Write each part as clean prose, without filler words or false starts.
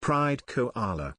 Pride koala.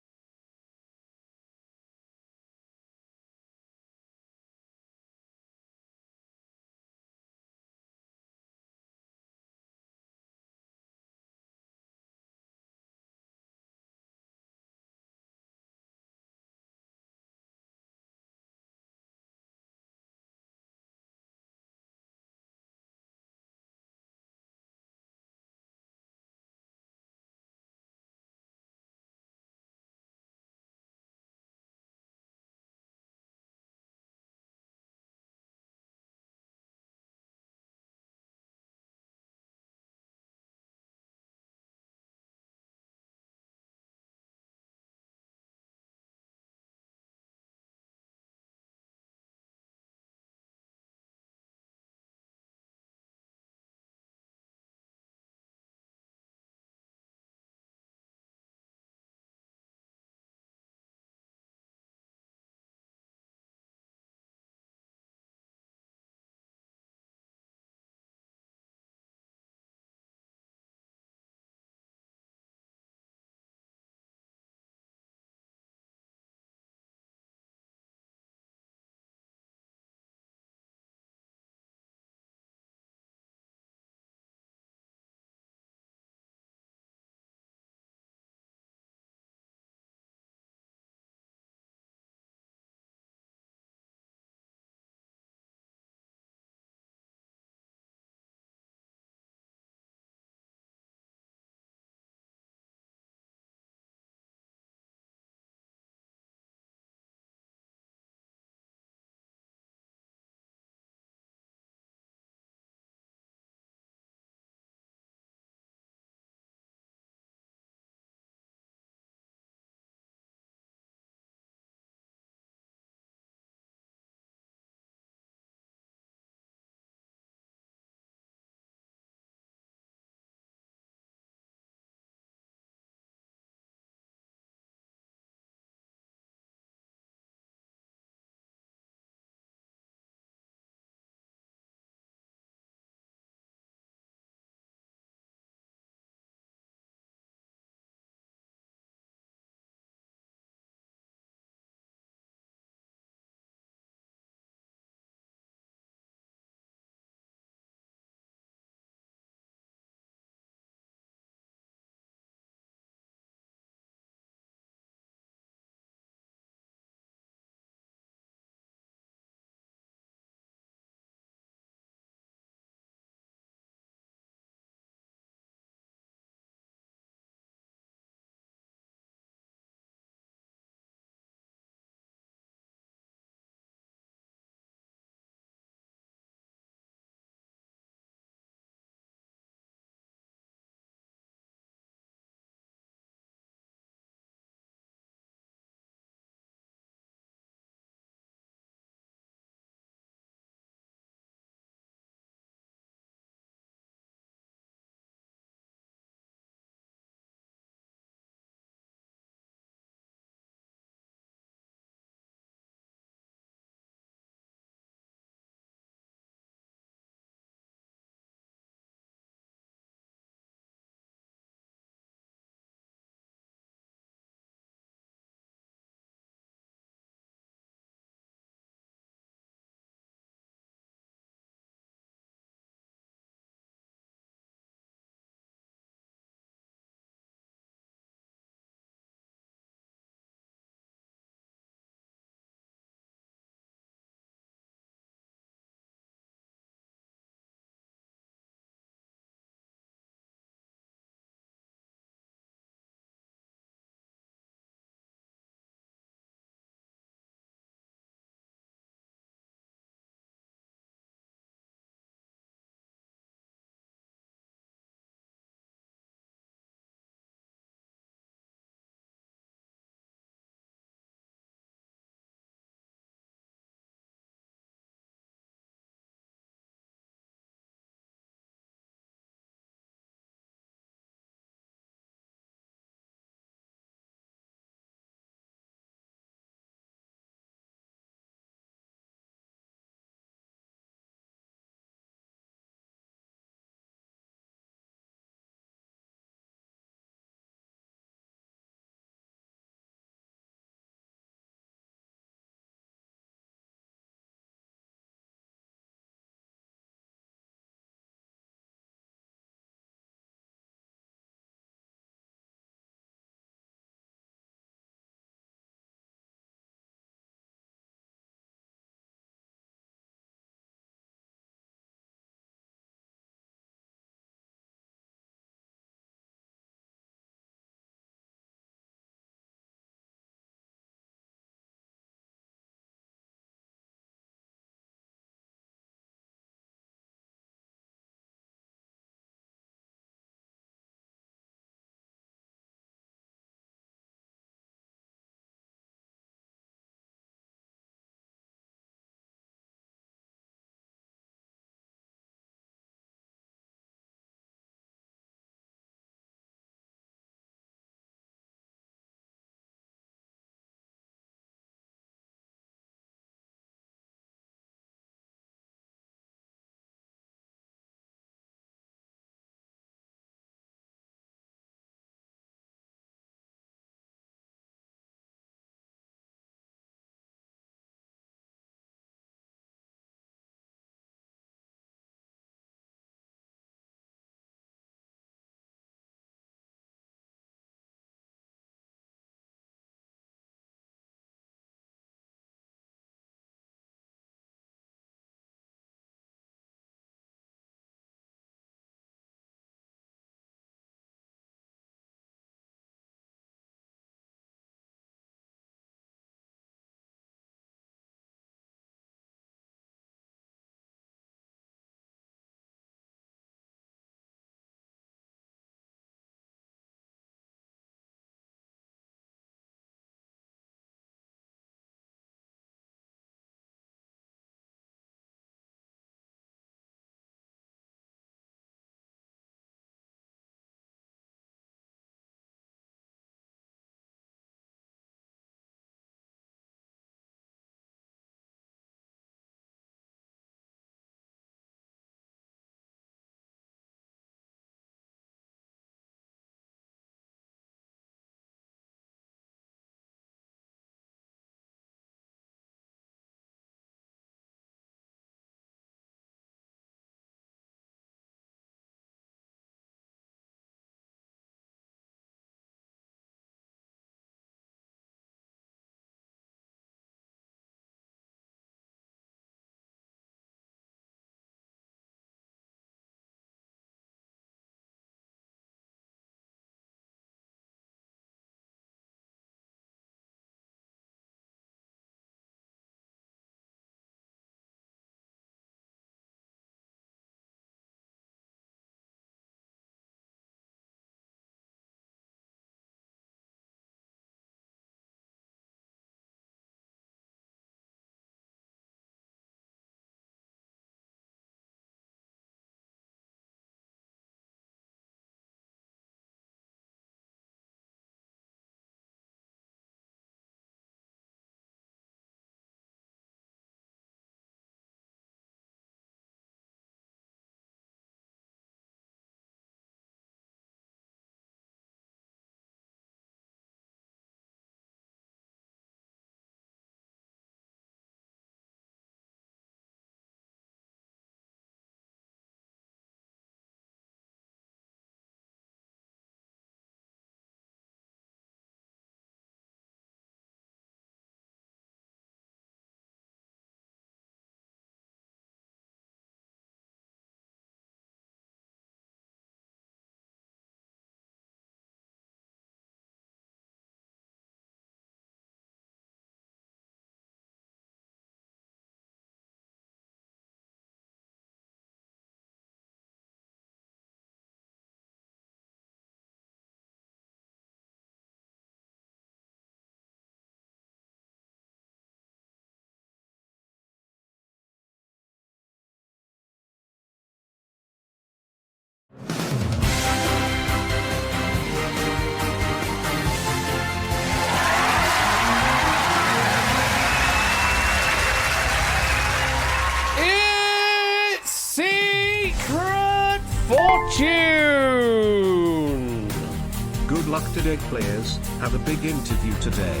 luck today, players. Have a big interview today.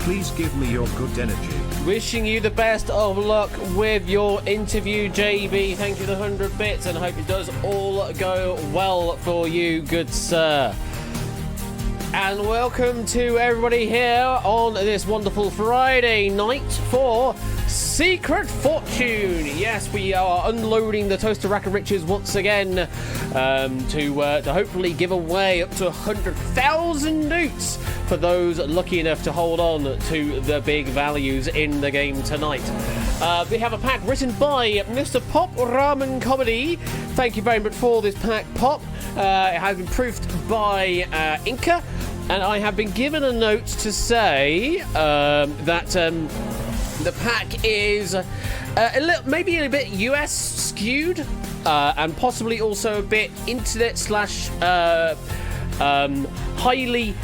Please give me your good energy. Wishing you the best of luck with your interview, JB. Thank you for the 100 bits, and I hope it does all go well for you, good sir. And welcome to everybody here on this wonderful Friday night for Secret Fortune. Yes, we are unloading the toaster rack of riches once again to hopefully give away up to 100,000 newts for those lucky enough to hold on to the big values in the game tonight. We have a pack written by Mr. Pop Ramen Comedy. Thank you very much for this pack, Pop. It has been proofed by Inca, and I have been given a note to say that the pack is maybe a bit US skewed, and possibly also a bit internet slash highly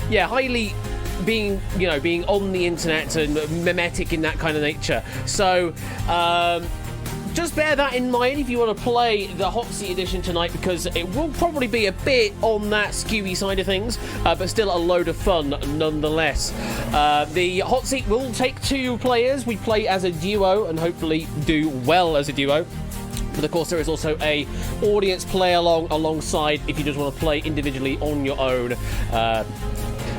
being on the internet and mimetic in that kind of nature. So just bear that in mind if you want to play the Hot Seat Edition tonight, because it will probably be a bit on that skewy side of things, but still a load of fun nonetheless. The Hot Seat will take 2 players. We play as a duo and hopefully do well as a duo. But of course, there is also a audience play along alongside if you just want to play individually on your own.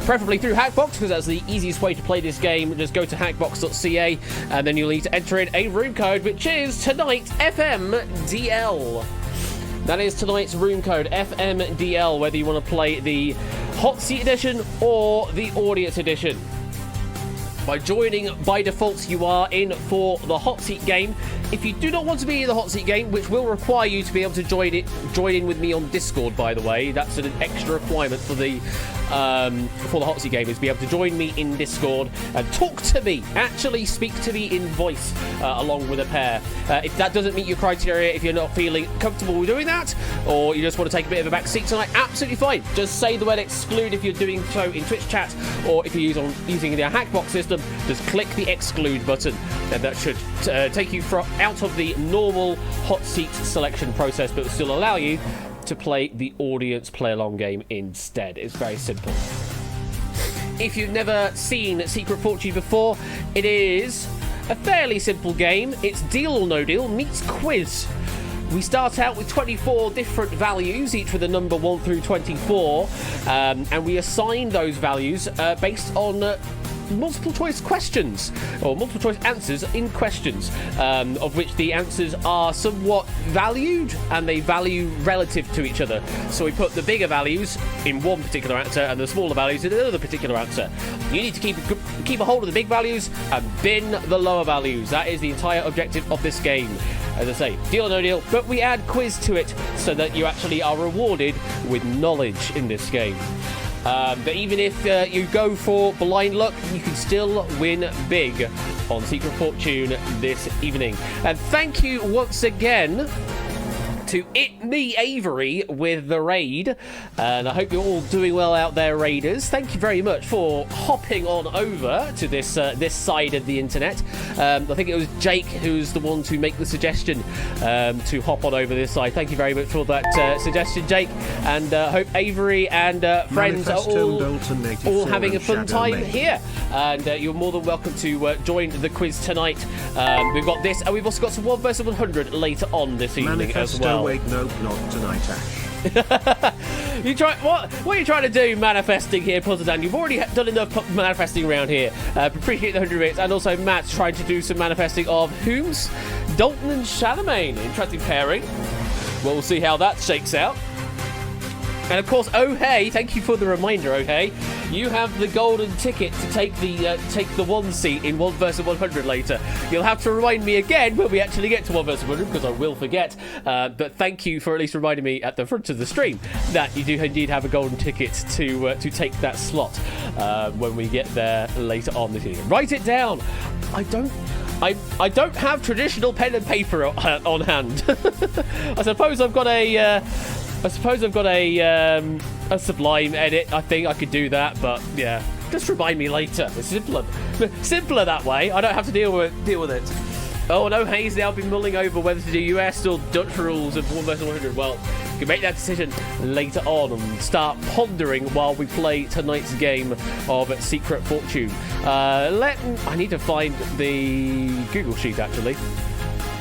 Preferably through Hackbox, because that's the easiest way to play this game. Just go to hackbox.ca and then you'll need to enter in a room code, which is tonight FMDL. That is tonight's room code, FMDL, whether you want to play the Hot Seat Edition or the Audience Edition. By joining, by default, you are in for the Hot Seat game. If you do not want to be in the Hot Seat game, which will require you to be able to join in with me on Discord, by the way, that's an extra requirement for the Hot Seat game, is to be able to join me in Discord and talk to me, actually speak to me in voice, along with a pair. If that doesn't meet your criteria, if you're not feeling comfortable with doing that, or you just want to take a bit of a back seat tonight, absolutely fine. Just say the word exclude if you're doing so in Twitch chat, or if you're using the Hackbox system, just click the exclude button, and that should take you out of the normal Hot Seat selection process, but will still allow you to play the audience play-along game instead. It's very simple. If you've never seen Secret Fortune before, it is a fairly simple game. It's Deal or No Deal meets Quiz. We start out with 24 different values, each with a number 1 through 24, and we assign those values based on multiple choice questions, or multiple choice answers in questions, of which the answers are somewhat valued, and they value relative to each other. So we put the bigger values in one particular answer and the smaller values in another particular answer. You need to keep a hold of the big values and bin the lower values. That is the entire objective of this game. As I say, deal or no deal, but we add quiz to it so that you actually are rewarded with knowledge in this game. But even if you go for blind luck, you can still win big on Secret Fortune this evening. And thank you once again to Me Avery with the raid, and I hope you're all doing well out there, raiders. Thank you very much for hopping on over to this side of the internet. I think it was Jake who's the one to make the suggestion to hop on over this side. Thank you very much for that suggestion, Jake, and hope Avery and friends are all having a fun time here, and you're more than welcome to join the quiz tonight. We've got this, and we've also got some 1 vs 100 later on this evening as well. Wait, nope, not tonight, Ash. What are you trying to do manifesting here, Pozzodan? You've already done enough manifesting around here. Appreciate the 100 bits, and also Matt's trying to do some manifesting of whom's? Dalton and Charlemagne. Interesting pairing. Well, we'll see how that shakes out. And of course, oh hey, thank you for the reminder, oh hey. You have the golden ticket to take the 1 seat in 1 vs 100 later. You'll have to remind me again when we actually get to 1 vs 100, because I will forget. But thank you for at least reminding me at the front of the stream that you do indeed have a golden ticket to take that slot when we get there later on this evening. Write it down. I don't have traditional pen and paper on hand. I suppose I've got a Sublime edit. I think I could do that, but yeah, just remind me later. It's simpler that way. I don't have to deal with it. Oh no, Hayes now been mulling over whether to do US or Dutch rules of 1 vs 100. Well, You can make that decision later on and start pondering while we play tonight's game of Secret Fortune. I need to find the Google Sheet, actually,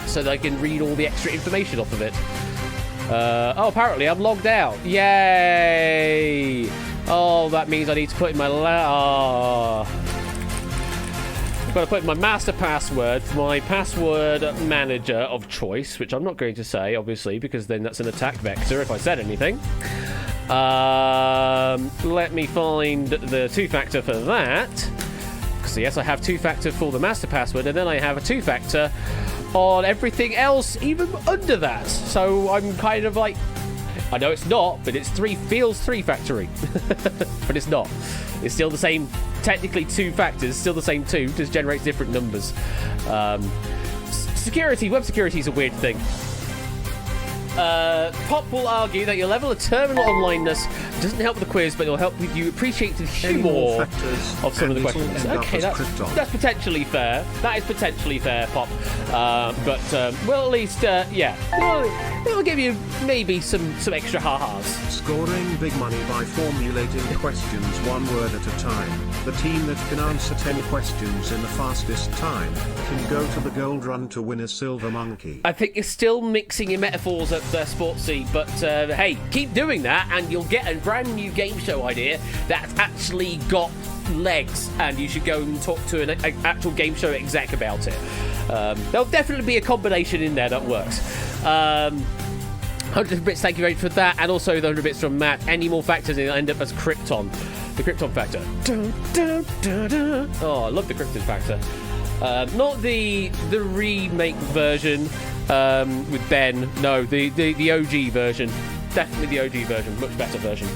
so that I can read all the extra information off of it. Oh, apparently I'm logged out. Yay! Oh, that means I need to put in my I've got to put in my master password for my password manager of choice, which I'm not going to say, obviously, because then that's an attack vector if I said anything. Let me find the two-factor for that. So yes, I have two-factor for the master password, and then I have a two-factor on everything else, even under that. So I'm kind of like, I know it's not, but it's feels three-factory. But it's not. It's still the same, technically two factors, still the same two, just generates different numbers. Security, web security is a weird thing. Pop will argue that your level of terminal onlineness doesn't help with the quiz, but it'll help with you appreciate the humour of some of the questions. Okay, that's potentially fair. That is potentially fair, Pop. Well, at least, yeah, it'll give you maybe some extra ha-has. Scoring big money by formulating questions one word at a time. The team that can answer 10 questions in the fastest time can go to the gold run to win a silver monkey. I think you're still mixing your metaphors at Sportsy, but hey, keep doing that and you'll get a brand new game show idea that's actually got legs, and you should go and talk to an actual game show exec about it. There'll definitely be a combination in there that works. 100 bits, thank you very much for that, and also the 100 bits from Matt. Any more factors and it'll end up as Krypton. The Krypton factor. Dun, dun, dun, dun. Oh, I love the Krypton factor. Not the remake version with Ben. No, the OG version. Definitely the OG version. Much better version.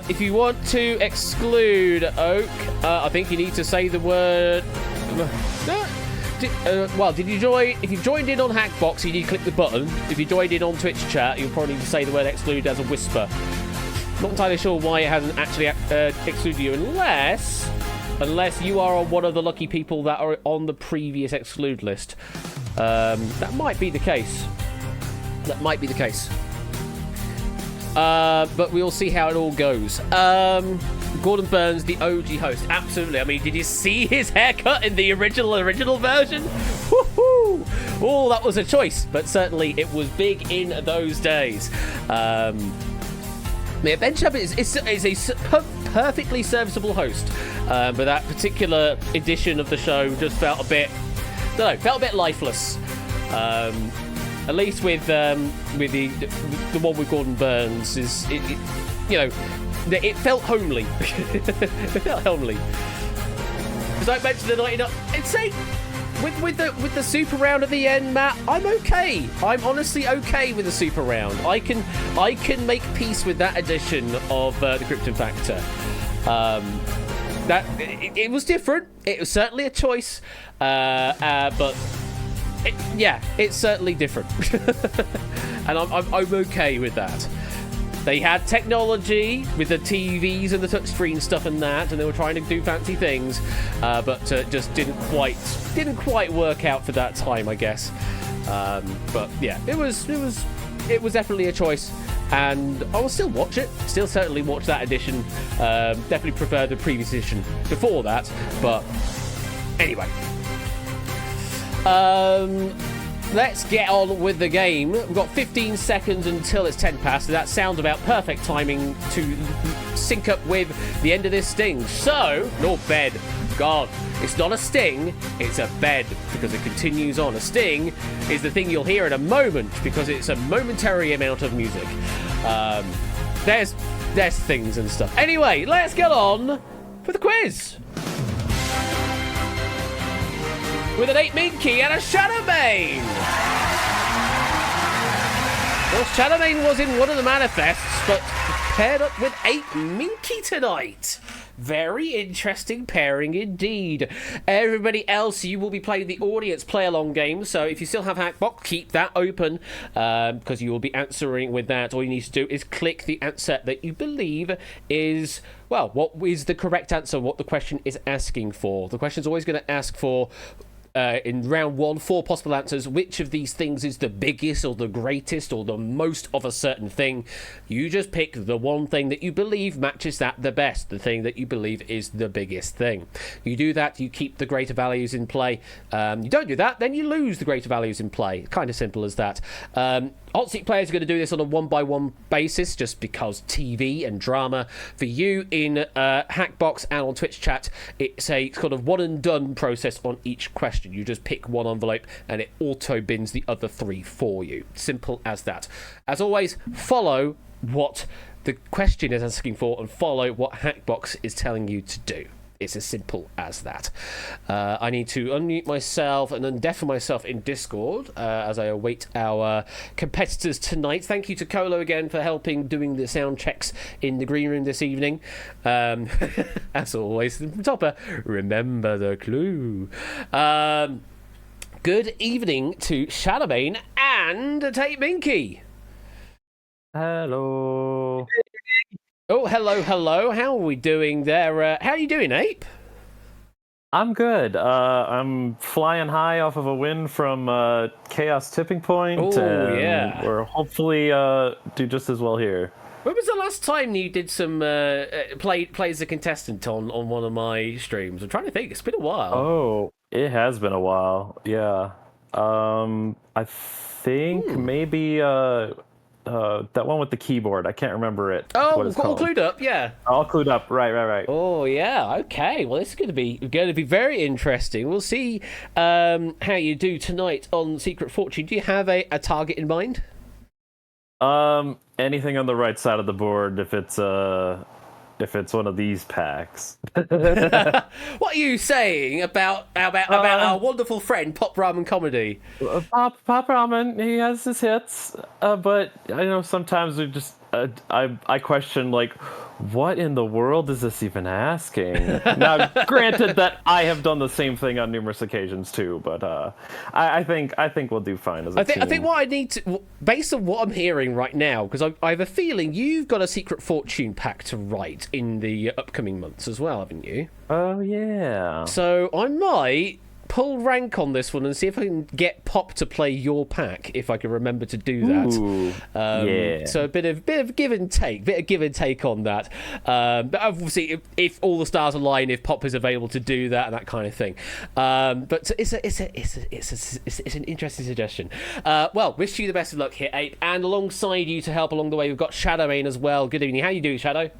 If you want to exclude Oak, I think you need to say the word. Did you join? If you've joined in on Hackbox, you need to click the button. If you joined in on Twitch chat, you'll probably need to say the word exclude as a whisper. Not entirely sure why it hasn't actually excluded you, unless you are on one of the lucky people that are on the previous exclude list. That might be the case. But we'll see how it all goes. Gordon Burns, the OG host. Absolutely. I mean, did you see his haircut in the original version? Woohoo! Oh, that was a choice, but certainly it was big in those days. Yeah, Ben Shepard is a perfectly serviceable host, but that particular edition of the show just felt a bit, felt a bit lifeless. At least with the one with Gordon Burns it felt homely. It felt homely. As I mentioned the 99, I'd say with the super round at the end, Matt, I'm okay. I'm honestly okay with the super round. I can make peace with that edition of the Krypton Factor. That it was different. It was certainly a choice, but it's certainly different, and I'm okay with that. They had technology with the TVs and the touchscreen stuff and that, and they were trying to do fancy things, but just didn't quite work out for that time, I guess. But yeah, it was definitely a choice, and I will still watch it. Still certainly watch that edition. Definitely prefer the previous edition before that, but anyway. Let's get on with the game. We've got 15 seconds until it's 10 past, so that sounds about perfect timing to sync up with the end of this sting. So, no bed. God, it's not a sting, it's a bed, because it continues on. A sting is the thing you'll hear in a moment, because it's a momentary amount of music. There's things and stuff. Anyway, let's get on with the quiz. With an 8 Minky and a Shadowbane! Well, Shadowbane was in one of the manifests, but paired up with 8 Minky tonight. Very interesting pairing indeed. Everybody else, you will be playing the audience play-along game, so if you still have Hackbox, keep that open, because you will be answering with that. All you need to do is click the answer that you believe is, well, what is the correct answer, what the question is asking for. The question is always going to ask for in round one, 4 possible answers. Which of these things is the biggest or the greatest or the most of a certain thing? You just pick the one thing that you believe matches that the best, the thing that you believe is the biggest thing. You do that, you keep the greater values in play. You don't do that, then you lose the greater values in play. Kind of simple as that. Hot seat players are going to do this on a 1-by-1 basis just because TV and drama. For you in Hackbox and on Twitch chat, it's a kind of one and done process on each question. You just pick one envelope and it auto bins the other 3 for you. Simple as that. As always, follow what the question is asking for and follow what Hackbox is telling you to do. It's as simple as that. I need to unmute myself and undeafen myself in Discord as I await our competitors tonight. Thank you to Colo again for helping doing the sound checks in the green room this evening. As always, the topper, remember the clue. Good evening to Shadowbane and Tate Minky. Hello. Oh, hello. How are we doing there? How are you doing, Ape? I'm good. I'm flying high off of a win from Chaos Tipping Point. Oh, yeah. We're hopefully do just as well here. When was the last time you did some play as a contestant on one of my streams? I'm trying to think. It's been a while. Oh, it has been a while. Yeah. I think maybe that one with the keyboard. I can't remember it. Oh, what it's all called. clued up, yeah. All clued up. Right. Oh, yeah. Okay. Well, this is going to be very interesting. We'll see how you do tonight on Secret Fortune. Do you have a target in mind? Anything on the right side of the board if it's one of these packs. What are you saying about our wonderful friend Pop Ramen Comedy? Pop Ramen, he has his hits, but I know sometimes we just I question like, what in the world is this even asking? Now, granted that I have done the same thing on numerous occasions too, but I think we'll do fine as a team. I think what I need to, based on what I'm hearing right now, because I have a feeling you've got a Secret Fortune pack to write in the upcoming months as well, haven't you? Oh yeah. So I might pull rank on this one and see if I can get Pop to play your pack, if I can remember to do that. Ooh, yeah. So a bit of give and take on that. But obviously, if all the stars align, if Pop is available to do that and that kind of thing. But it's an interesting suggestion. Well, wish you the best of luck here, Ape, and alongside you to help along the way, we've got Shadowbane as well. Good evening. How you doing, Shadow?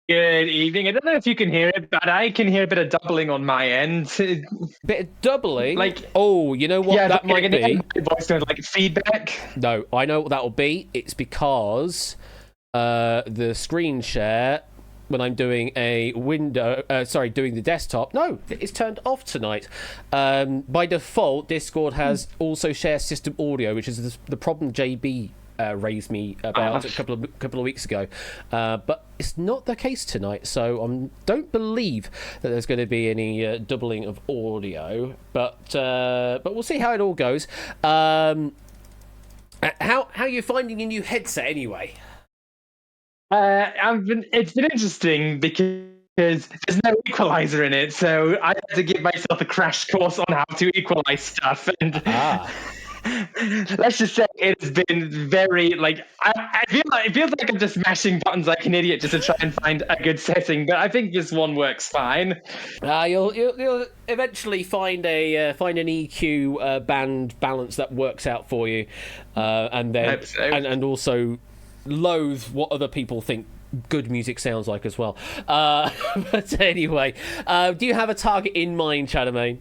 Good evening. I don't know if you can hear it, but I can hear a bit of doubling on my end. Bit of doubling? Like, oh, you know what that might be? My voice kind of like feedback. No, I know what that'll be. It's because the screen share when I'm doing a window, doing the desktop. No, it's turned off tonight. By default, Discord has also share system audio, which is the problem JB raised me about a couple of weeks ago, but it's not the case tonight. So I don't believe that there's going to be any doubling of audio, but we'll see how it all goes. How are you finding your new headset anyway? It's been interesting because there's no equalizer in it, so I had to give myself a crash course on how to equalize stuff. And let's just say it has been very it feels like I'm just mashing buttons like an idiot just to try and find a good setting. But I think this one works fine. You'll eventually find an EQ band balance that works out for you, and then Hope so. and also loathe what other people think good music sounds like as well. But anyway, do you have a target in mind, Shadowbane?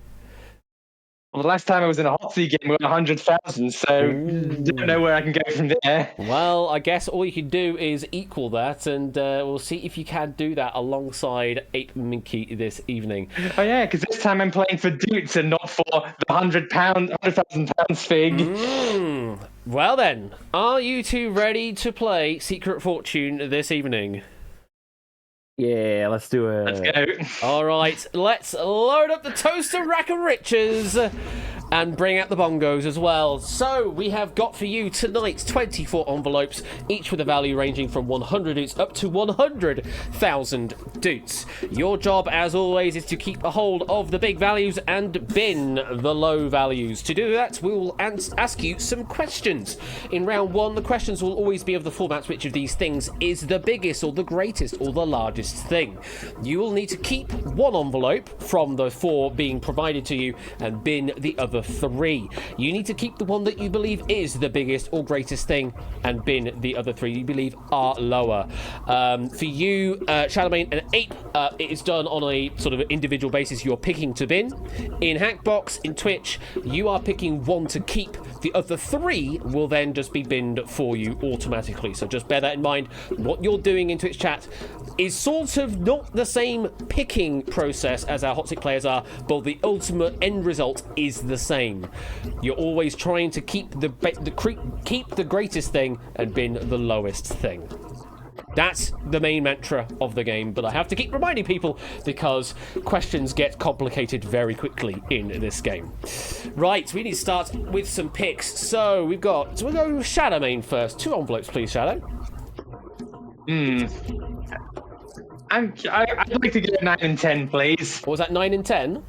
Well, the last time I was in a hot seat game, we were 100,000, so don't know where I can go from there. Well, I guess all you can do is equal that, and we'll see if you can do that alongside Ape Minky this evening. Oh yeah, because this time I'm playing for Doots and not for the £100,000 fig. Well then, are you two ready to play Secret Fortune this evening? Yeah, let's do it. Let's go. All right, let's load up the toaster rack of riches. and bring out the bongos as well. So we have got for you tonight 24 envelopes, each with a value ranging from 100 doots up to 100,000 doots. Your job, as always, is to keep a hold of the big values and bin the low values. To do that, we will ask you some questions. In round one, the questions will always be of the format: which of these things is the biggest or the greatest or the largest thing? You will need to keep one envelope from the 4 being provided to you and bin the other 3. You need to keep the one that you believe is the biggest or greatest thing and bin the other 3 you believe are lower. For you, Charlemagne and Ape, it is done on a sort of individual basis. You're picking to bin. In Hackbox, in Twitch, you are picking 1 to keep. The other 3 will then just be binned for you automatically. So just bear that in mind. What you're doing in Twitch chat is sort of not the same picking process as our hot seat players are, but the ultimate end result is the same. You're always trying to keep keep the greatest thing and bin the lowest thing. That's the main mantra of the game, but I have to keep reminding people because questions get complicated very quickly in this game. Right, we need to start with some picks. So we'll go Shadowmane first. 2 envelopes, please, Shadow. I'd like to get 9 and 10, please. What was that, 9 and 10?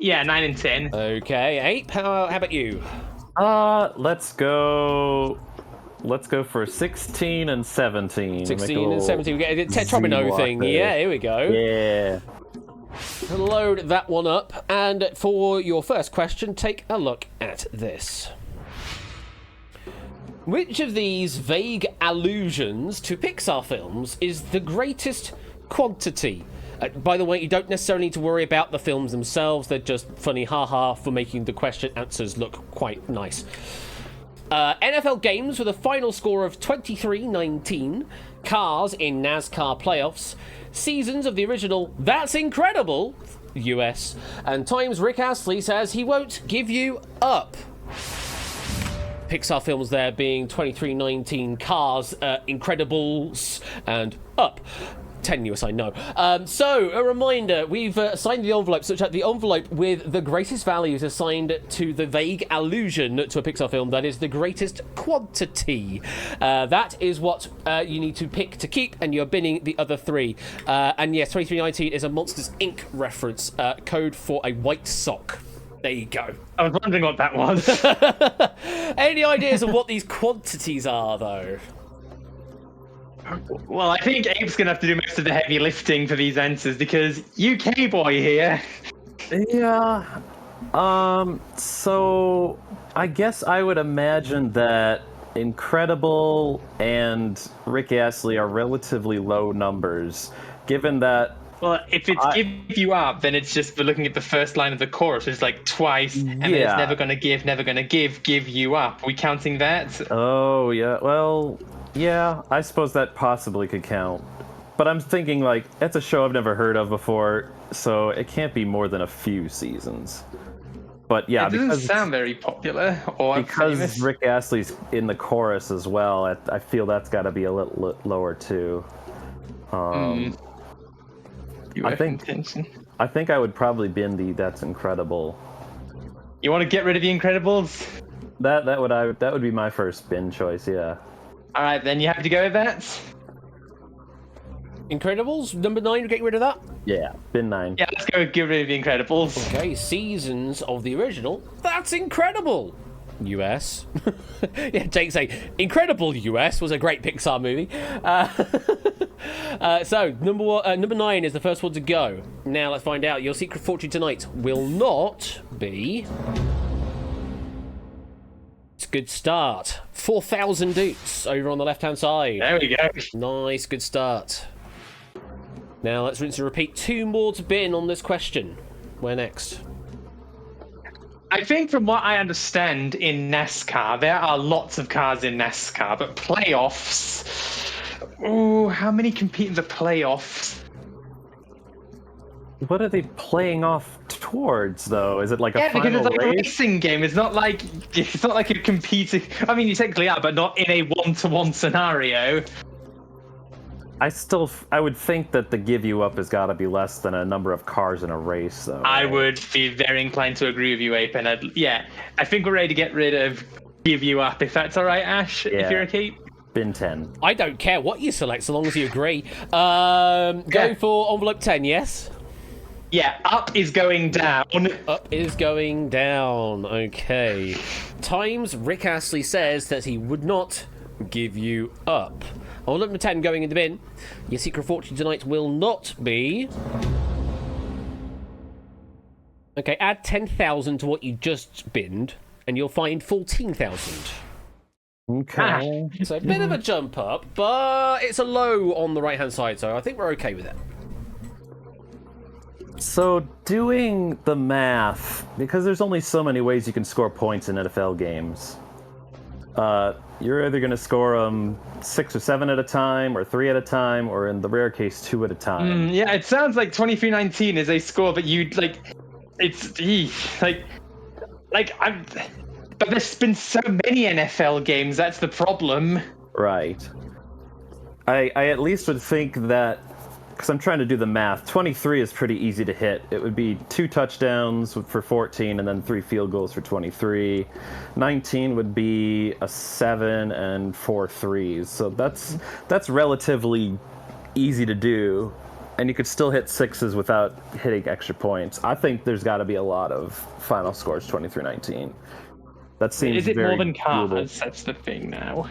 Yeah, 9 and 10. Okay, Ape, how about you? Let's go for 16 and 17. 16 and 17. We get a Tetromino thing. Yeah, here we go. Yeah. Load that one up. And for your first question, take a look at this. Which of these vague allusions to Pixar films is the greatest quantity? By the way, you don't necessarily need to worry about the films themselves. They're just funny ha-ha for making the question answers look quite nice. NFL games with a final score of 23-19, cars in NASCAR playoffs, seasons of the original That's Incredible, US, and times Rick Astley says he won't give you up. Pixar films there being 23-19, Cars, Incredibles, and Up. Tenuous, I know. So, a reminder, we've assigned the envelope such that the envelope with the greatest value is assigned to the vague allusion to a Pixar film that is the greatest quantity. That is what you need to pick to keep, and you're binning the other 3. And yes, 2319 is a Monsters, Inc. reference, code for a white sock. There you go. I was wondering what that was. Any ideas of what these quantities are, though? Well, I think Abe's going to have to do most of the heavy lifting for these answers because UK boy here. Yeah. So I guess I would imagine that Incredible and Rick Astley are relatively low numbers, given that. Well, if it's give you up, then it's just we're looking at the first line of the chorus. It's like twice, and then it's never gonna give you up. Are we counting that? Oh yeah. Well, yeah. I suppose that possibly could count. But I'm thinking like it's a show I've never heard of before, so it can't be more than a few seasons. But yeah, it doesn't sound very popular or because famous. Rick Astley's in the chorus as well. I feel that's got to be a little lower too. I think I would probably bin That's Incredible. You want to get rid of the Incredibles? That would be my first bin choice. Yeah. All right, then you have to go with that. Incredibles, number 9, we're getting rid of that? Yeah, bin 9. Yeah, let's go get rid of the Incredibles. Okay, seasons of the original. That's incredible! US. Yeah, Jake saying, Incredible US was a great Pixar movie. So, number 9 is the first one to go. Now, let's find out. Your secret fortune tonight will not be... It's a good start. 4,000 doots over on the left-hand side. There we go. Nice, good start. Now, let's rinse and repeat. 2 more to bin on this question. Where next? I think from what I understand in NASCAR, there are lots of cars in NASCAR, but playoffs... Oh, how many compete in the playoffs? What are they playing off towards, though? Is it like a final because it's like a race? racing game. It's not like you're competing. I mean, you technically are, but not in a one-to-one scenario. I would think that the give you up has got to be less than a number of cars in a race, though. I right? would be very inclined to agree with you, Ape. And I think we're ready to get rid of give you up, if that's all right, Ash, if Yeah. you're okay. Bin 10. I don't care what you select, so long as you agree. Go for envelope 10, yes? Yeah, up is going down. Up is going down. Okay. Times Rick Astley says that he would not give you up. Envelope number 10 going in the bin. Your secret fortune tonight will not be... Okay, add 10,000 to what you just binned, and you'll find 14,000. Okay. So a bit of a jump up, but it's a low on the right-hand side, so I think we're okay with it. So doing the math, because there's only so many ways you can score points in NFL games. You're either going to score them 6 or 7 at a time, or 3 at a time, or in the rare case, 2 at a time. Yeah, it sounds like 2319 is a score, but you but there's been so many NFL games. That's the problem. Right. I at least would think that, because I'm trying to do the math, 23 is pretty easy to hit. It would be 2 touchdowns for 14 and then 3 field goals for 23. 19 would be a 7 and 4 threes. So that's relatively easy to do. And you could still hit 6s without hitting extra points. I think there's got to be a lot of final scores 23-19. That seems Is it very more than cars? doable. That's the thing now.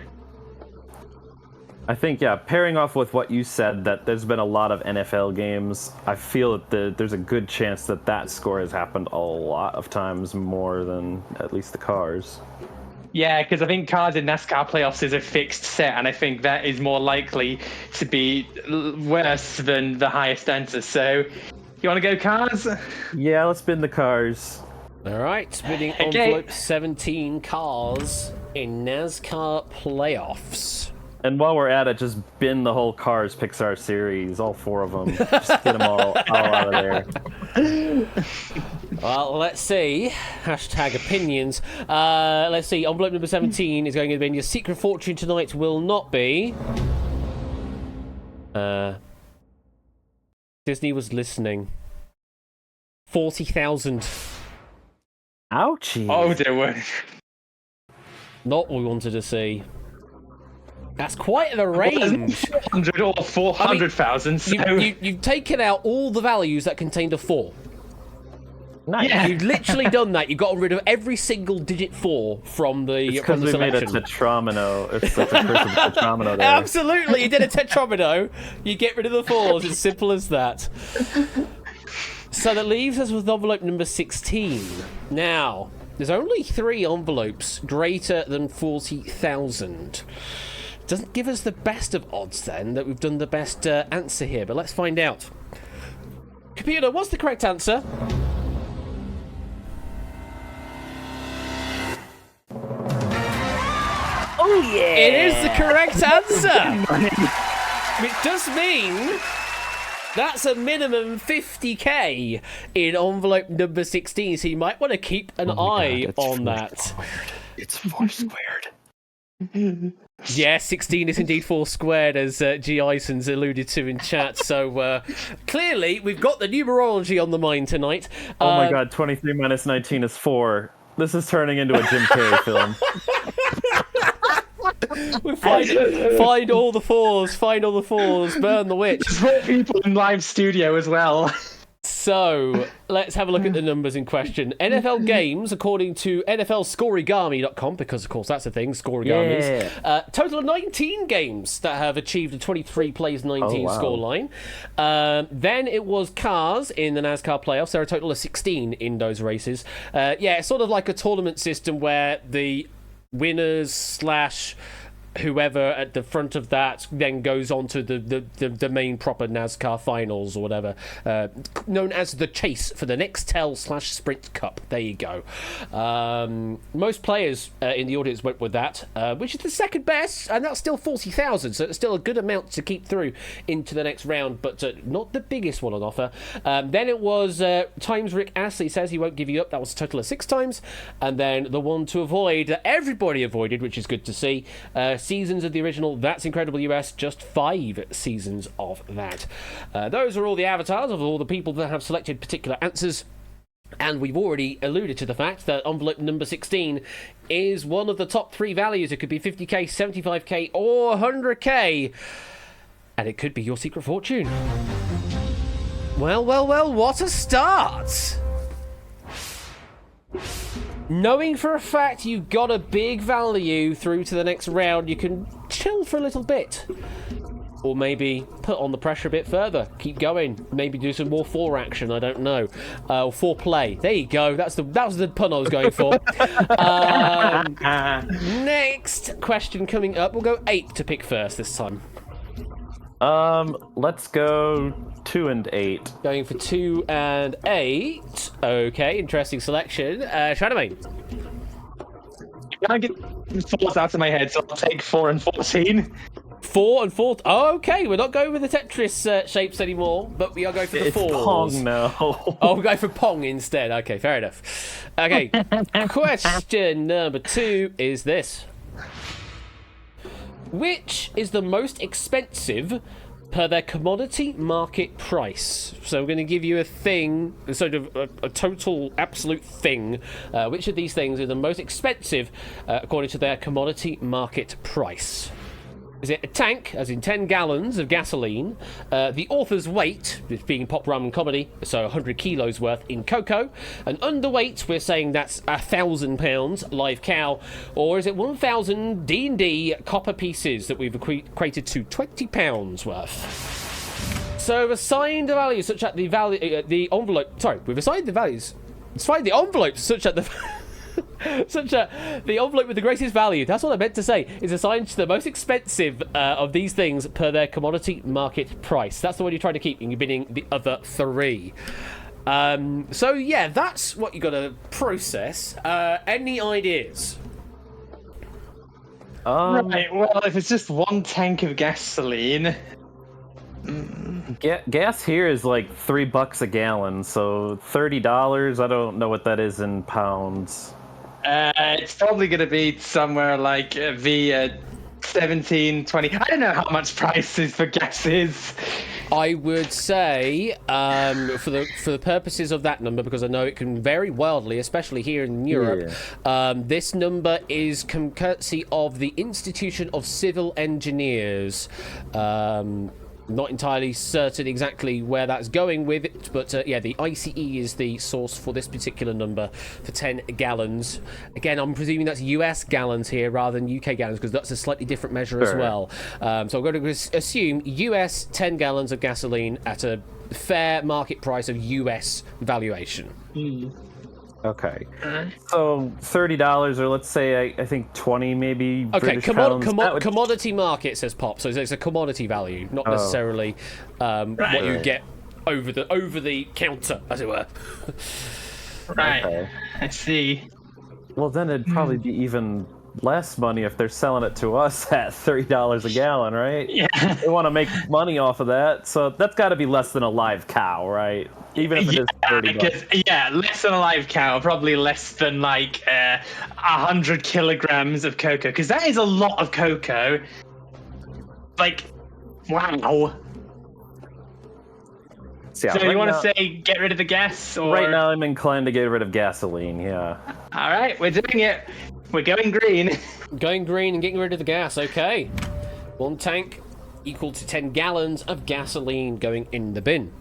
I think, yeah, pairing off with what you said, that there's been a lot of NFL games, I feel that there's a good chance that score has happened a lot of times more than at least the cars. Yeah, because I think cars in NASCAR playoffs is a fixed set, and I think that is more likely to be worse than the highest answer. So, you want to go cars? Yeah, let's spin the cars. All right, spinning Okay. envelope 17 cars in NASCAR playoffs. And while we're at it, just bin the whole Cars Pixar series, all 4 of them. Just get them all out of there. Well, let's see. Hashtag opinions. Let's see. Envelope number 17 is going in the bin. Your secret fortune tonight will not be... Disney was listening. 40,000. Ouchie. Oh, dear. Not what we wanted to see. That's quite the range. 400 or 400,000. So... You've taken out all the values that contained a 4. Nice. Yeah. You've literally done that. You've got rid of every single digit 4 from the Because we made a selection. tetramino. It's such a curse of tetramino there. Absolutely, you did a tetromino. You get rid of the 4s. It's simple as that. So that leaves us with envelope number 16. Now, there's only 3 envelopes greater than 40,000. Doesn't give us the best of odds then that we've done the best answer here, but let's find out. Computer, what's the correct answer? Oh, yeah! It is the correct answer! Which does mean that's a minimum 50k in envelope number 16, so you might want to keep an eye on that. It's 4 squared. Yeah, 16 is indeed 4 squared, as G. Isons alluded to in chat. So clearly, we've got the numerology on the mind tonight. Oh my god, 23 minus 19 is 4. This is turning into a Jim Carrey film. We find all the 4s, find all the 4s, burn the witch. There's 4 people in live studio as well. So, let's have a look at the numbers in question. NFL games, according to NFLscorigami.com, because of course that's a thing, scorigamis. Total of 19 games that have achieved a 23 plays 19 scoreline. Then it was cars in the NASCAR playoffs. There are a total of 16 in those races. It's sort of like a tournament system where the winners / whoever at the front of that then goes on to the main proper NASCAR finals or whatever, known as the chase for the Nextel / Sprint Cup. There you go. Most players in the audience went with that, which is the second best, and that's still 40,000, so it's still a good amount to keep through into the next round, but not the biggest one on offer. Then it was times Rick Astley says he won't give you up. That was a total of 6 times. And then the one to avoid that everybody avoided, which is good to see, seasons of the original That's Incredible US, just 5 seasons of that. Those are all the avatars of all the people that have selected particular answers. And we've already alluded to the fact that envelope number 16 is one of the top 3 values. It could be 50k, 75k, or 100k. And it could be your secret fortune. Well, what a start! Knowing for a fact you got a big value through to the next round, you can chill for a little bit. Or maybe put on the pressure a bit further. Keep going. Maybe do some more action. I don't know. Foreplay. There you go. That was the pun I was going for. Next question coming up. We'll go 8 to pick first this time. Let's go 2 and 8. Going for 2 and 8. Okay, interesting selection. Shadowmane. I get thoughts out of my head, so I'll take 4 and 14. 4 and 4. Oh, okay, we're not going with the Tetris shapes anymore, but we are going for the 4s. It's Pong now. Oh, we're going for Pong instead. Okay, fair enough. Okay, question number 2 is this. Which is the most expensive per their commodity market price? So we're going to give you a thing, sort of a total absolute thing. Which of these things is the most expensive according to their commodity market price? Is it a tank, as in 10 gallons of gasoline, the author's weight, being pop rum and comedy, so 100 kilos worth in cocoa, an underweight, we're saying that's 1,000 pounds, live cow, or is it 1,000 D&D copper pieces that we've equated to 20 pounds worth? So we've assigned the values such that the envelope such that the such the envelope with the greatest value, that's what I meant to say, is assigned to the most expensive of these things per their commodity market price. That's the one you're trying to keep, and you're bidding the other 3. So yeah, that's what you got to process. Any ideas? Right, well, if it's just 1 tank of gasoline... Gas here is like $3 a gallon, so $30. I don't know what that is in pounds. It's probably going to be somewhere like the 17, 20. I don't know how much prices for gas is. I would say, for the purposes of that number, because I know it can vary wildly, especially here in Europe, this number is courtesy of the Institution of Civil Engineers. Not entirely certain exactly where that's going with it, but yeah, the ICE is the source for this particular number for 10 gallons. Again, I'm presuming that's US gallons here rather than UK gallons, because that's a slightly different measure as well. So I'm going to assume US 10 gallons of gasoline at a fair market price of US valuation. Okay. So $30, or let's say I think 20 maybe. Okay, British pounds. Commodity market, says Pop, so it's a commodity value, not necessarily what you get over the counter, as it were. Right. Okay. I see. Well, then it'd probably be even less money if they're selling it to us at $30 a gallon, right? Yeah. They want to make money off of that, so that's got to be less than a live cow, right? Even if it is $30. Yeah, less than a live cow, probably less than like 100 kilograms of cocoa, because that is a lot of cocoa. Like, wow. So, So you want to say get rid of the gas? Or... Right now I'm inclined to get rid of gasoline, yeah. All right, we're doing it. We're going green. Going green and getting rid of the gas, okay. 1 tank equal to 10 gallons of gasoline going in the bin.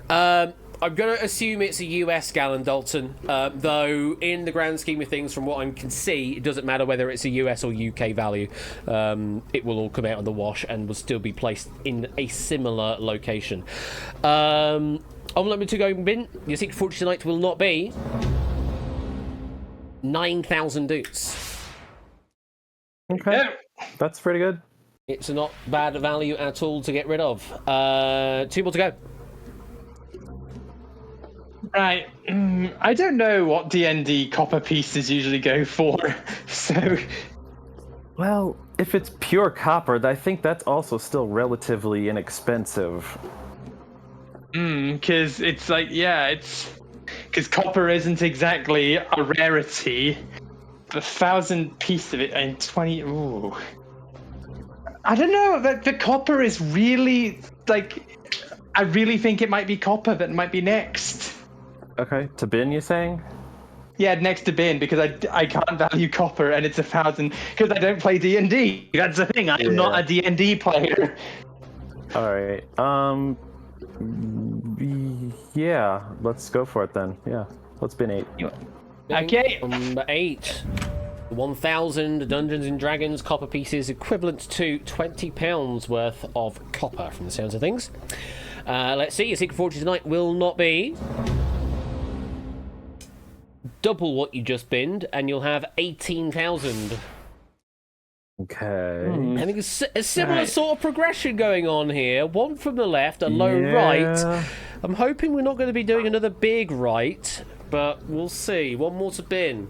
I'm going to assume it's a US gallon, Dalton, though in the grand scheme of things, from what I can see, it doesn't matter whether it's a US or UK value. It will all come out on the wash and will still be placed in a similar location. Envelope to go bin. Your secret fortune tonight will not be 9,000 doots. Okay, Yeah. that's pretty good. It's not bad value at all to get rid of. 2 more to go. Right. I don't know what D&D copper pieces usually go for, so... Well, if it's pure copper, I think that's also still relatively inexpensive. Because it's like, yeah, it's... Because copper isn't exactly a rarity. 1,000 pieces of it and 20. Ooh. I don't know. The copper is really I really think it might be copper that might be next. Okay, to bin, you saying? Yeah, next to bin, because I can't value copper and it's 1,000 because I don't play D&D. That's the thing. I am not a D&D player. All right. Yeah, let's go for it then. Yeah, let's bin 8. Okay. Number 8. 1,000 Dungeons and Dragons copper pieces, equivalent to £20 worth of copper, from the sounds of things. Let's see. Your secret fortune tonight will not be double what you just binned, and you'll have 18,000. Okay. I think it's a similar sort of progression going on here. One from the left, a low right. I'm hoping we're not going to be doing another big right, but we'll see. One more to bin.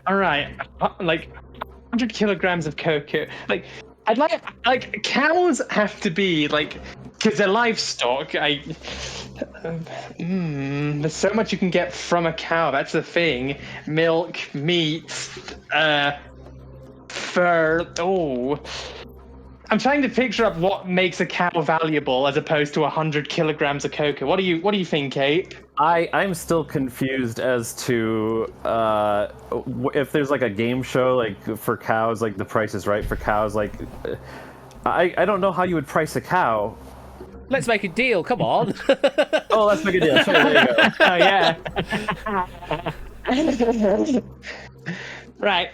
All right, 100 kilograms of cocoa. I'd like cows have to be because they're livestock. There's so much you can get from a cow. That's the thing. Milk, meat, fur. Oh, I'm trying to picture up what makes a cow valuable as opposed to 100 kilograms of cocoa. What do you think, Kate? I'm still confused as to if there's a game show for cows, The Price is Right for cows. I don't know how you would price a cow. Let's make a deal. Come on. Oh, let's make a deal. Sure, there you go. Oh yeah. Right.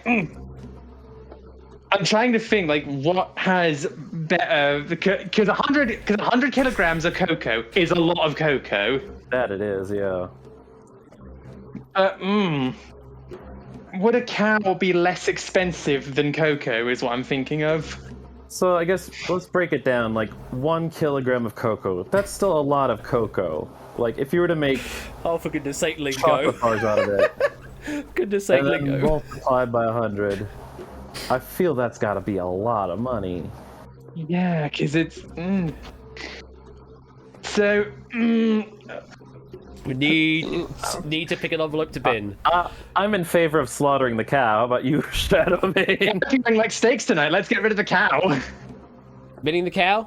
I'm trying to think what has better, because 100 kilograms of cocoa is a lot of cocoa. That it is, yeah. Would a cow be less expensive than cocoa? Is what I'm thinking of. So I guess let's break it down. 1 kilogram of cocoa. That's still a lot of cocoa. If you were to make Oh, for goodness sake, Lingo. chocolate bars out of it, Goodness sake, and then Lingo. multiplied by 100, I feel that's got to be a lot of money. Yeah, because it's. So. We need to pick an envelope to bin. I'm in favor of slaughtering the cow. How about you, Shadow Man? I'm feeling like steaks tonight. Let's get rid of the cow. Binning the cow?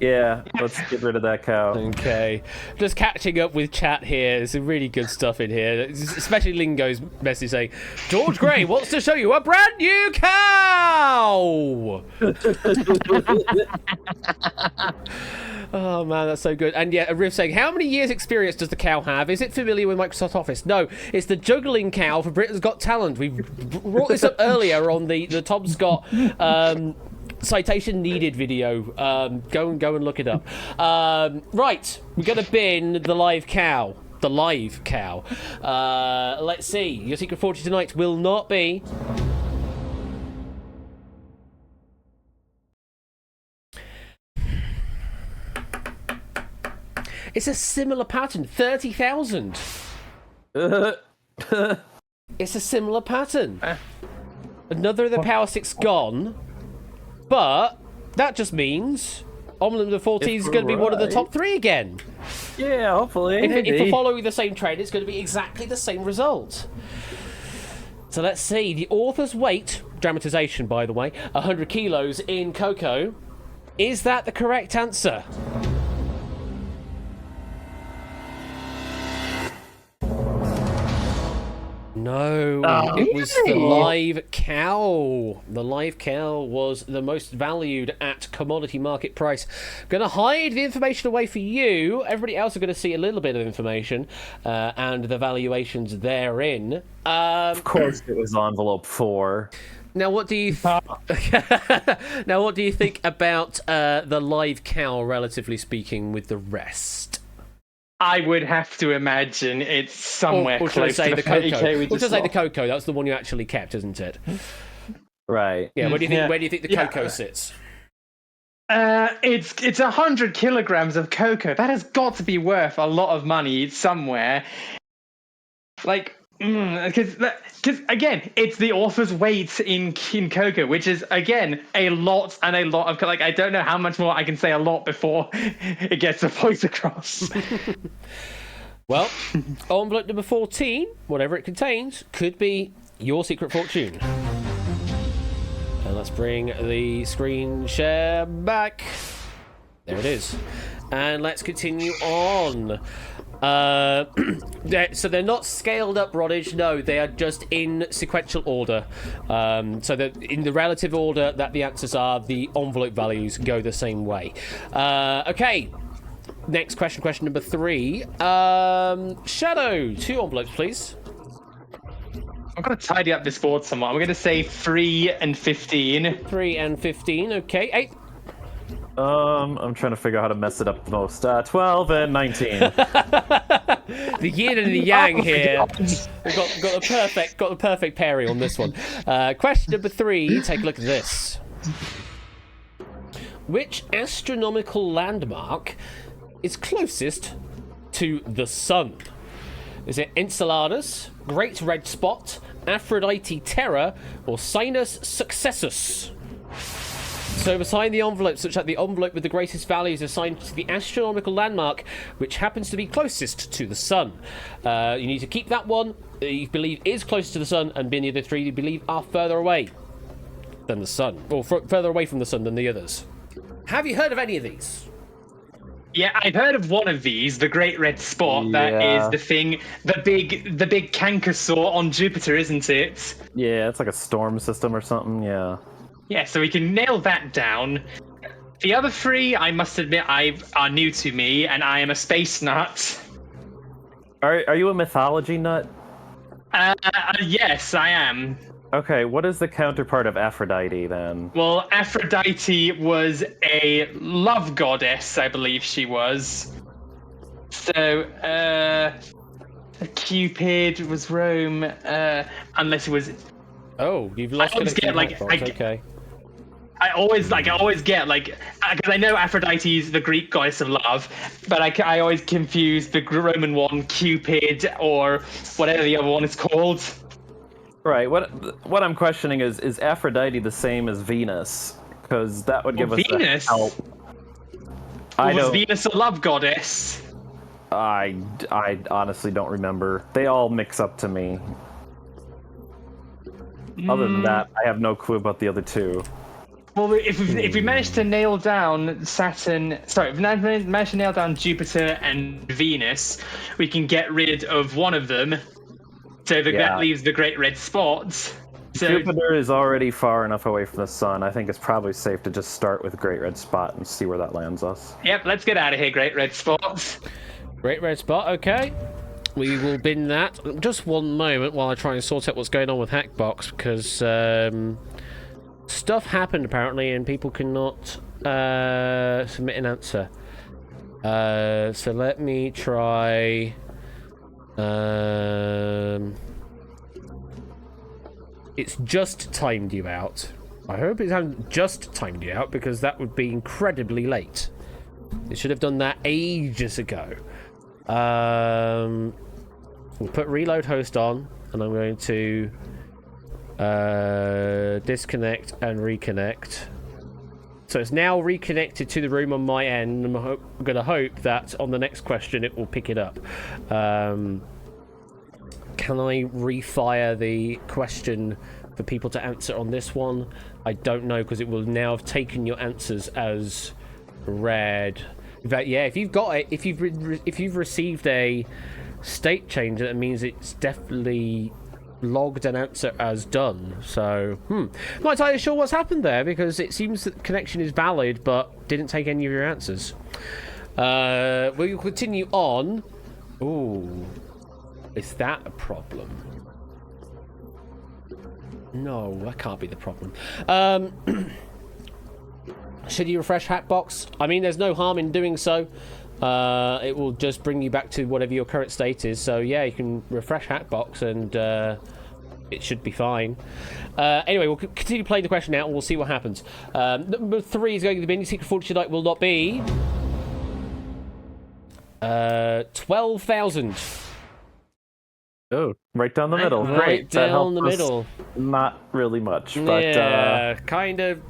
Yeah, let's get rid of that cow. Okay. Just catching up with chat here. There's some really good stuff in here. Especially Lingo's message saying, George Gray wants to show you a brand new cow! Oh man, that's so good. And yeah, a Riff saying, how many years experience does the cow have? Is it familiar with Microsoft Office? No, it's the juggling cow for Britain's Got Talent. We brought this up earlier on the Tom Scott citation needed video. Go and look it up. Right, we're going to bin the live cow. The live cow. Let's see. Your secret fortune tonight will not be... It's a similar pattern. 30,000. It's a similar pattern. Another of the Power 6 gone. But that just means Omelette of the 40s is going to be one of the top 3 again. Yeah, hopefully. If we're following the same trend, it's going to be exactly the same result. So let's see. The author's weight, dramatization by the way, 100 kilos in cocoa. Is that the correct answer? No, it was the live cow. The live cow was the most valued at commodity market price. Going to hide the information away for you. Everybody else are going to see a little bit of information and the valuations therein. Of course, it was envelope 4. Now, what do you now what do you think about the live cow, relatively speaking, with the rest? I would have to imagine it's somewhere or should I close say to the 30K cocoa? we Or should I just say the lost. cocoa? That's the one you actually kept, isn't it? Right. Yeah. Where do you think? Yeah. Where do you think the cocoa sits? It's 100 kilograms of cocoa. That has got to be worth a lot of money somewhere. Because again, it's the author's weight in cocoa, which is again a lot and a lot of I don't know how much more I can say a lot before it gets the point across. Well, envelope number 14, whatever it contains, could be your secret fortune. And let's bring the screen share back. There it is. And let's continue on. So they're not scaled up, Rodage. No, they are just in sequential order. So that in the relative order that the answers are, the envelope values go the same way. Okay. Next question, question number 3. Shadow, 2 envelopes, please. I'm going to tidy up this board somewhat. I'm going to say 3 and 15. 3 and 15, okay. 8. I'm trying to figure out how to mess it up the most. 12 and 19. The yin and the yang here. We've got the perfect pairing on this one. Question number 3. Take a look at this. Which astronomical landmark is closest to the sun? Is it Enceladus, Great Red Spot, Aphrodite Terra, or Sinus Successus? So assign the envelope such that the envelope with the greatest value is assigned to the astronomical landmark which happens to be closest to the sun. You need to keep that one that you believe is close to the sun, and the other 3 you believe are further away than the sun, or further away from the sun than the others. Have you heard of any of these? Yeah, I've heard of one of these, the Great Red Spot. Yeah. That is the thing, the big canker sore on Jupiter, isn't it? Yeah, it's like a storm system or something, yeah. Yeah, so we can nail that down. The other 3, I must admit, are new to me, and I am a space nut. Are you a mythology nut? Yes, I am. Okay, what is the counterpart of Aphrodite then? Well, Aphrodite was a love goddess, I believe she was. So, Cupid was Rome, unless it was... Oh, you've lost I always connection get, with like, Xbox, okay. I always get, like, because I know Aphrodite is the Greek goddess of love, but I always confuse the Roman one, Cupid, or whatever the other one is called. Right, what I'm questioning is Aphrodite the same as Venus? Because that would give us Venus? help. Was Venus a love goddess? I honestly don't remember. They all mix up to me. Other than that, I have no clue about the other 2. Well, if we manage to nail down if we manage to nail down Jupiter and Venus, we can get rid of one of them. So that leaves the Great Red Spot. So, Jupiter is already far enough away from the sun. I think it's probably safe to just start with Great Red Spot and see where that lands us. Yep, let's get out of here, Great Red Spot. Great Red Spot, okay. We will bin that. Just one moment while I try and sort out what's going on with Hackbox, because stuff happened apparently and people cannot submit an answer. So let me try... It's just timed you out. I hope it hasn't just timed you out, because that would be incredibly late. It should have done that ages ago. We'll put reload host on, and I'm going to disconnect and reconnect. So it's now reconnected to the room on my end. I'm going to hope that on the next question it will pick it up. Can I refire the question for people to answer on this one? I don't know, because it will now have taken your answers as read. In fact, yeah, if you've got it, if you've received a state change, that means it's definitely logged an answer as done. So, not entirely sure what's happened there, because it seems that the connection is valid, but didn't take any of your answers. We'll continue on. Ooh. Is that a problem? No, that can't be the problem. Should you refresh Hackbox? I mean, there's no harm in doing so. It will just bring you back to whatever your current state is. So yeah, you can refresh Hackbox and it should be fine. Anyway, we'll continue playing the question out and we'll see what happens. Number 3 is going to be Your Secret Fortune tonight will not be 12,000. Oh, right down the middle. Right Great. That down the helps us middle. Not really much, but Yeah, kind of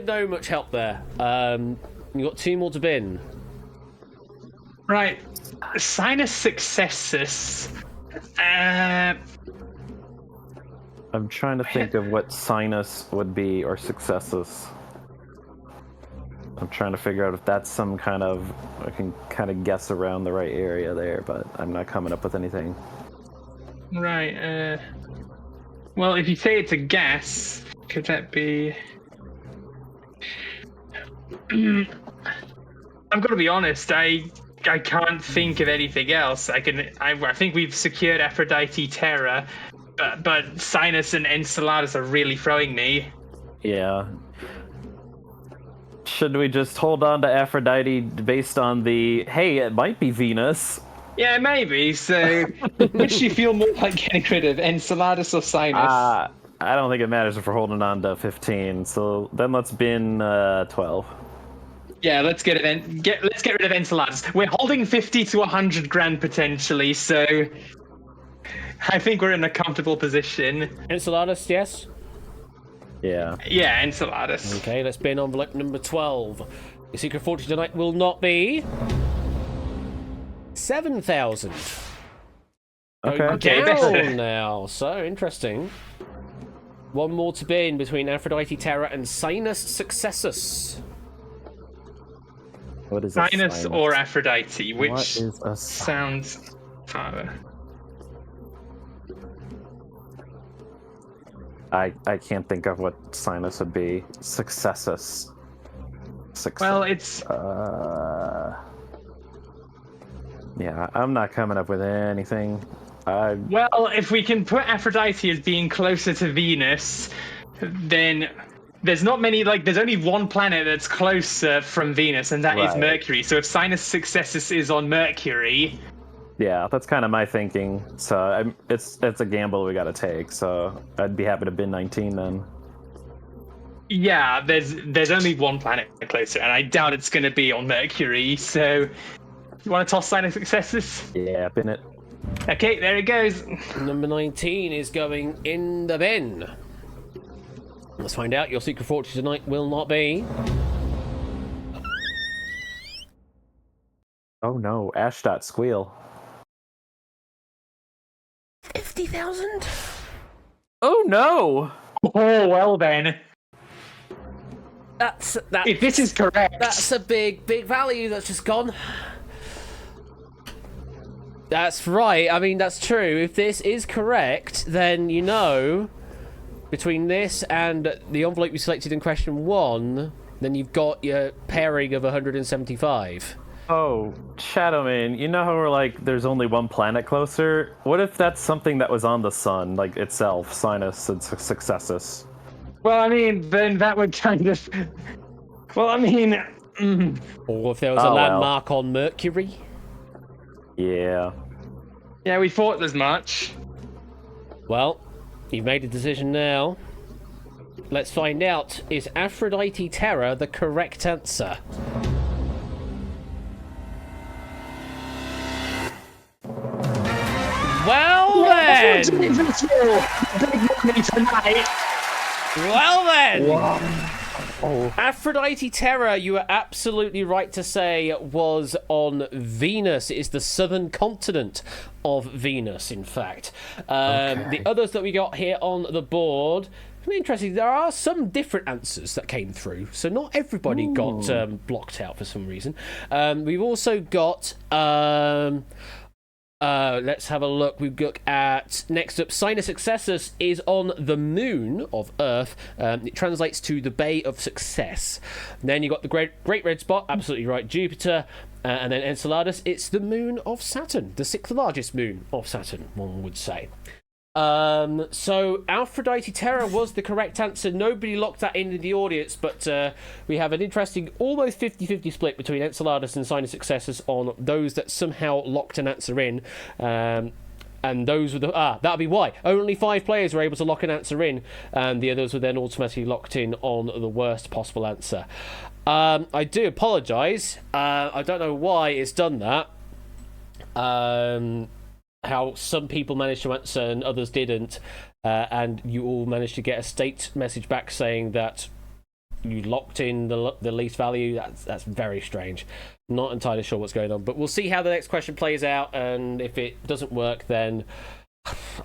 no much help there. You got 2 more to bin. Right. Sinus successus. I'm trying to think of what sinus would be or successus. I'm trying to figure out if that's some kind of, I can kind of guess around the right area there, but I'm not coming up with anything. Right. Well, if you say it's a guess, could that be? I'm gonna be honest. I can't think of anything else. I think we've secured Aphrodite Terra, but Sinus and Enceladus are really throwing me. Yeah. Should we just hold on to Aphrodite based on the, hey, it might be Venus? Yeah, maybe. So, which do you feel more like getting rid of, Enceladus or Sinus? I don't think it matters if we're holding on to 15. So then let's bin 12. Yeah, let's get it. Let's get rid of Enceladus. We're holding 50 to 100 grand potentially, so I think we're in a comfortable position. Enceladus, yes. Yeah. Yeah, Enceladus. Okay, let's bin envelope number 12. Your secret fortune tonight will not be 7,000. Okay. Down now. So interesting. One more to bin between Aphrodite Terra and Sinus Successus. What is Sinus or Aphrodite? Which what is a sounds harder? I can't think of what sinus would be. Successus. Well, it's yeah, I'm not coming up with anything. well, if we can put Aphrodite as being closer to Venus, then there's not many. There's only one planet that's closer from Venus, and that is Right. Mercury. So if Sinus Successus is on Mercury, Yeah, that's kind of my thinking. So it's a gamble we got to take. So I'd be happy to bin 19 then. yeah, there's only one planet closer, and I doubt it's going to be on Mercury. So you want to toss Sinus Successus? Yeah, bin it. Okay, there it goes. Number 19 is going in the bin. Let's find out. Your secret fortune tonight will not be Oh no, Ashdot squeal. 50,000. Oh no! Oh well then. That's If this is correct, That's a big value that's just gone. That's right. I mean, that's true. If this is correct, then you know, between this and the envelope you selected in question 1, then you've got your pairing of 175. Oh, Shadowman, you know how we're like, there's only one planet closer? What if that's something that was on the sun, like itself, Sinus and Successus? well, I mean, then that would kind of. Well, I mean, Or if there was a Oh, well. landmark on Mercury. Yeah. yeah, we thought as much. Well, you've made a decision now. Let's find out. Is Aphrodite Terra the correct answer? Well then! Big money tonight. Well then! Aphrodite Terra, you are absolutely right to say, was on Venus. It is the southern continent of Venus, in fact. The others that we got here on the board, interesting, there are some different answers that came through, so not everybody got blocked out for some reason. We've also got... let's have a look. We look at next up. Sinus Successus is on the moon of Earth. It translates to the Bay of Success. And then you got the great red spot. Absolutely right, Jupiter. And then Enceladus. It's the moon of Saturn, the 6th largest moon of Saturn, one would say. So Aphrodite Terra was the correct answer. Nobody locked that in the audience, but we have an interesting almost 50-50 split between Enceladus and Sinus Successus on those that somehow locked an answer in. And those were that'll be why only 5 players were able to lock an answer in, and the others were then automatically locked in on the worst possible answer. I do apologise. I don't know why it's done that. How some people managed to answer and others didn't, and you all managed to get a state message back saying that you locked in the least value. That's very strange. Not entirely sure what's going on, but we'll see how the next question plays out, and if it doesn't work, then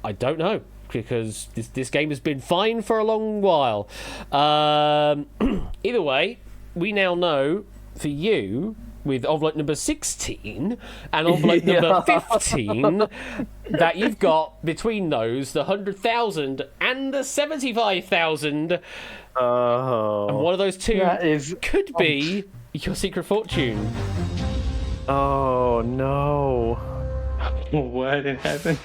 I don't know, because this game has been fine for a long while. Either way, we now know for you, with envelope number 16 and envelope number 15, that you've got between those the 100,000 and the 75,000. Oh. And one of those two could be your secret fortune. Oh no. What in heaven?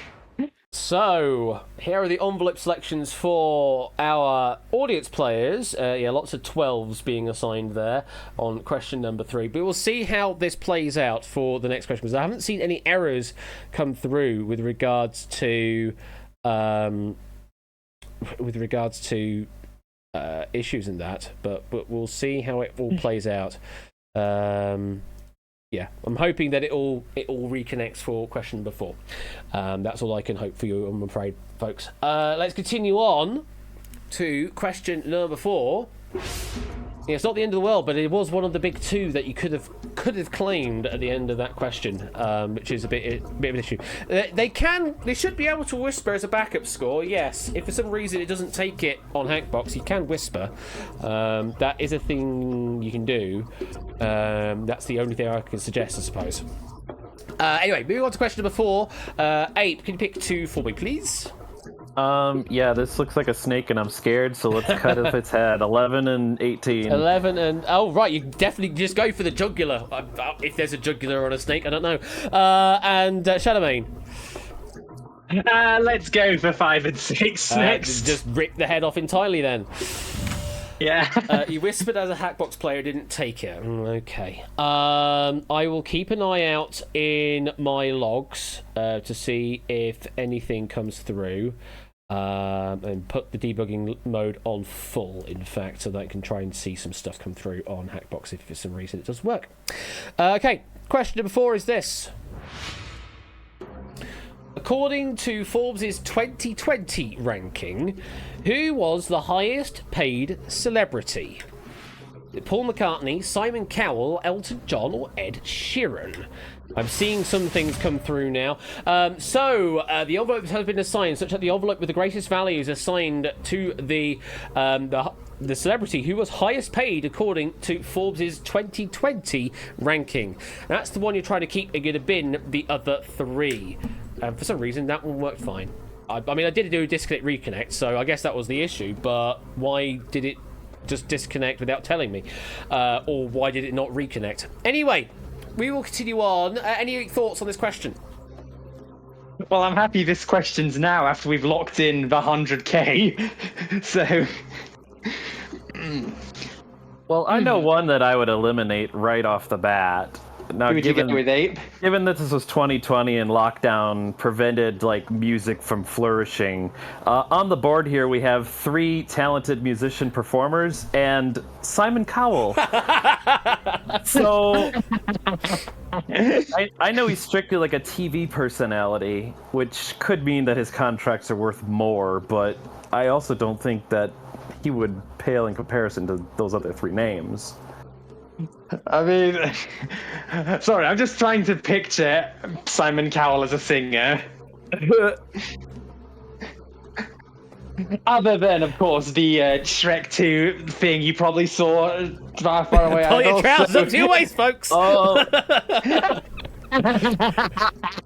So, here are the envelope selections for our audience players. Lots of 12s being assigned there on question number 3. But we'll see how this plays out for the next question, because I haven't seen any errors come through with regards to issues in that. But we'll see how it all plays out. Yeah, I'm hoping that it all reconnects for question number 4. That's all I can hope for you, I'm afraid, folks. Let's continue on to question number 4. Yeah, it's not the end of the world, but it was one of the big 2 that you could have claimed at the end of that question, which is a bit of an issue. They should be able to whisper as a backup score. Yes, if for some reason it doesn't take it on Hackbox, you can whisper. That is a thing you can do. That's the only thing I can suggest, I suppose. Anyway, moving on to question number 4. Ape, can you pick 2 for me, please? Yeah, this looks like a snake and I'm scared, so let's cut off its head. 11 and 18. 11 and... Oh, right, you definitely just go for the jugular. If there's a jugular on a snake, I don't know. And Shadowmane. Let's go for 5 and 6 next. Just rip the head off entirely then. Yeah. You whispered as a Hackbox player, didn't take it. Okay. I will keep an eye out in my logs to see if anything comes through. And put the debugging mode on full, in fact, so that I can try and see some stuff come through on Hackbox if for some reason it does work. Okay, question number 4 is this. According to Forbes' 2020 ranking, who was the highest paid celebrity? Paul McCartney, Simon Cowell, Elton John, or Ed Sheeran? I'm seeing some things come through now. So the envelopes have been assigned, such that the envelope with the greatest value is assigned to the celebrity who was highest paid according to Forbes' 2020 ranking. That's the one you're trying to keep. You're going to bin the other 3. For some reason, that one worked fine. I mean, I did do a disconnect reconnect, so I guess that was the issue. But why did it just disconnect without telling me? Or why did it not reconnect? Anyway, we will continue on. Any thoughts on this question? Well, I'm happy this question's now after we've locked in the 100k. So... Well, I know one that I would eliminate right off the bat. Now, Who would you go with, Ape? Given that this was 2020 and lockdown prevented music from flourishing, on the board here we have 3 talented musician performers and Simon Cowell. So I know he's strictly like a TV personality, which could mean that his contracts are worth more, but I also don't think that he would pale in comparison to those other 3 names. I mean, sorry, I'm just trying to picture Simon Cowell as a singer. Other than, of course, the Shrek 2 thing you probably saw far, far away. Pull your trousers up to your waist, folks! Oh. But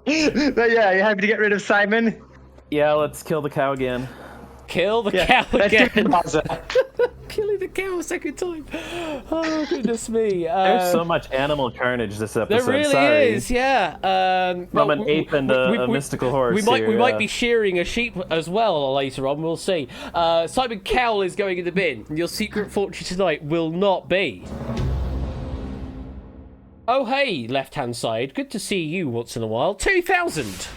yeah, you happy to get rid of Simon? Yeah, let's kill the cow again. Kill the cow again. Killing the cow a second time. Oh, goodness me. There's so much animal carnage this episode. There really Sorry. is, yeah. From an ape and a mystical horse. We might be shearing a sheep as well later on. We'll see. Simon Cowell is going in the bin. Your secret fortune tonight will not be. Oh, hey, left-hand side. Good to see you once in a while. 2,000.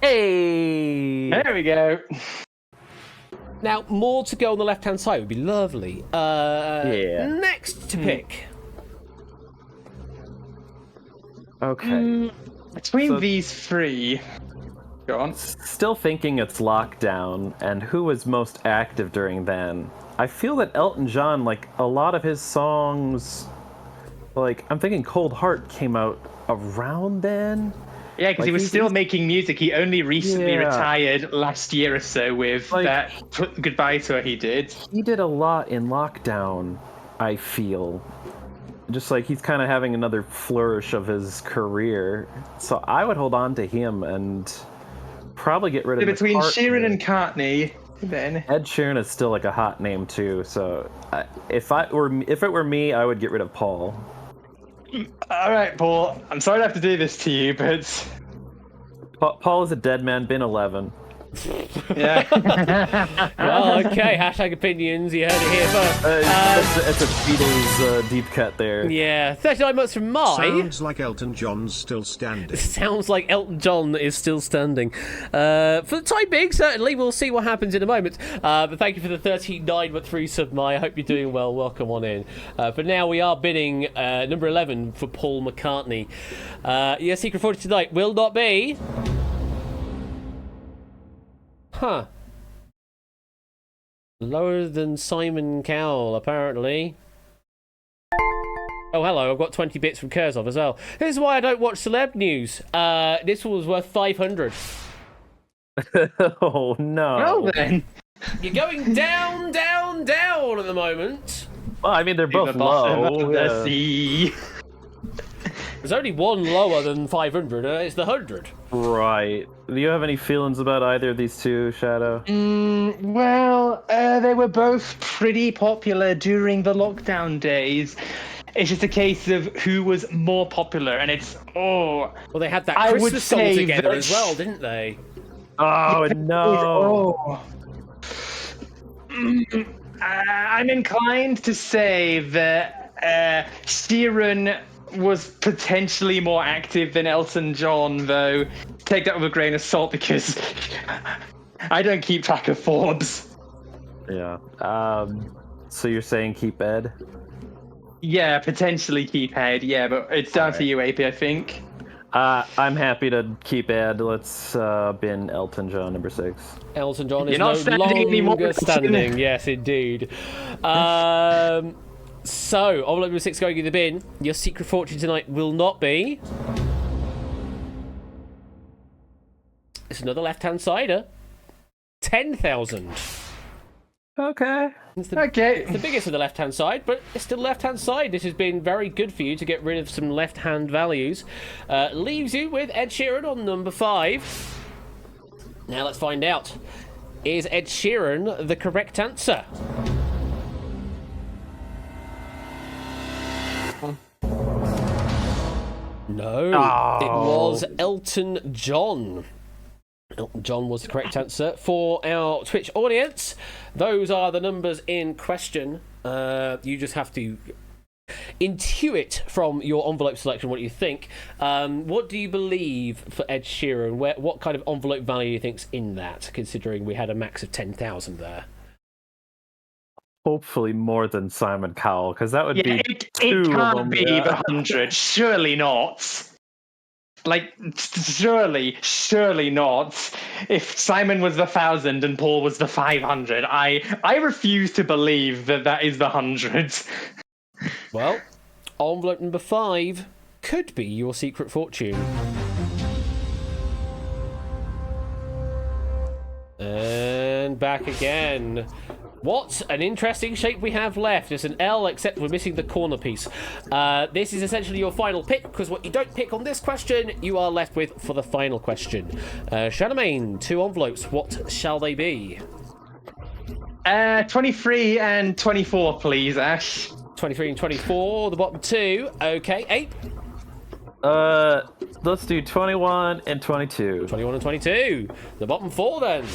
Hey. There we go. Now, more to go on the left-hand side would be lovely. Yeah. Next to pick. Okay. Between these 3... Go on. Still thinking it's lockdown, and who was most active during then? I feel that Elton John, a lot of his songs Like, I'm thinking Cold Heart came out around then. Yeah, because Like, he was still making music. He only recently Yeah. retired last year or so with Like- that goodbye tour he did. He did a lot in lockdown, I feel. Just like he's kind of having another flourish of his career. So I would hold on to him and probably get rid of Between McCartney. Sheeran and Cartney, then. Ed Sheeran is still like a hot name too. So if it were me, I would get rid of Paul. All right, Paul. I'm sorry to have to do this to you, but Paul is a dead man, been 11. yeah. Well, okay, hashtag opinions, you heard it here first. It's a Beatles deep cut there. Yeah, 39 months from my... Sounds like Elton John's still standing. Sounds like Elton John is still standing. For the time being, certainly. We'll see what happens in a moment. But thank you for the 39 month free sub, Mai. I hope you're doing well. Welcome on in. For now, we are bidding number 11 for Paul McCartney. Your secret fortune tonight will not be... Huh. Lower than Simon Cowell, apparently. Oh, hello, I've got 20 bits from Kurzov as well. This is why I don't watch celeb news. This one was worth 500. Oh, no. Well, then. You're going down, down, down at the moment. Well, I mean, they're both The bottom low. of the sea. There's only one lower than 500, and it's the 100. Right. Do you have any feelings about either of these two, Shadow? Well, they were both pretty popular during the lockdown days. It's just a case of who was more popular, and it's Well, they had that I would Christmas song say together that- as well, didn't they? Oh, no. I'm inclined to say that Sheeran was potentially more active than Elton John, though. Take that with a grain of salt because I don't keep track of Forbes. Yeah. So you're saying keep Ed? Yeah, potentially keep Ed. Yeah, but it's down to you, AP, I think. I'm happy to keep Ed. Let's bin Elton John, number 6. Elton John is You're not no standing anymore, longer Elton. standing. Yes, indeed. So, envelope number 6 going in the bin. Your secret fortune tonight will not be... It's another left-hand sider. 10,000. Okay. It's the biggest of the left-hand side, but it's still left-hand side. This has been very good for you to get rid of some left-hand values. Leaves you with Ed Sheeran on number 5. Now let's find out. Is Ed Sheeran the correct answer? No, it was Elton John. Elton John was the correct answer. For our Twitch audience, those are the numbers in question. You just have to intuit from your envelope selection what you think. What do you believe for Ed Sheeran? What kind of envelope value do you think's in that, considering we had a max of 10,000 there? Hopefully more than Simon Cowell, because that would be It two of can't them. be the 100. Surely not. Like, surely not. If Simon was the 1,000 and Paul was the 500, I refuse to believe that is the 100. Well, envelope number 5 could be your secret fortune. And back again. What an interesting shape we have left. It's an L, except we're missing the corner piece. This is essentially your final pick, because what you don't pick on this question, you are left with for the final question. Charlemagne, 2 envelopes. What shall they be? 23 and 24, please, Ash. 23 and 24, the bottom 2. Okay, 8. Let's do 21 and 22. 21 and 22. The bottom 4 then.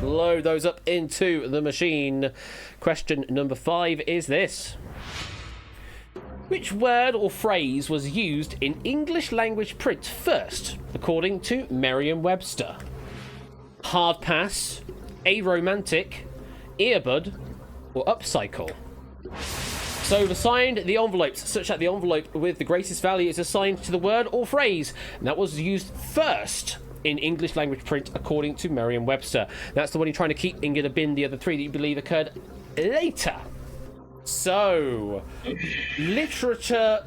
Load those up into the machine. Question number 5 is this. Which word or phrase was used in English language print first, according to Merriam-Webster? Hard pass, aromantic, earbud, or upcycle? So we've assigned the envelopes such that the envelope with the greatest value is assigned to the word or phrase, and that was used first in English language print according to Merriam-Webster. That's the one you're trying to keep and get a bin the other 3 that you believe occurred later. So, literature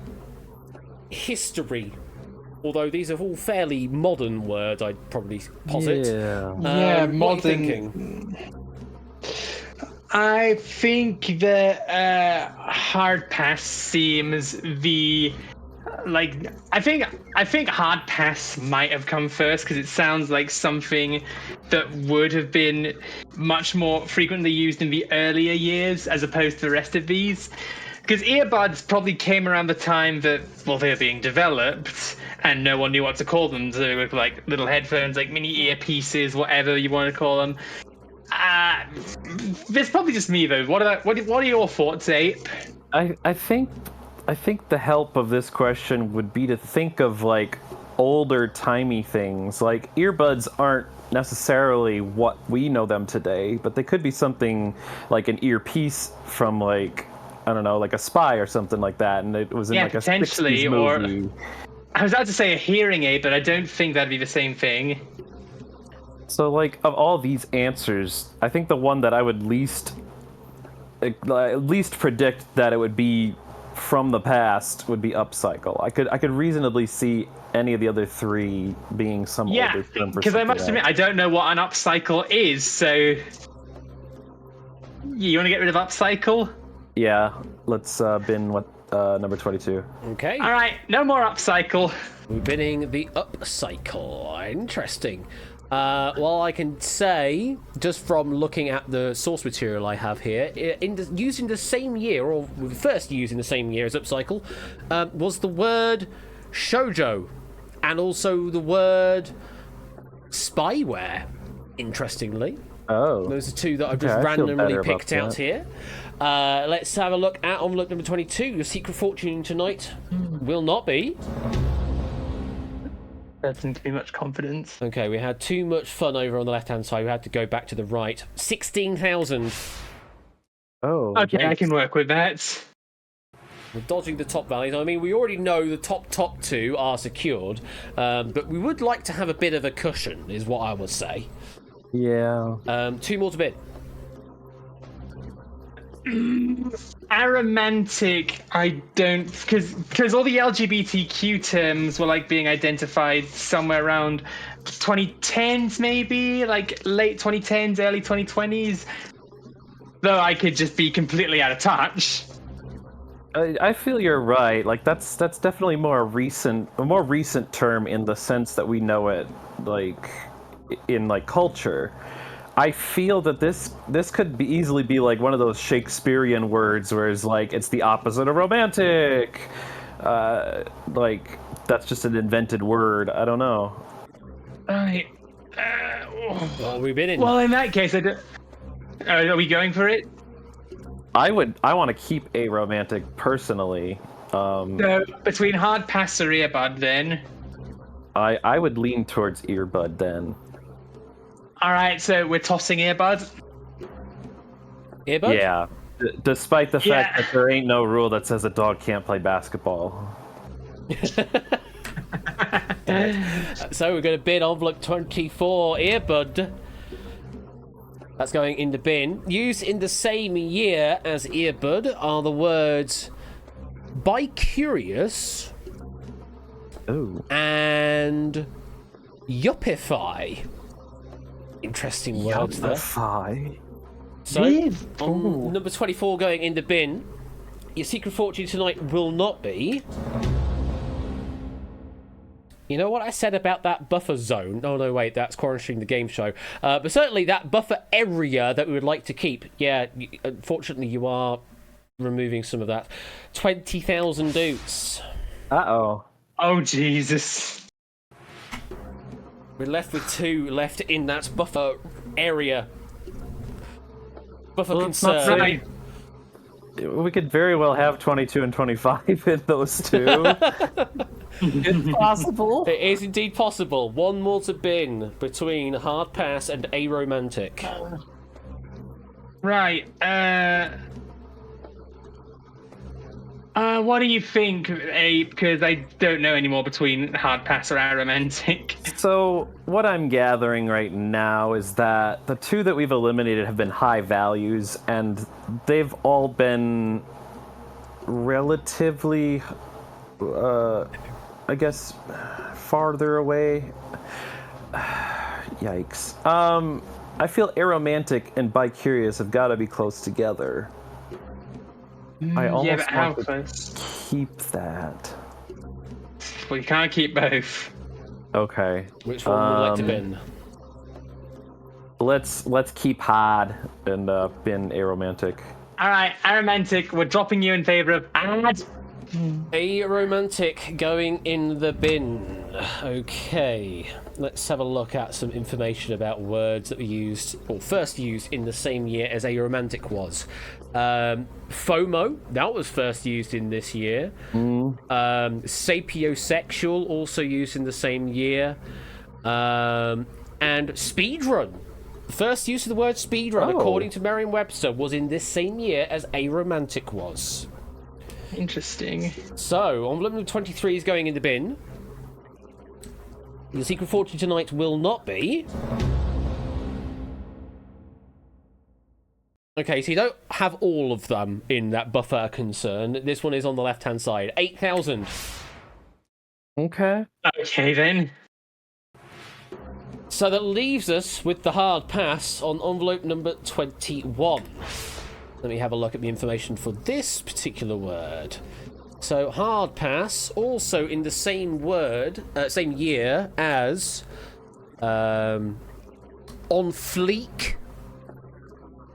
history. Although these are all fairly modern words, I'd probably posit. Yeah. What are you thinking? I think the hard pass seems the I think hard pass might have come first because it sounds like something that would have been much more frequently used in the earlier years as opposed to the rest of these. Because earbuds probably came around the time that they were being developed and no one knew what to call them. So they were like little headphones, like mini earpieces, whatever you want to call them. It's probably just me though. What are your thoughts, Ape? I think the help of this question would be to think of like older timey things. Like earbuds aren't necessarily what we know them today, but they could be something like an earpiece from like, I don't know, like a Spy or something like that, and it was in like a potentially 60s movie. or I was about to say a hearing aid, but I don't think that'd be the same thing. So, like, of all these answers, I think the one that I would least predict that it would be from the past would be upcycle. I could reasonably see any of the other three being some older term for because I must admit else. I don't know what an upcycle is. So, you want to get rid of upcycle? Yeah, let's bin what number 22. Okay. All right, no more upcycle. We're binning the upcycle. Interesting. Well, I can say, just from looking at the source material I have here, using the same year, or first used in the same year as upcycle, was the word shoujo, and also the word spyware, interestingly. Oh. Those are two that I've just Okay, I feel randomly better about picked out that. here. Let's have a look at envelope number 22. Your secret fortune tonight will not be... Doesn't give me much confidence. Okay, we had too much fun over on the left-hand side. We had to go back to the right. 16,000. Oh. Okay, I can work with that. We're dodging the top values. I mean, we already know the top two are secured, but we would like to have a bit of a cushion, is what I would say. Yeah. Two more to bid. Aromantic, I don't, because all the LGBTQ terms were like being identified somewhere around 2010s, maybe like late 2010s, early 2020s. Though I could just be completely out of touch. I feel you're right. Like that's definitely a more recent term in the sense that we know it, like in like culture. I feel that this could easily be like one of those Shakespearean words, where it's like it's the opposite of romantic. Like that's just an invented word. I don't know. Right. What have we been in? Well, in that case, I don't. Are we going for it? I want to keep a romantic personally. So between hard pass or earbud, then. I would lean towards earbud then. All right, so we're tossing earbud. Earbud? Yeah. Despite the fact that there ain't no rule that says a dog can't play basketball. So we're going to bid envelope 24, earbud. That's going in the bin. Used in the same year as earbud are the words bicurious Ooh. and yuppify. Interesting words there. Yuppify. So, on number 24 going in the bin, your secret fortune tonight will not be... You know what I said about that buffer zone? Oh, no, wait, that's Quarantine the Game Show. But certainly that buffer area that we would like to keep. Yeah, unfortunately, you are removing some of that. 20,000 doots. Uh-oh. Oh, Jesus. We're left with two left in that buffer area. Buffer concern. Right. We could very well have 22 and 25 in those two. It's possible. It is indeed possible. One more to bin between hard pass and aromantic. Right. What do you think, Abe? Because I don't know anymore between hard pass or aromantic. So, what I'm gathering right now is that the two that we've eliminated have been high values, and they've all been relatively I guess, farther away. Yikes. I feel aromantic and bicurious have got to be close together. I almost but how want to close? keep that. Well, you can't keep both. Okay. Which one would you like to bin? Let's keep hard and bin aromantic. All right, aromantic. We're dropping you in favor of add. Aromantic going in the bin. Okay, let's have a look at some information about words that were used, or first used in the same year as aromantic was. FOMO, that was first used in this year. Sapiosexual, also used in the same year. And speedrun. The first use of the word speedrun, according to Merriam-Webster, was in this same year as aromantic was. Interesting. So, envelope number 23 is going in the bin. The secret fortune tonight will not be. Okay, so you don't have all of them in that buffer concern. This one is on the left-hand side. 8,000. Okay. Okay, then. So that leaves us with the hard pass on envelope number 21. Let me have a look at the information for this particular word. So hard pass, also in the same same year as on fleek.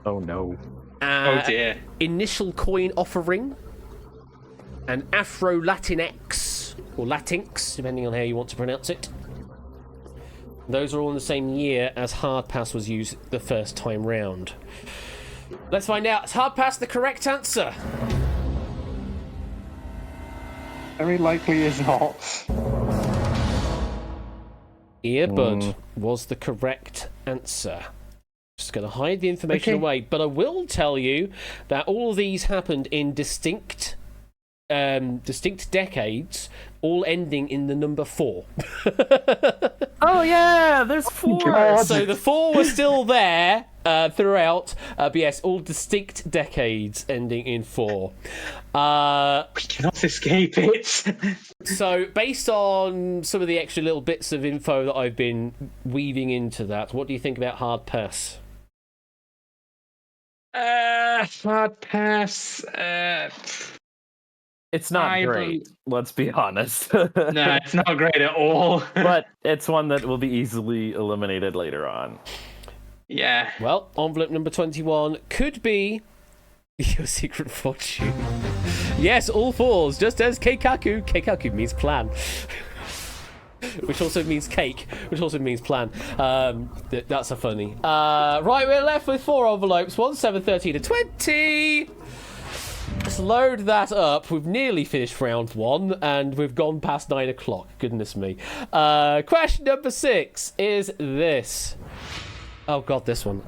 Oh no. Oh dear. Initial coin offering. And Afro Latinx or Latinx, depending on how you want to pronounce it. Those are all in the same year as hard pass was used the first time round. Let's find out. Is hard pass the correct answer? Very likely is not. Earbud was the correct answer. Just going to hide the information away, but I will tell you that all of these happened in distinct decades, all ending in the number 4. Oh yeah, there's 4. God. So the 4 was still there throughout, but yes, all distinct decades ending in 4. We cannot escape it. So based on some of the extra little bits of info that I've been weaving into that, what do you think about hard pass? Hard pass. It's not I great. Let's be honest. No, it's not great at all. But it's one that will be easily eliminated later on. Yeah. Well, envelope number 21 could be your secret fortune. Yes, all 4s, just as keikaku. Keikaku means plan. Which also means cake, which also means plan. That's a funny. Right, we're left with 4 envelopes. 1, 7, 13, and 20. Let's load that up. We've nearly finished round 1, and we've gone past 9 o'clock. Goodness me. Question number 6 is this. Oh god, this one.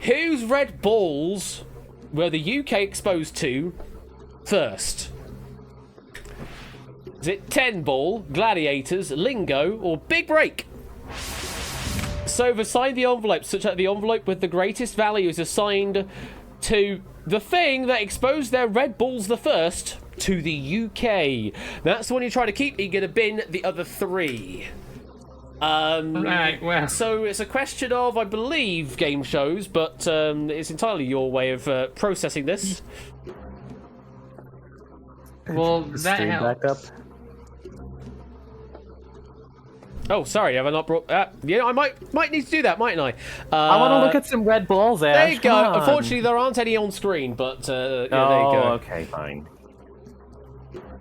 Whose red balls were the UK exposed to first? Is it 10 Ball, Gladiators, Lingo, or Big Break? So we've assigned the envelope such that the envelope with the greatest value is assigned to the thing that exposed their red balls the first to the UK. That's the one you try to keep. You're going to bin the other 3. Right, well. So it's a question of, I believe, game shows, but it's entirely your way of processing this. Well, that Stream helps. back up. Oh, sorry, have I not brought... yeah, I might need to do that, mightn't I? I want to look at some red balls, Ash. There you go. Come on. Unfortunately, there aren't any on screen, but yeah, there you Oh, go. okay, fine.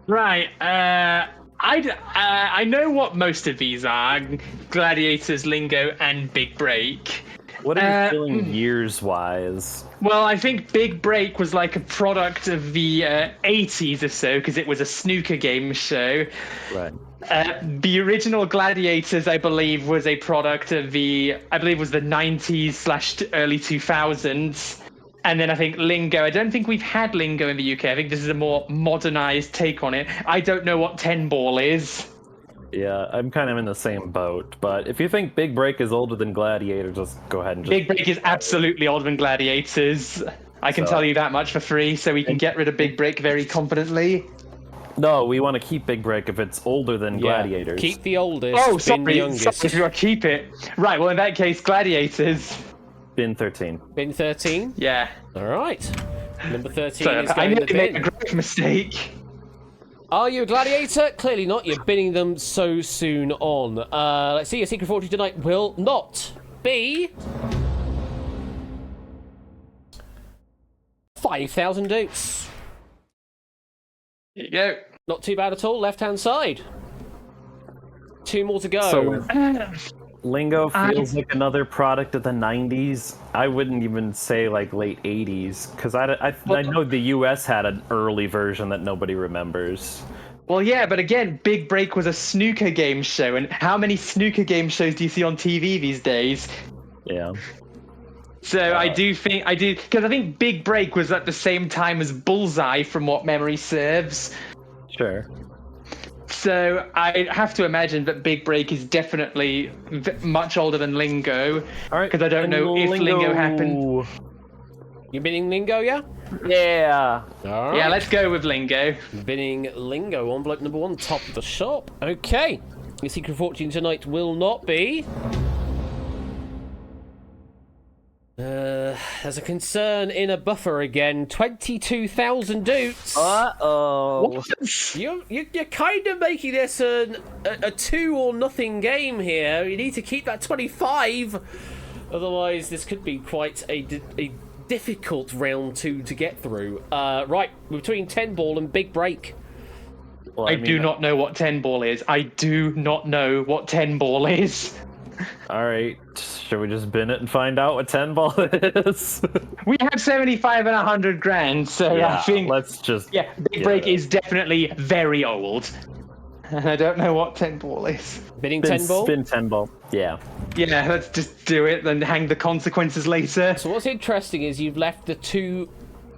Right. I know what most of these are: Gladiators, Lingo, and Big Break. What are you feeling years-wise? Well, I think Big Break was like a product of the 80s or so, because it was a snooker game show. Right. The original Gladiators, I believe, was a product of the 90s/early 2000s. And then I think Lingo, I don't think we've had Lingo in the UK. I think this is a more modernized take on it. I don't know what 10 Ball is. Yeah, I'm kind of in the same boat. But if you think Big Break is older than Gladiator, just go ahead and just... Big Break is absolutely older than Gladiators. I can tell you that much for free, so we can get rid of Big Break very confidently. No, we want to keep Big Break if it's older than Gladiators. Keep the oldest, Oh, bin sorry. the youngest. Sorry, if you want to keep it. Right, well, in that case, Gladiators. Bin 13. Bin 13? Yeah. All right. Number 13 So is I going in the nearly made a bin. great mistake. Are you a gladiator? Clearly not. You're binning them so soon on. Let's see. Your secret fortune tonight will not be 5,000 dukes. Here you go. Not too bad at all. Left-hand side. 2 more to go. So, Lingo feels like another product of the 90s. I wouldn't even say like late 80s, because I know the US had an early version that nobody remembers. Well, yeah, but again, Big Break was a snooker game show, and how many snooker game shows do you see on TV these days? Yeah. So I do, because I think Big Break was at the same time as Bullseye, from what memory serves. Sure. So I have to imagine that Big Break is definitely much older than Lingo. All right. Because I don't know if Lingo happened. You binning Lingo, yeah? Yeah. All right. Yeah, let's go with Lingo. Binning Lingo, envelope number 1, top of the shop. Okay. Your secret fortune tonight will not be... there's a concern in a buffer again. 22,000 dukes. Uh-oh. You're kind of making this a 2 or nothing game here. You need to keep that 25. Otherwise, this could be quite a difficult round 2 to get through. Right, between 10 ball and Big Break. Well, I do not know what 10 ball is. I do not know what 10 ball is. All right. Should we just bin it and find out what 10 ball is? We have 75 and 100 grand, so Yeah, I think... let's just... Yeah, Big Break is definitely very old. And I don't know what 10 ball is. Binning 10 ball? Spin 10 ball. Yeah. Yeah, let's just do it and hang the consequences later. So what's interesting is you've left the 2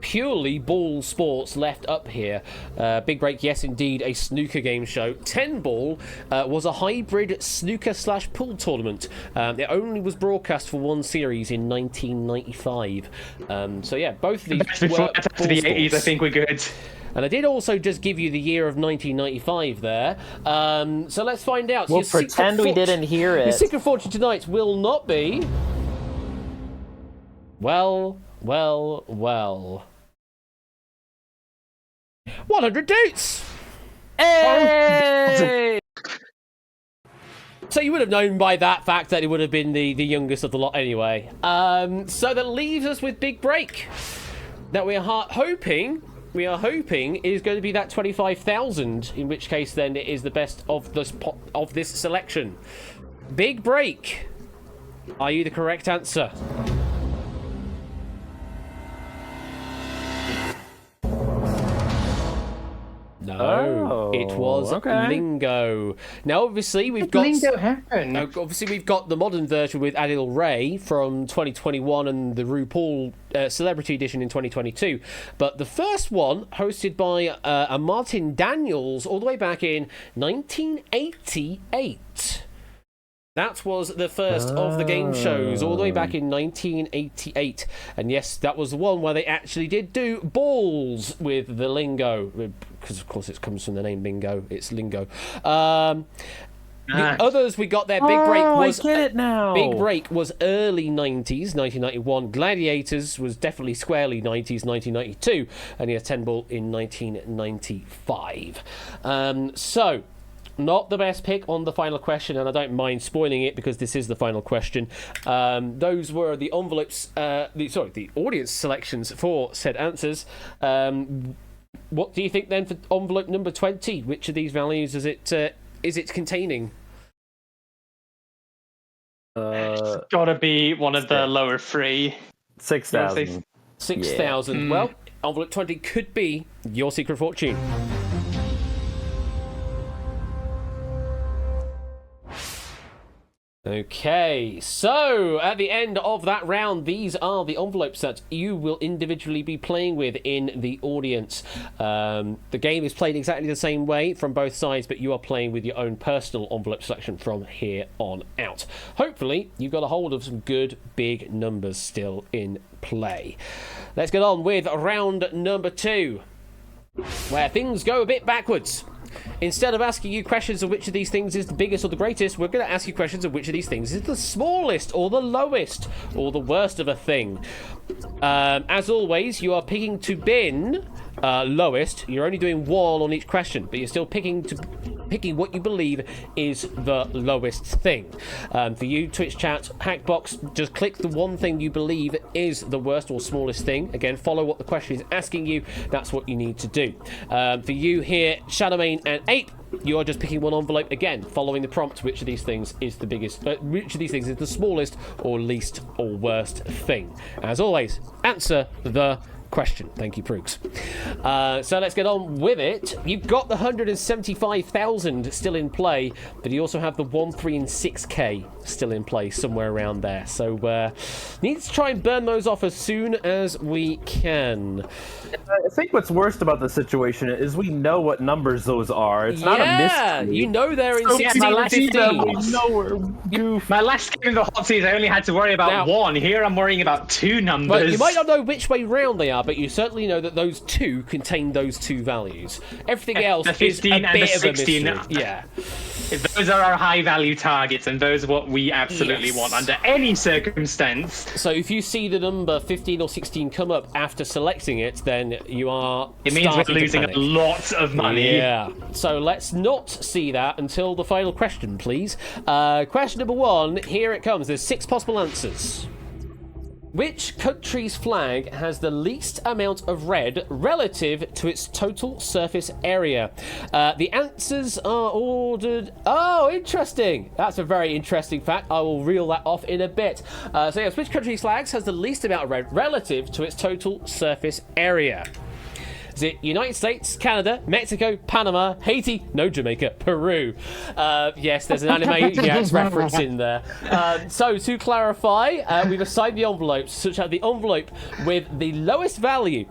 purely ball sports left up here. Big Break, yes, indeed, a snooker game show. 10 ball was a hybrid snooker/pool tournament. It only was broadcast for 1 series in 1995. So yeah, both of these Before were after the ball 80s, I sports. think we're good. And I did also just give you the year of 1995 there. So let's find out. We'll Your secret pretend we fortune- didn't hear Your it. secret fortune tonight will not be... Well... 100 dukes! Hey! So you would have known by that fact that it would have been the youngest of the lot anyway. So that leaves us with Big Break. That we are hoping is going to be that 25,000, in which case then it is the best of this selection. Big Break. Are you the correct answer? No, it was Lingo. Now, obviously, we've got Lingo happened. Obviously, we've got the modern version with Adil Ray from 2021 and the RuPaul Celebrity Edition in 2022. But the first one, hosted by a Martin Daniels, all the way back in 1988. That was the first of the game shows, all the way back in 1988. And yes, that was the one where they actually did do balls with the lingo. Because, of course, it comes from the name Bingo. It's lingo. The others we got there, Big Break was... I get it now. Big Break was early 90s, 1991. Gladiators was definitely squarely 90s, 1992. And he had 10 ball in 1995. So... Not the best pick on the final question, and I don't mind spoiling it because this is the final question. Those were the envelopes, the audience selections for said answers. What do you think then for envelope number 20? Which of these values is it containing? It's gotta be one of the lower 3. 6,000. 6,000. Well, envelope 20 could be your secret fortune. Okay, so at the end of that round, these are the envelopes that you will individually be playing with in the audience. The game is played exactly the same way from both sides, but you are playing with your own personal envelope selection from here on out. Hopefully, you've got a hold of some good big numbers still in play. Let's get on with round number 2. where things go a bit backwards. Instead of asking you questions of which of these things is the biggest or the greatest, we're going to ask you questions of which of these things is the smallest or the lowest or the worst of a thing. As always, you are picking to bin lowest. You're only doing one on each question, but you're still picking what you believe is the lowest thing. For you, Twitch chat, Hackbox, just click the one thing you believe is the worst or smallest thing. Again, follow what the question is asking you. That's what you need to do. For you here, Shadowmane and Ape, you are just picking one envelope again, following the prompt. Which of these things is the biggest? Which of these things is the smallest or least or worst thing? As always, answer the question. Thank you, Prooks. So let's get on with it. You've got the 175,000 still in play, but you also have the 1, 3, and 6k still in play somewhere around there. So need to try and burn those off as soon as we can. I think what's worst about the situation is we know what numbers those are. It's not a mystery. You know they're in 16 my and last 15. We know we're goof. My last game in the hot seat, I only had to worry about Now- one. Here I'm worrying about two numbers. Well, you might not know which way round they are, but you certainly know that those two contain those two values. Everything else The is 15 a and the bit of a 16. mystery. Yeah. Those are our high value targets, and those are what we absolutely Yes. want under any circumstance. So if you see the number 15 or 16 come up after selecting it, then you are It means we're starting to losing a panic. lot of money. Yeah. So let's not see that until the final question, please. Question number 1, here it comes. There's 6 possible answers. Which country's flag has the least amount of red relative to its total surface area? The answers are ordered... Oh, interesting. That's a very interesting fact. I will reel that off in a bit. So yes, which country's flag has the least amount of red relative to its total surface area? Is it United States, Canada, Mexico, Panama, Haiti, no, Jamaica, Peru? Yes, there's an Animaniacs reference in there. So to clarify, we've assigned the envelopes such that the envelope with the lowest value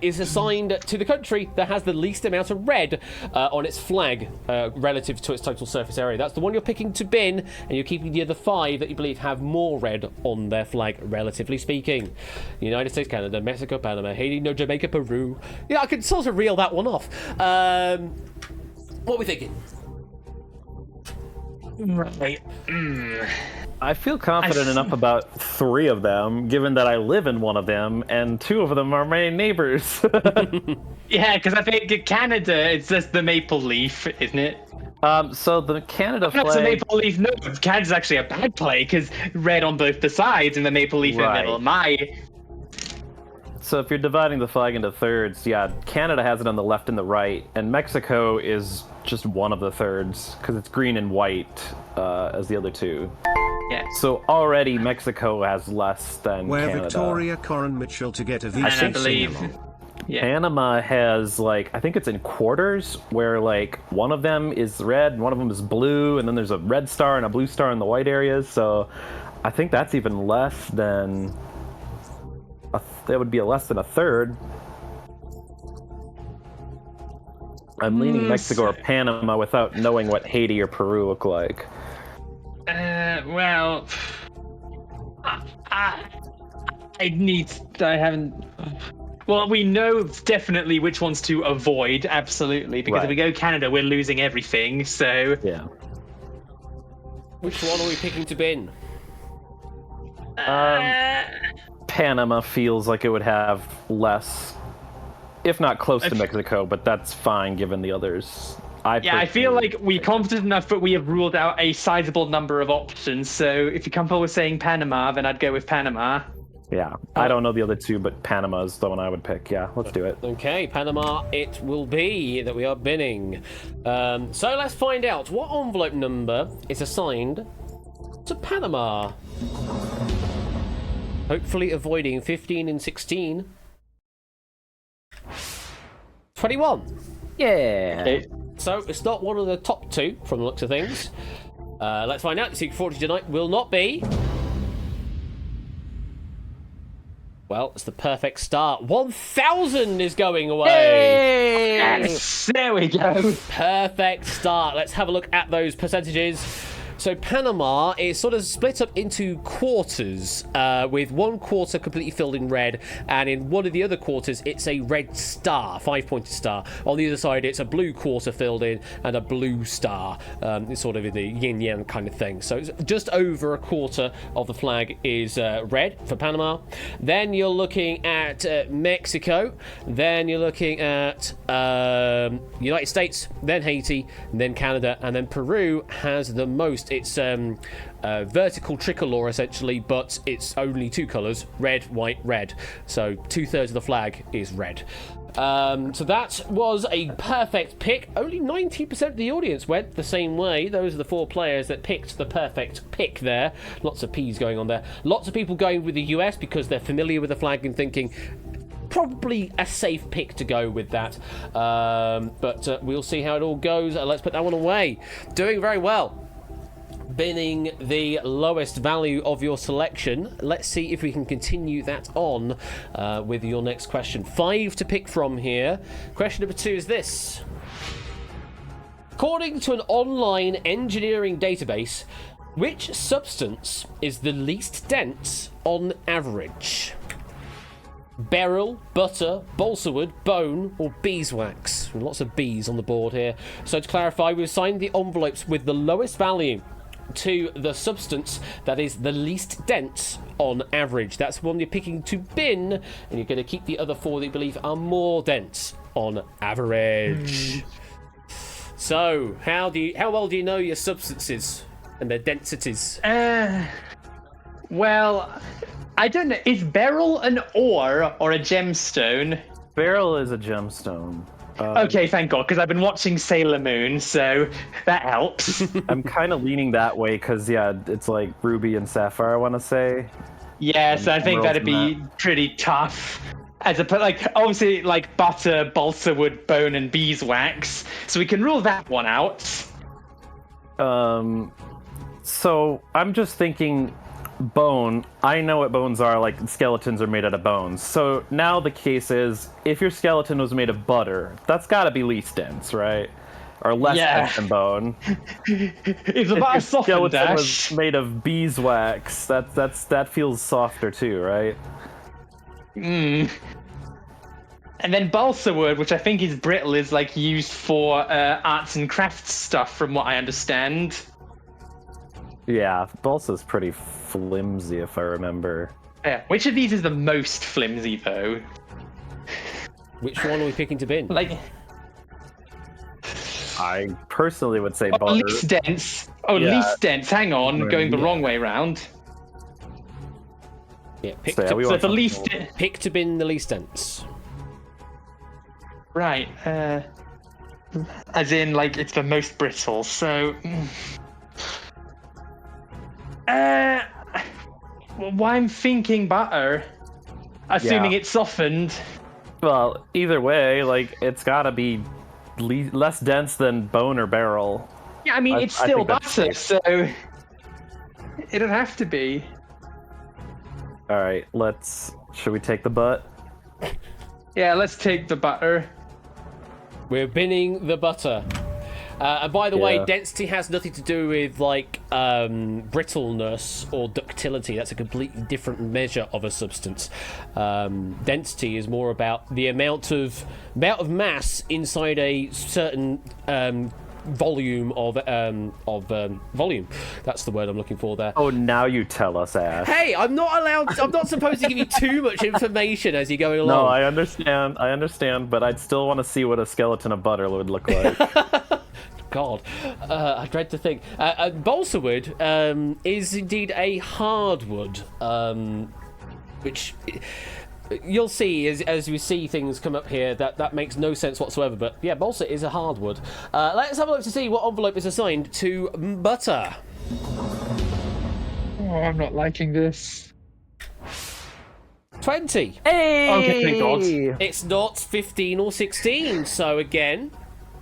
is assigned to the country that has the least amount of red on its flag relative to its total surface area. That's the one you're picking to bin, and you're keeping the other 5 that you believe have more red on their flag, relatively speaking. United States, Canada, Mexico, Panama, Haiti, no, Jamaica, Peru. Yeah, I could sort of reel that one off. What are we thinking? Right. I feel confident enough about 3 of them, given that I live in one of them, and 2 of them are my neighbors. Yeah, because I think Canada, it's just the maple leaf, isn't it? So the Canada That's a flag... maple leaf. No, Canada's actually a bad play because red on both the sides and the maple leaf in the Right. middle. So if you're dividing the flag into thirds, yeah, Canada has it on the left and the right, and Mexico is just one of the thirds, because it's green and white as the other 2. Yeah. So already Mexico has less than Where Canada. Victoria Corin Mitchell to get a VC And I believe. sing-along. Yeah. Panama has, like, I think it's in quarters, where, like, one of them is red, and one of them is blue, and then there's a red star and a blue star in the white areas, so I think that's even less than... that would be less than a third. I'm leaning Mexico or Panama without knowing what Haiti or Peru look like. Well, I haven't. Well, we know definitely which ones to avoid, absolutely, because if we go Canada, we're losing everything. So Yeah. Which one are we picking to bin? Panama feels like it would have less, if not close to Mexico, but that's fine given the others. I feel like we're confident enough, but we have ruled out a sizable number of options. So if you're comfortable with saying Panama, then I'd go with Panama. Yeah, I don't know the other 2, but Panama's the one I would pick. Yeah, let's do it. Okay, Panama it will be that we are binning. So let's find out what envelope number is assigned to Panama. Hopefully avoiding 15 and 16. 21. Yeah. Okay. So it's not one of the top 2 from the looks of things. Let's find out. The secret fortune tonight will not be... Well, it's the perfect start. 1,000 is going away. Yes, there we go. Perfect start. Let's have a look at those percentages. So Panama is sort of split up into quarters, with one quarter completely filled in red, and in one of the other quarters, it's a red star, 5-pointed star. On the other side, it's a blue quarter filled in and a blue star. It's sort of in the yin-yang kind of thing. So it's just over a quarter of the flag is red for Panama. Then you're looking at Mexico. Then you're looking at United States, then Haiti, then Canada, and then Peru has the most. It's vertical tricolor essentially, but it's only two colours: red, white, red. So 2/3 of the flag is red. So that was a perfect pick. Only 90% of the audience went the same way. Those are the 4 players that picked the perfect pick there. Lots of P's going on there. Lots of people going with the US because they're familiar with the flag and thinking probably a safe pick to go with that. But we'll see how it all goes. Let's put that one away. Doing very well. Binning the lowest value of your selection. Let's see if we can continue that on with your next question. 5 to pick from here. Question number 2 is this. According to an online engineering database, which substance is the least dense on average? Beryl, butter, balsa wood, bone, or beeswax? Lots of bees on the board here. So to clarify, we've assigned the envelopes with the lowest value to the substance that is the least dense on average. That's one you're picking to bin, and you're going to keep the other 4 that you believe are more dense on average. So, how well do you know your substances and their densities? Well, I don't know. Is beryl an ore or a gemstone? Beryl is a gemstone. Okay, thank God, because I've been watching Sailor Moon, so that helps. I'm kind of leaning that way because, yeah, it's like ruby and sapphire, I want to say. Yes, I think Emeralds that'd be pretty tough. As a like, obviously, like butter, balsa wood, bone, and beeswax, so we can rule that one out. So I'm just thinking bone. I know what bones are, like skeletons are made out of bones. So now the case is, if your skeleton was made of butter, that's got to be least dense, right? Or less dense than bone. If the bar softened, skeleton was made of beeswax, that feels softer too, right? And then balsa wood, which I think is brittle, is like used for arts and crafts stuff, from what I understand. Yeah, balsa's pretty flimsy, if I remember. Yeah. Which of these is the most flimsy, though? Which one are we picking to bin? Like, I personally would say butter. least dense. Oh, Yeah. least dense. Hang on, going the wrong way round. Yeah, pick So, yeah, we So want the least. something pick to bin the least dense. Right. As in, like, it's the most brittle. So. Well, I'm thinking butter. Assuming Yeah. it's softened. Well, either way, like, it's gotta be less dense than bone or beryl. Yeah, I mean, I it's still think that's butter, safe. so. It'd have to be. Alright, should we take the butt? Yeah, let's take the butter. We're binning the butter. And by the way, Yeah. density has nothing to do with like brittleness or ductility. That's a completely different measure of a substance. Density is more about the amount of mass inside a certain volume of volume. That's the word I'm looking for there. Oh, now you tell us, Ash. Hey, I'm not supposed to give you too much information as you're going No, along. I understand, but I'd still want to see what a skeleton of butter would look like. God, I dread to think. Balsa wood is indeed a hardwood, which you'll see as we see things come up here that makes no sense whatsoever. But yeah, balsa is a hardwood. Let's have a look to see what envelope is assigned to butter. Oh, I'm not liking this. 20. Hey! Okay, thank God. It's not 15 or 16. So again,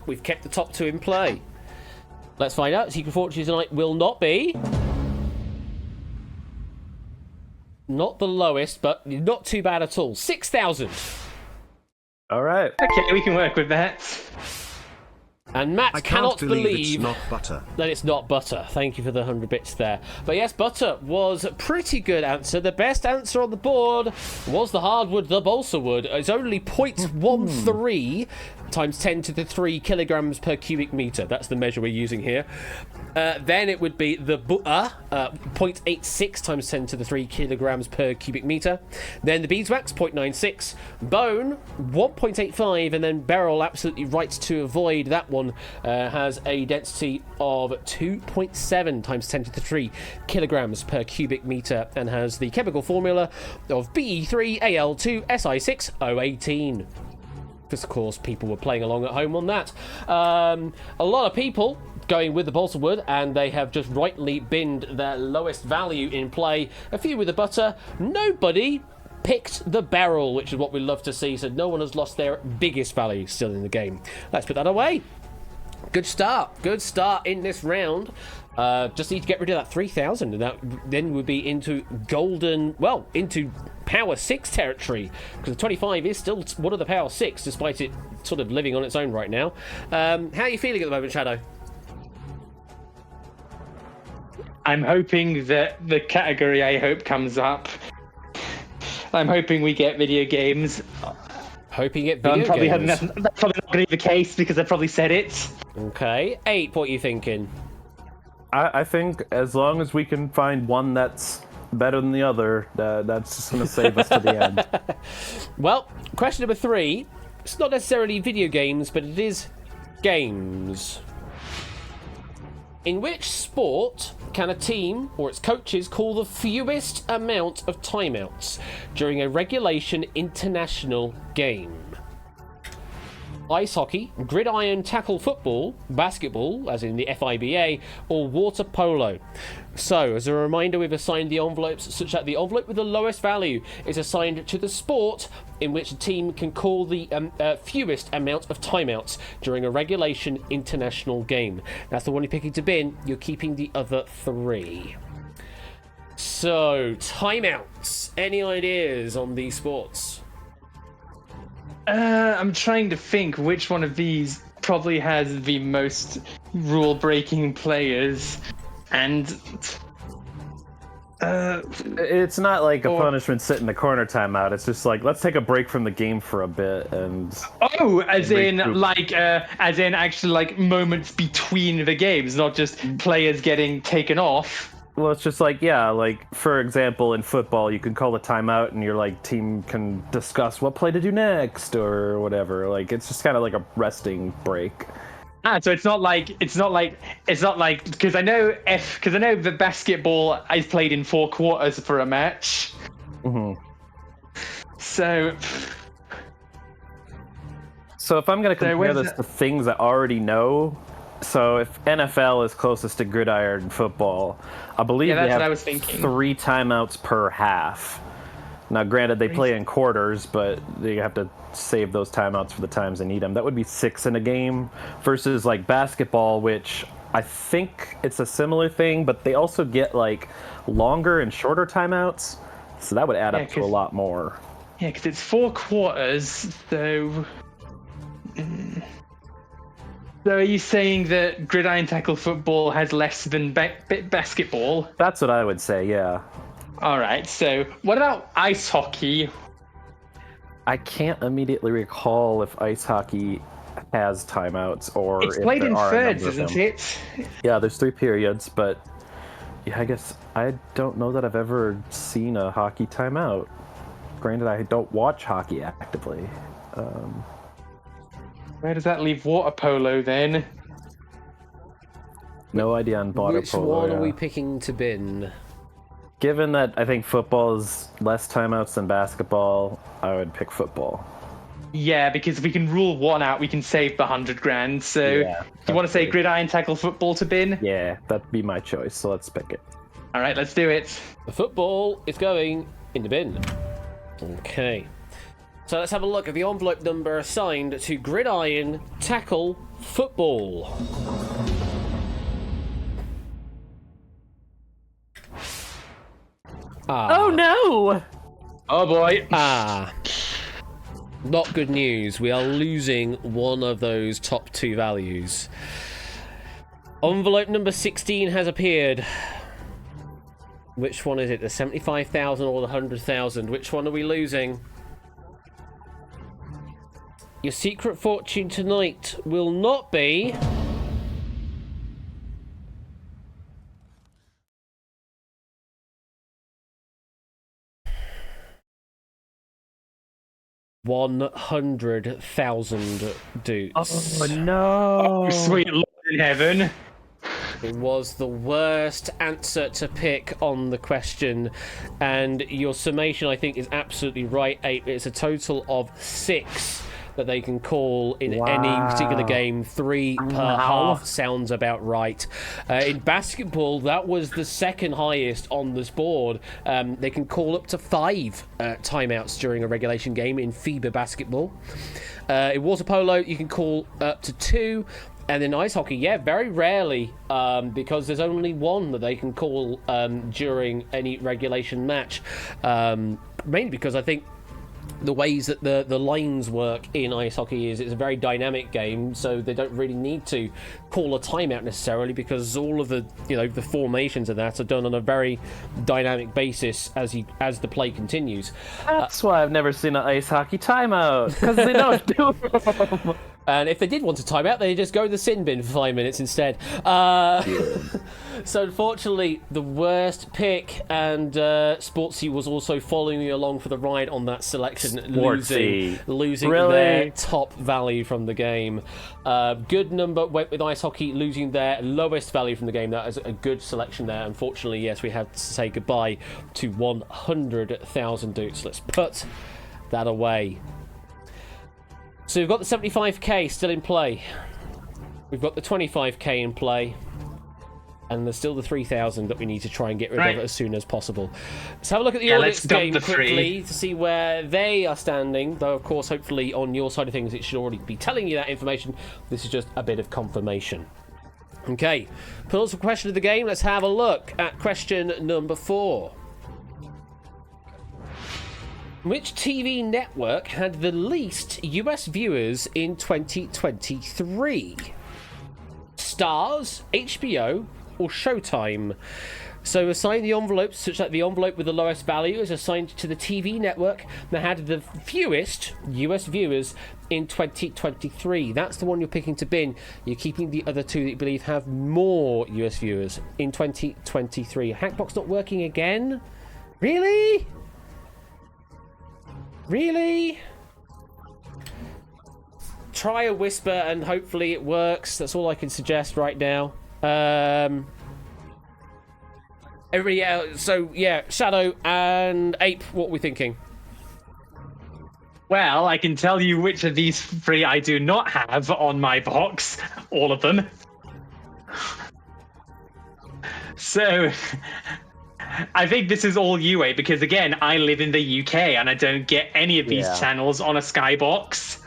we've kept the top 2 in play. Let's find out. Secret Fortune tonight will not be. Not the lowest, but not too bad at all. 6,000. All right. Okay, we can work with that. And Matt I cannot can't believe believe it's not butter. that it's not butter. Thank you for the 100 bits there. But yes, butter was a pretty good answer. The best answer on the board was the hardwood, the balsa wood. It's only 0.13 times 10 to the 3 kilograms per cubic meter. That's the measure we're using here. Then it would be the butter, 0.86 times 10 to the 3 kilograms per cubic meter. Then the beeswax, 0.96. Bone, 1.85. And then beryl, absolutely right to avoid that one, has a density of 2.7 times 10 to the 3 kilograms per cubic meter and has the chemical formula of Be3Al2Si6O18. Because, of course, people were playing along at home on that. A lot of people going with the balsa wood, and they have just rightly binned their lowest value in play. A few with the butter. Nobody picked the beryl, which is what we love to see. So no one has lost their biggest value still in the game. Let's put that away. Good start. Good start in this round. Just need to get rid of that 3,000, and that then would be into golden, well, into Power 6 territory, because the 25 is still one of the Power 6, despite it sort of living on its own right now. How are you feeling at the moment, Shadow? I'm hoping that the category I hope comes up. I'm hoping we get video games. Hoping it video games. That's probably not going to be the case because I probably said it. Okay. 8, what are you thinking? I think as long as we can find one that's better than the other, that's just going to save us to the end. Well, question number 3. It's not necessarily video games, but it is games. In which sport can a team or its coaches call the fewest amount of timeouts during a regulation international game? Ice hockey, gridiron tackle football, basketball, as in the FIBA, or water polo. So, as a reminder, we've assigned the envelopes such that the envelope with the lowest value is assigned to the sport in which a team can call the fewest amount of timeouts during a regulation international game. That's the one you're picking to bin. You're keeping the other 3. So, timeouts. Any ideas on these sports? I'm trying to think which one of these probably has the most rule-breaking players, and it's not like a punishment sit in the corner timeout. It's just like, let's take a break from the game for a bit and... Oh, as in actually like moments between the games, not just players getting taken off. Well, it's just like, yeah, like, for example, in football, you can call a timeout and your, like, team can discuss what play to do next or whatever. Like, it's just kind of like a resting break. So it's not like because I know the basketball is played in 4 quarters for a match. Mm-hmm. So if I'm going to compare this to things I already know, so if NFL is closest to gridiron football, I believe they have 3 timeouts per half. Now, granted, they play in quarters, but they have to save those timeouts for the times they need them. That would be 6 in a game versus like basketball, which I think it's a similar thing, but they also get like longer and shorter timeouts. So that would add up to a lot more. Yeah, because it's 4 quarters, so... So are you saying that gridiron tackle football has less than basketball? That's what I would say, yeah. All right, so what about ice hockey? I can't immediately recall if ice hockey has timeouts or it's played in thirds, isn't it? Yeah, there's 3 periods, but yeah, I guess I don't know that I've ever seen a hockey timeout. Granted, I don't watch hockey actively. Where does that leave water polo then? No idea on water polo. Which one are we picking to bin? Given that I think football is less timeouts than basketball, I would pick football. Yeah, because if we can rule one out, we can save the 100 grand. So, yeah, you want to say gridiron tackle football to bin? Yeah, that'd be my choice. So let's pick it. All right, let's do it. The football is going in the bin. Okay. So let's have a look at the envelope number assigned to gridiron tackle football. Oh no! Oh boy. Not good news. We are losing one of those top two values. Envelope number 16 has appeared. Which one is it? The 75,000 or the 100,000? Which one are we losing? Your secret fortune tonight will not be... $100,000 Doots. Oh no! Oh, sweet Lord in heaven. It was the worst answer to pick on the question, and your summation, I think, is absolutely right, Ape. It's a total of 6 that they can call in any particular game. 3 per half sounds about right. In basketball, that was the second highest on this board. They can call up to 5 timeouts during a regulation game in FIBA basketball. In water polo, you can call up to 2. And in ice hockey, yeah, very rarely, because there's only 1 that they can call during any regulation match. Mainly because I think the ways that the lines work in ice hockey is it's a very dynamic game, so they don't really need to call a timeout necessarily, because all of the the formations of that are done on a very dynamic basis as the play continues. That's why I've never seen an ice hockey timeout, because they don't do them. And if they did want a timeout, they just go to the sin bin for 5 minutes instead. So unfortunately, the worst pick, and Sportsy was also following me along for the ride on that selection, losing Really? their top value from the game. Good number went with ice hockey, losing their lowest value from the game. That is a good selection there. Unfortunately, yes, we have to say goodbye to 100,000 Doots. Let's put that away. So we've got the 75k still in play. We've got the 25k in play. And there's still the 3,000 that we need to try and get rid of as soon as possible. Let's have a look at the audience game quickly to see where they are standing. Though, of course, hopefully on your side of things, it should already be telling you that information. This is just a bit of confirmation. Okay, put some question of the game. Let's have a look at question number 4. Which TV network had the least US viewers in 2023? Stars, HBO, or Showtime? So assign the envelopes such that the envelope with the lowest value is assigned to the TV network that had the fewest US viewers in 2023. That's the one you're picking to bin. You're keeping the other 2 that you believe have more US viewers in 2023. Hackbox not working again? Really? Really? Try a whisper and hopefully it works. That's all I can suggest right now. Everybody else, so yeah, Shadow and Ape, what are we thinking? Well, I can tell you which of these 3 I do not have on my box. All of them. So... I think this is all UA, because again, I live in the UK and I don't get any of these channels on a Skybox.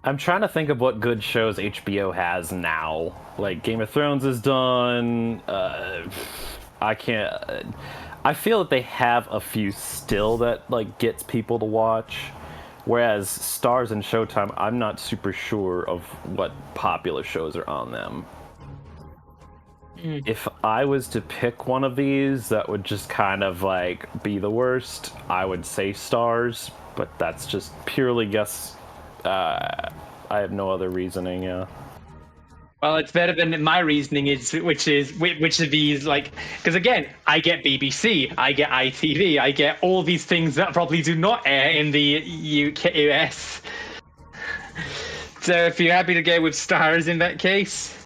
I'm trying to think of what good shows HBO has now. Like, Game of Thrones is done. I can't... I feel that they have a few still that, like, gets people to watch. Whereas Stars and Showtime, I'm not super sure of what popular shows are on them. If I was to pick one of these that would just kind of like be the worst, I would say Stars, but that's just purely guess. I have no other reasoning. Yeah. Well, it's better than my reasoning is, which of these, like, because again, I get BBC, I get ITV, I get all these things that probably do not air in the US. So if you're happy to go with Stars in that case.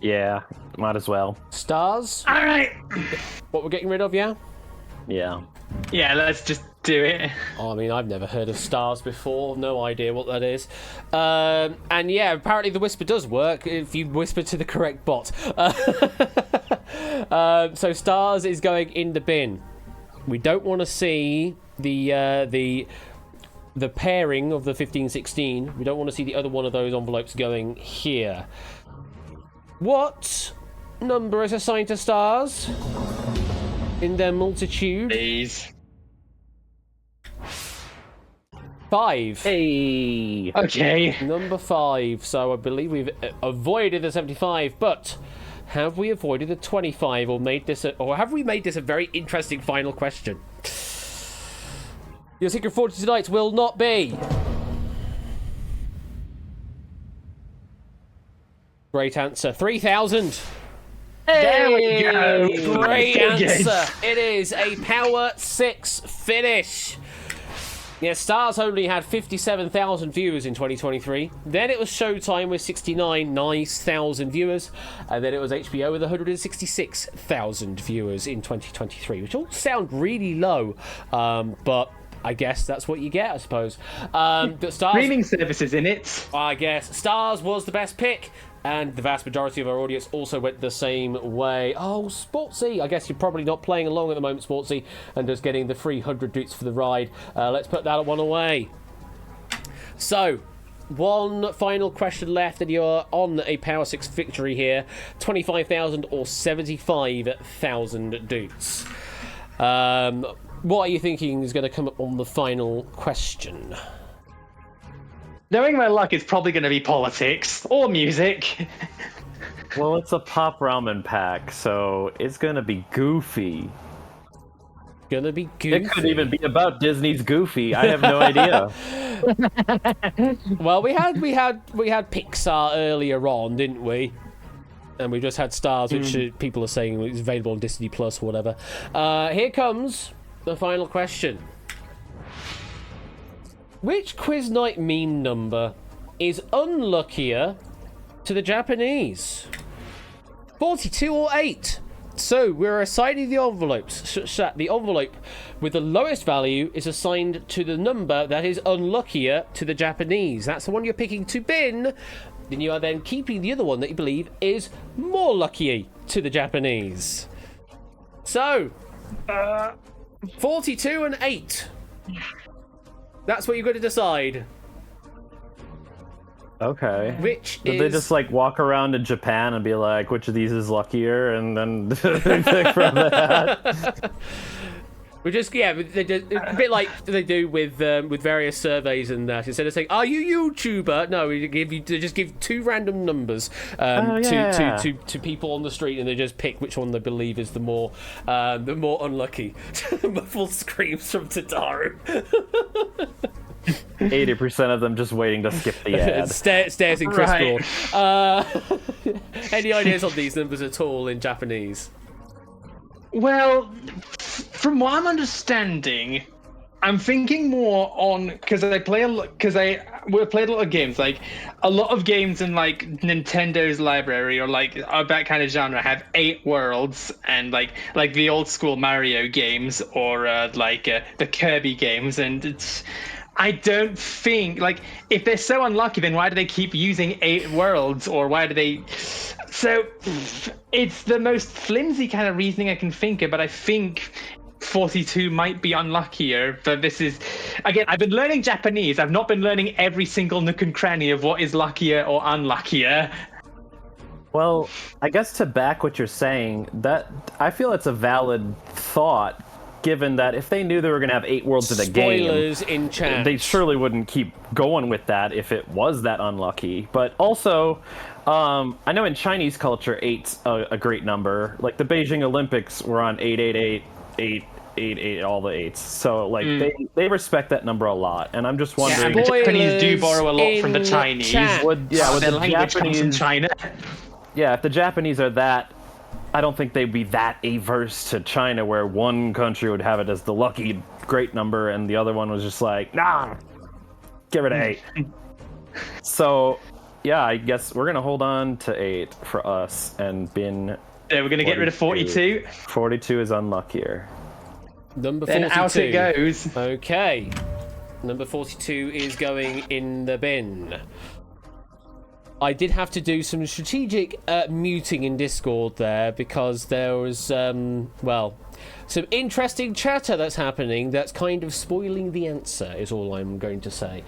Yeah, might as well. Stars? All right. What we're getting rid of, yeah? Yeah. Yeah, let's just do it. Oh, I mean, I've never heard of Stars before. No idea what that is. And yeah, apparently the whisper does work if you whisper to the correct bot. So Stars is going in the bin. We don't want to see the pairing of the 15-16. We don't want to see the other one of those envelopes going here. What number is assigned to Stars in their multitude? Please. 5. Hey. Okay. Number 5. So I believe we've avoided the 75, but have we avoided the 25 or have we made this a very interesting final question? Your secret fortune tonight will not be. Great answer. 3,000. There we go. Great Yes. answer. It is a Power 6 finish. Yeah, Stars only had 57,000 viewers in 2023. Then it was Showtime with 69,000 viewers. And then it was HBO with 166,000 viewers in 2023, which all sound really low. But I guess that's what you get, I suppose. But Stars, Streaming services in it. I guess Stars was the best pick. And the vast majority of our audience also went the same way. Oh, Sportsy. I guess you're probably not playing along at the moment, Sportsy, and just getting the free 100 dutes for the ride. Let's put that one away. So, one final question left, and you're on a Power 6 victory here. 25,000 or 75,000 dutes. What are you thinking is going to come up on the final question? Knowing my luck, it's probably going to be politics or music. Well, it's a pop ramen pack, so it's gonna be goofy. Gonna be goofy. It could even be about Disney's Goofy. I have no idea. Well, we had Pixar earlier on, didn't we? And we just had Stars, which people are saying is available on Disney Plus or whatever. Here comes the final question. Which Quiz Night meme number is unluckier to the Japanese? 42 or 8? So we're assigning the envelopes. The envelope with the lowest value is assigned to the number that is unluckier to the Japanese. That's the one you're picking to bin. Then you are then keeping the other one that you believe is more lucky to the Japanese. So, 42 and 8. That's what you're going to decide. Okay. Which Did is... they just like walk around in Japan and be like, which of these is luckier, and then pick from that? We just they just, a bit like they do with various surveys and that. Instead of saying, "Are you YouTuber?" No, they just give 2 random numbers to people on the street, and they just pick which one they believe is the more unlucky. Muffled screams from Tadaru. 80% of them just waiting to skip the ad. Stares in crystal. Right. Any ideas on these numbers at all in Japanese? Well, from what I'm understanding, I'm thinking more on because I play a lot we played a lot of games. Like a lot of games in like Nintendo's library or like of that kind of genre have 8 worlds, and like the old school Mario games or the Kirby games, and it's. I don't think, like, if they're so unlucky, then why do they keep using 8 worlds, or why do they... So, it's the most flimsy kind of reasoning I can think of, but I think 42 might be unluckier, but this is... Again, I've been learning Japanese. I've not been learning every single nook and cranny of what is luckier or unluckier. Well, I guess to back what you're saying, that I feel it's a valid thought, given that if they knew they were going to have 8 worlds in a game, Spoilers in chat. They surely wouldn't keep going with that if it was that unlucky. But also, I know in Chinese culture, 8's a great number. Like the Beijing Olympics were on 888, 888, all the 8s. So like they respect that number a lot. And I'm just wondering, the Japanese do borrow a lot from the in Chinese. chat. would their the language comes from Japanese, China. yeah, if the Japanese are that, I don't think they'd be that averse to China, where one country would have it as the lucky great number and the other one was just like, nah, give it 8. So, yeah, I guess we're gonna hold on to 8 for us and bin. Yeah, we're gonna get rid of 42. 42 is unluckier. Number 42. Then out it goes. Okay. Number 42 is going in the bin. I did have to do some strategic muting in Discord there because there was, some interesting chatter that's happening that's kind of spoiling the answer is all I'm going to say.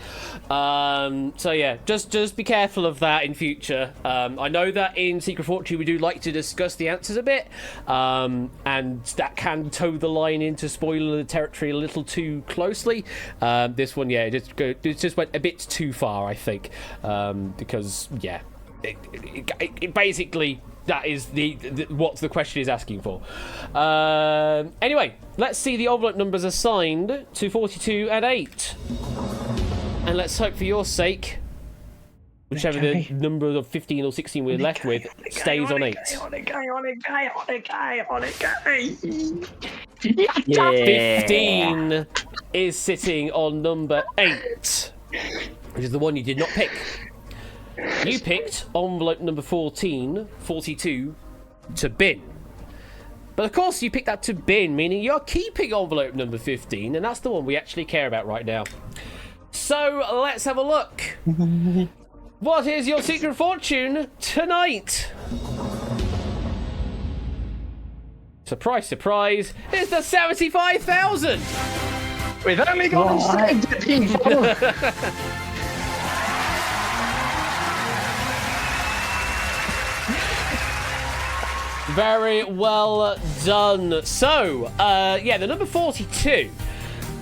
So yeah, just be careful of that in future. I know that in Secret Fortune we do like to discuss the answers a bit, and that can toe the line into spoiler territory a little too closely. This one, yeah, it just went a bit too far, I think, because yeah, it basically. That is what the question is asking for. Anyway, let's see the envelope numbers assigned to 42 and 8. And let's hope for your sake, whichever the number of 15 or 16 we're left with stays on 8. On it, guy. 15 is sitting on number 8, which is the one you did not pick. You picked envelope number 14, 42, to bin. But of course you picked that to bin, meaning you're keeping envelope number 15, and that's the one we actually care about right now. So let's have a look. What is your secret fortune tonight? Surprise, surprise, it's the 75,000! We've only got straight to people. Very well done. So, yeah, the number 42.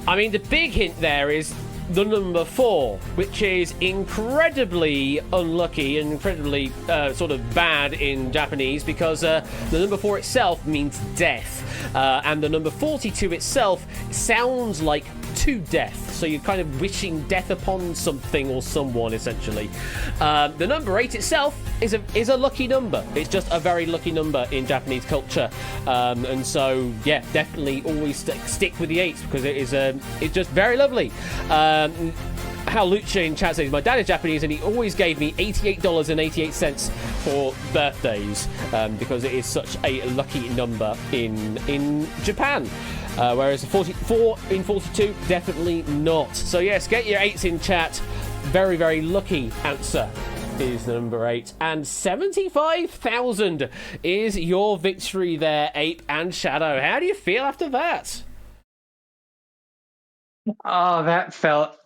I mean, the big hint there is the number 4, which is incredibly unlucky and incredibly sort of bad in Japanese because the number 4 itself means death. And the number 42 itself sounds like to death. So you're kind of wishing death upon something or someone, essentially. The number 8 itself is a lucky number. It's just a very lucky number in Japanese culture. And so, yeah, definitely always stick with the 8 because it's just very lovely. How Lucha in chat says, my dad is Japanese and he always gave me $88.88 for birthdays because it is such a lucky number in Japan. Whereas 44 in 42, definitely not. So yes, get your 8s in chat. Very, very lucky answer is the number 8. And 75,000 is your victory there, Ape and Shadow. How do you feel after that? Oh, that felt...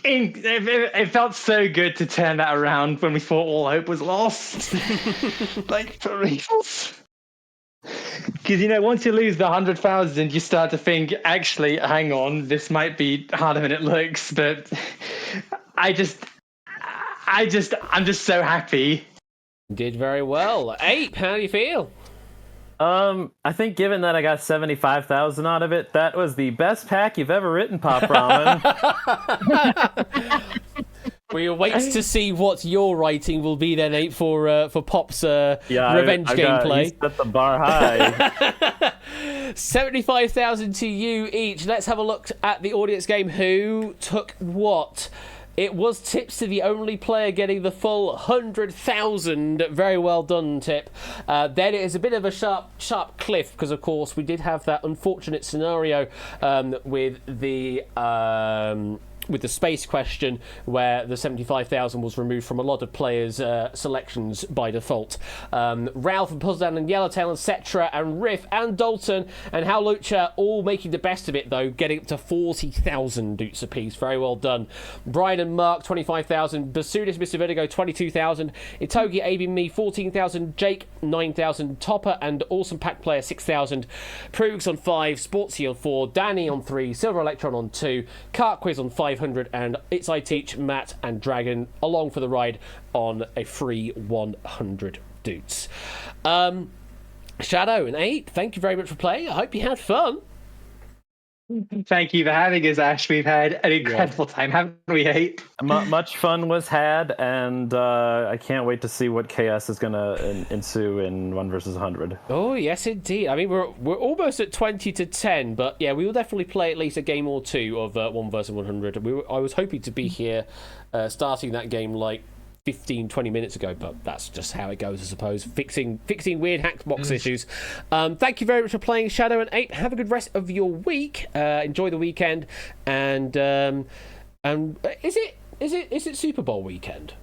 It felt so good to turn that around when we thought all hope was lost. Like, for reals. Because, you know, once you lose the 100,000, you start to think, actually, hang on, this might be harder than it looks. But I'm just so happy. Did very well. Ape, how do you feel? I think given that I got 75,000 out of it, that was the best pack you've ever written, Pop Ramen. We await to see what your writing will be then, Ape, for Pop's revenge gameplay. He set the bar high. 75,000 to you each. Let's have a look at the audience game. Who took what? It was Tipsy, the only player getting the full 100,000. Very well done, Tip. Then it is a bit of a sharp cliff because, of course, we did have that unfortunate scenario with the space question where the 75,000 was removed from a lot of players' selections by default. Ralph and Puzzledown and Yellowtail and Cetra and Riff and Dalton and How Lucha all making the best of it, though, getting up to 40,000 doots apiece. Very well done. Brian and Mark, 25,000. Basudis, Mr. Vertigo, 22,000. Itogi, Abe Me, 14,000. Jake, 9,000. Topper and Awesome Pack Player, 6,000. Proogs on 5. Sportsy on 4. Danny on 3. Silver Electron on 2. Cart Quiz on 500, and It's I Teach, Matt and Dragon along for the ride on a free 100 doots. Shadow and Ape, thank you very much for playing. I hope you had fun. Thank you for having us, Ash. We've had an incredible time, haven't we, Ape? Much fun was had, and I can't wait to see what chaos is going to ensue in 1 versus 100. Oh, yes, indeed. I mean, we're almost at 20 to 10, but yeah, we will definitely play at least a game or two of 1 versus 100. I was hoping to be here starting that game like 15-20 minutes ago, but that's just how it goes, I suppose. Fixing weird hackbox issues. Thank you very much for playing, Shadow and Ape. Have a good rest of your week. Enjoy the weekend, and is it Super Bowl weekend?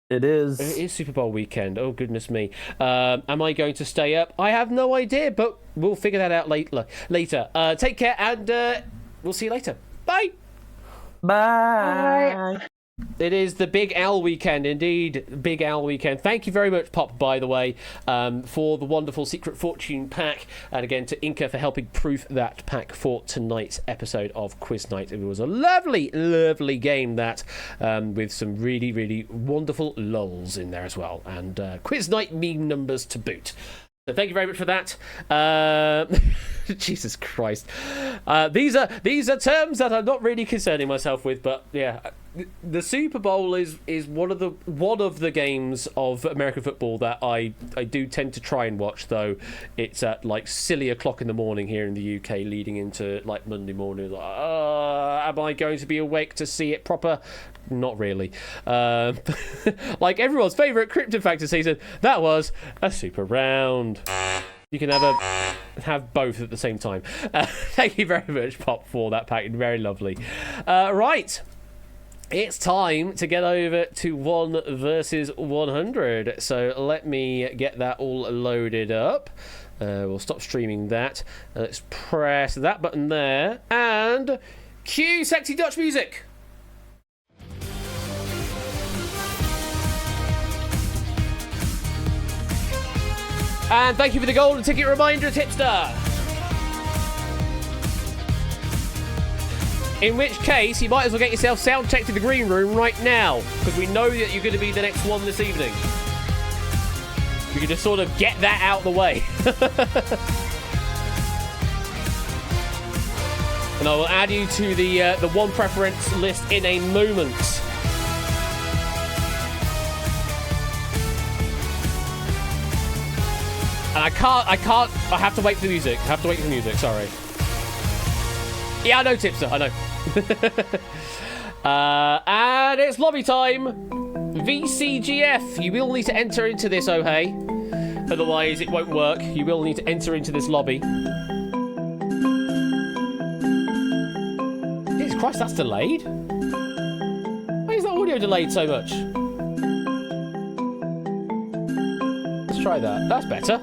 It is. It is Super Bowl weekend. Oh, goodness me. Am I going to stay up? I have no idea, but we'll figure that out later. Take care, and we'll see you later. Bye. Bye. It is the Big Al weekend, indeed. Big Al weekend. Thank you very much, Pop, by the way, for the wonderful Secret Fortune pack. And again, to Inca for helping proof that pack for tonight's episode of Quiz Night. It was a lovely, lovely game, that, with some really, really wonderful lulls in there as well. And Quiz Night meme numbers to boot. So thank you very much for that. Jesus Christ. These are terms that I'm not really concerning myself with, but yeah, the Super Bowl is one of the games of American football that I do tend to try and watch, though it's at like silly o'clock in the morning here in the UK, leading into like Monday morning. Like, am I going to be awake to see it proper? Not really. Like everyone's favourite Crypto Factor season, that was a super round. You can have both at the same time. Thank you very much, Pop, for that pack. Very lovely. Right. It's time to get over to 1 versus 100. So let me get that all loaded up. We'll stop streaming that. Let's press that button there. And cue sexy Dutch music. And thank you for the golden ticket reminder, Tipster. In which case, you might as well get yourself sound checked in the green room right now, because we know that you're going to be the next one this evening. We can just sort of get that out of the way. And I will add you to the one preference list in a moment. And I have to wait for the music. Sorry. Yeah, I know, Tipster, I know. And it's lobby time. VCGF. You will need to enter into this, oh hey. Otherwise, it won't work. You will need to enter into this lobby. Jesus Christ, that's delayed. Why is that audio delayed so much? Let's try that. That's better.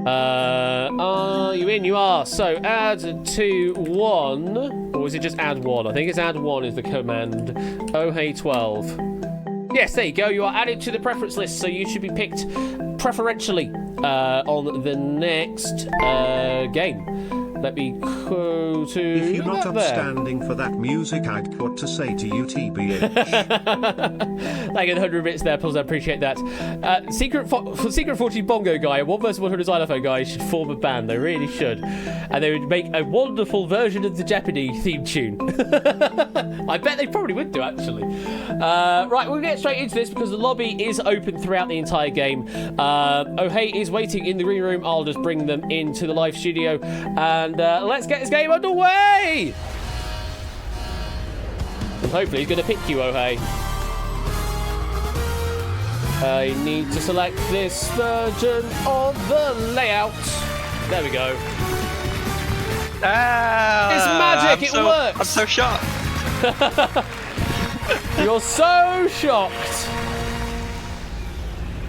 Are you in? You are. So add to 1, or is it just add 1? I think it's add 1 is the command. Oh hey 12. Yes, there you go. You are added to the preference list, so you should be picked preferentially on the next game. Let me go to. If you're not there. upstanding for that music, I'd what to say to you, TBH. Thank you, the 100 bits there, Pulse. I appreciate that. Secret Fortune Bongo guy and 1 vs 100 Xylophone guy should form a band. They really should, and they would make a wonderful version of the Jeopardy theme tune. I bet they probably would do, actually. Right, we'll get straight into this because the lobby is open throughout the entire game. Oh hey is waiting in the green room. I'll just bring them into the live studio and let's get this game underway. And hopefully he's going to pick you, oh hey. I need to select this version of the layout. There we go. It's magic, it works! I'm so shocked. You're so shocked.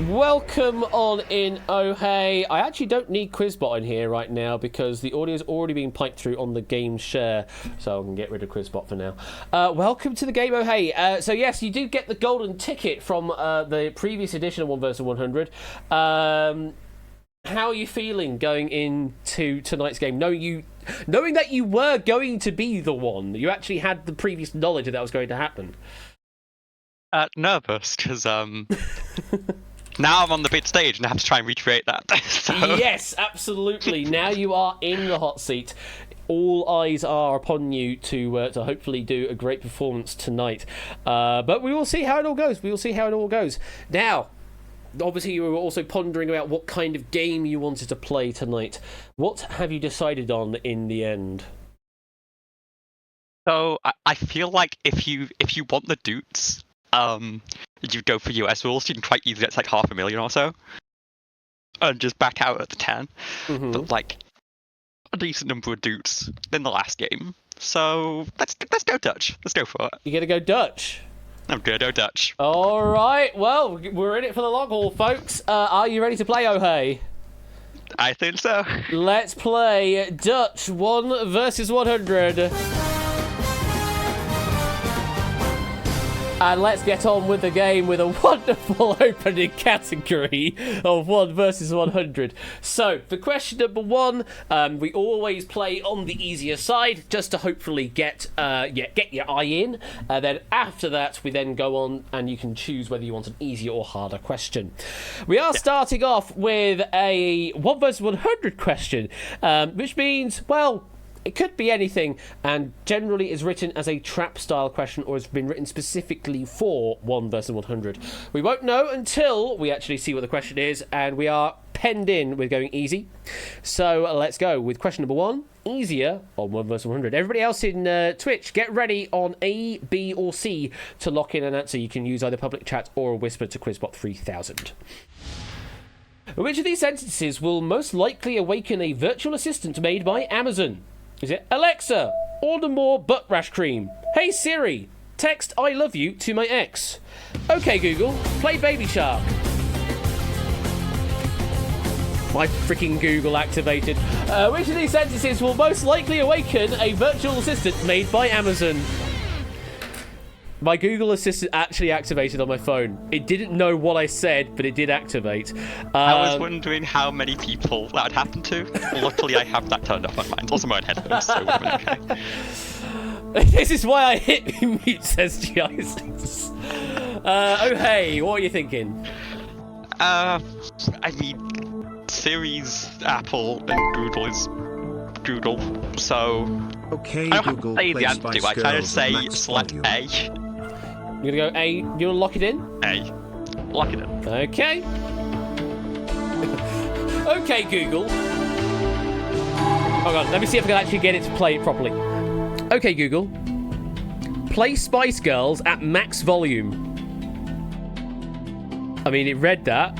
Welcome on in, oh hey. I actually don't need Quizbot in here right now because the audio is already being piped through on the game share, so I can get rid of Quizbot for now. Welcome to the game, oh hey. So yes, you do get the golden ticket from the previous edition of 1 vs 100. How are you feeling going into tonight's game? Knowing that you were going to be the one, you actually had the previous knowledge that was going to happen. Nervous because now I'm on the big stage and I have to try and recreate that. So. Yes, absolutely. Now you are in the hot seat. All eyes are upon you to hopefully do a great performance tonight. But we will see how it all goes. Now, obviously you were also pondering about what kind of game you wanted to play tonight. What have you decided on in the end? So I feel like if you want the Doots, you go for US rules. You can quite easily get like 500,000 or so, and just back out at the 10. Mm-hmm. But like a decent number of Doots in the last game. So let's go Dutch. Let's go for it. You're gonna go Dutch. I'm good, no Dutch. All right, well, we're in it for the long haul, folks. Are you ready to play, Oh Hey? I think so. Let's play Dutch 1 versus 100. And let's get on with the game with a wonderful opening category of 1 versus 100. So, for question number 1, we always play on the easier side, just to hopefully get your eye in. Then after that, we then go on and you can choose whether you want an easier or harder question. We are starting off with a 1 versus 100 question, which means, well, it could be anything, and generally is written as a trap-style question or has been written specifically for 1 versus 100. We won't know until we actually see what the question is, and we are penned in with going easy. So let's go with question number 1, easier on 1 versus 100. Everybody else in Twitch, get ready on A, B, or C to lock in an answer. You can use either public chat or a whisper to Quizbot 3000. Which of these sentences will most likely awaken a virtual assistant made by Amazon? Is it Alexa, order more butt rash cream? Hey Siri, text I love you to my ex. Okay Google, play Baby Shark. My freaking Google activated. Which of these sentences will most likely awaken a virtual assistant made by Amazon? My Google Assistant actually activated on my phone. It didn't know what I said, but it did activate. I was wondering how many people that would happen to. Luckily, I have that turned off on mine. It's also my own headphones, so okay. This is why I hit mute, says Giasis. Oh, hey, what are you thinking? I mean, Siri's Apple and Google is Google, so... Okay, I don't Google, have to say the play answer. Spice I kind of Girls say at max select volume. A. You're gonna go A. You wanna lock it in? A. Lock it in. Okay. Okay, Google. Hold on, let me see if I can actually get it to play it properly. Okay, Google. Play Spice Girls at max volume. I mean, it read that.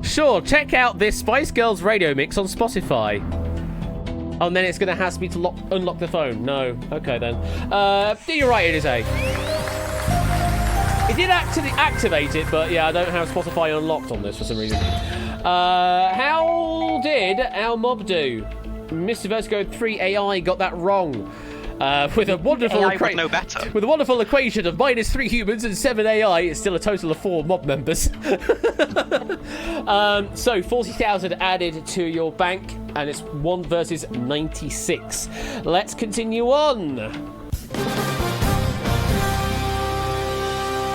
Sure, check out this Spice Girls radio mix on Spotify. Oh, and then it's going to ask me to unlock the phone. No. Okay, then. You're right, it is A. It did actually activate it, but yeah, I don't have Spotify unlocked on this for some reason. How did our mob do? Mr. Vertigo 3 AI got that wrong. With a wonderful AI would know better. With a wonderful equation of -3 humans and 7 AI, it's still a total of 4 mob members. So 40,000 added to your bank, and it's 1 versus 96. Let's continue on.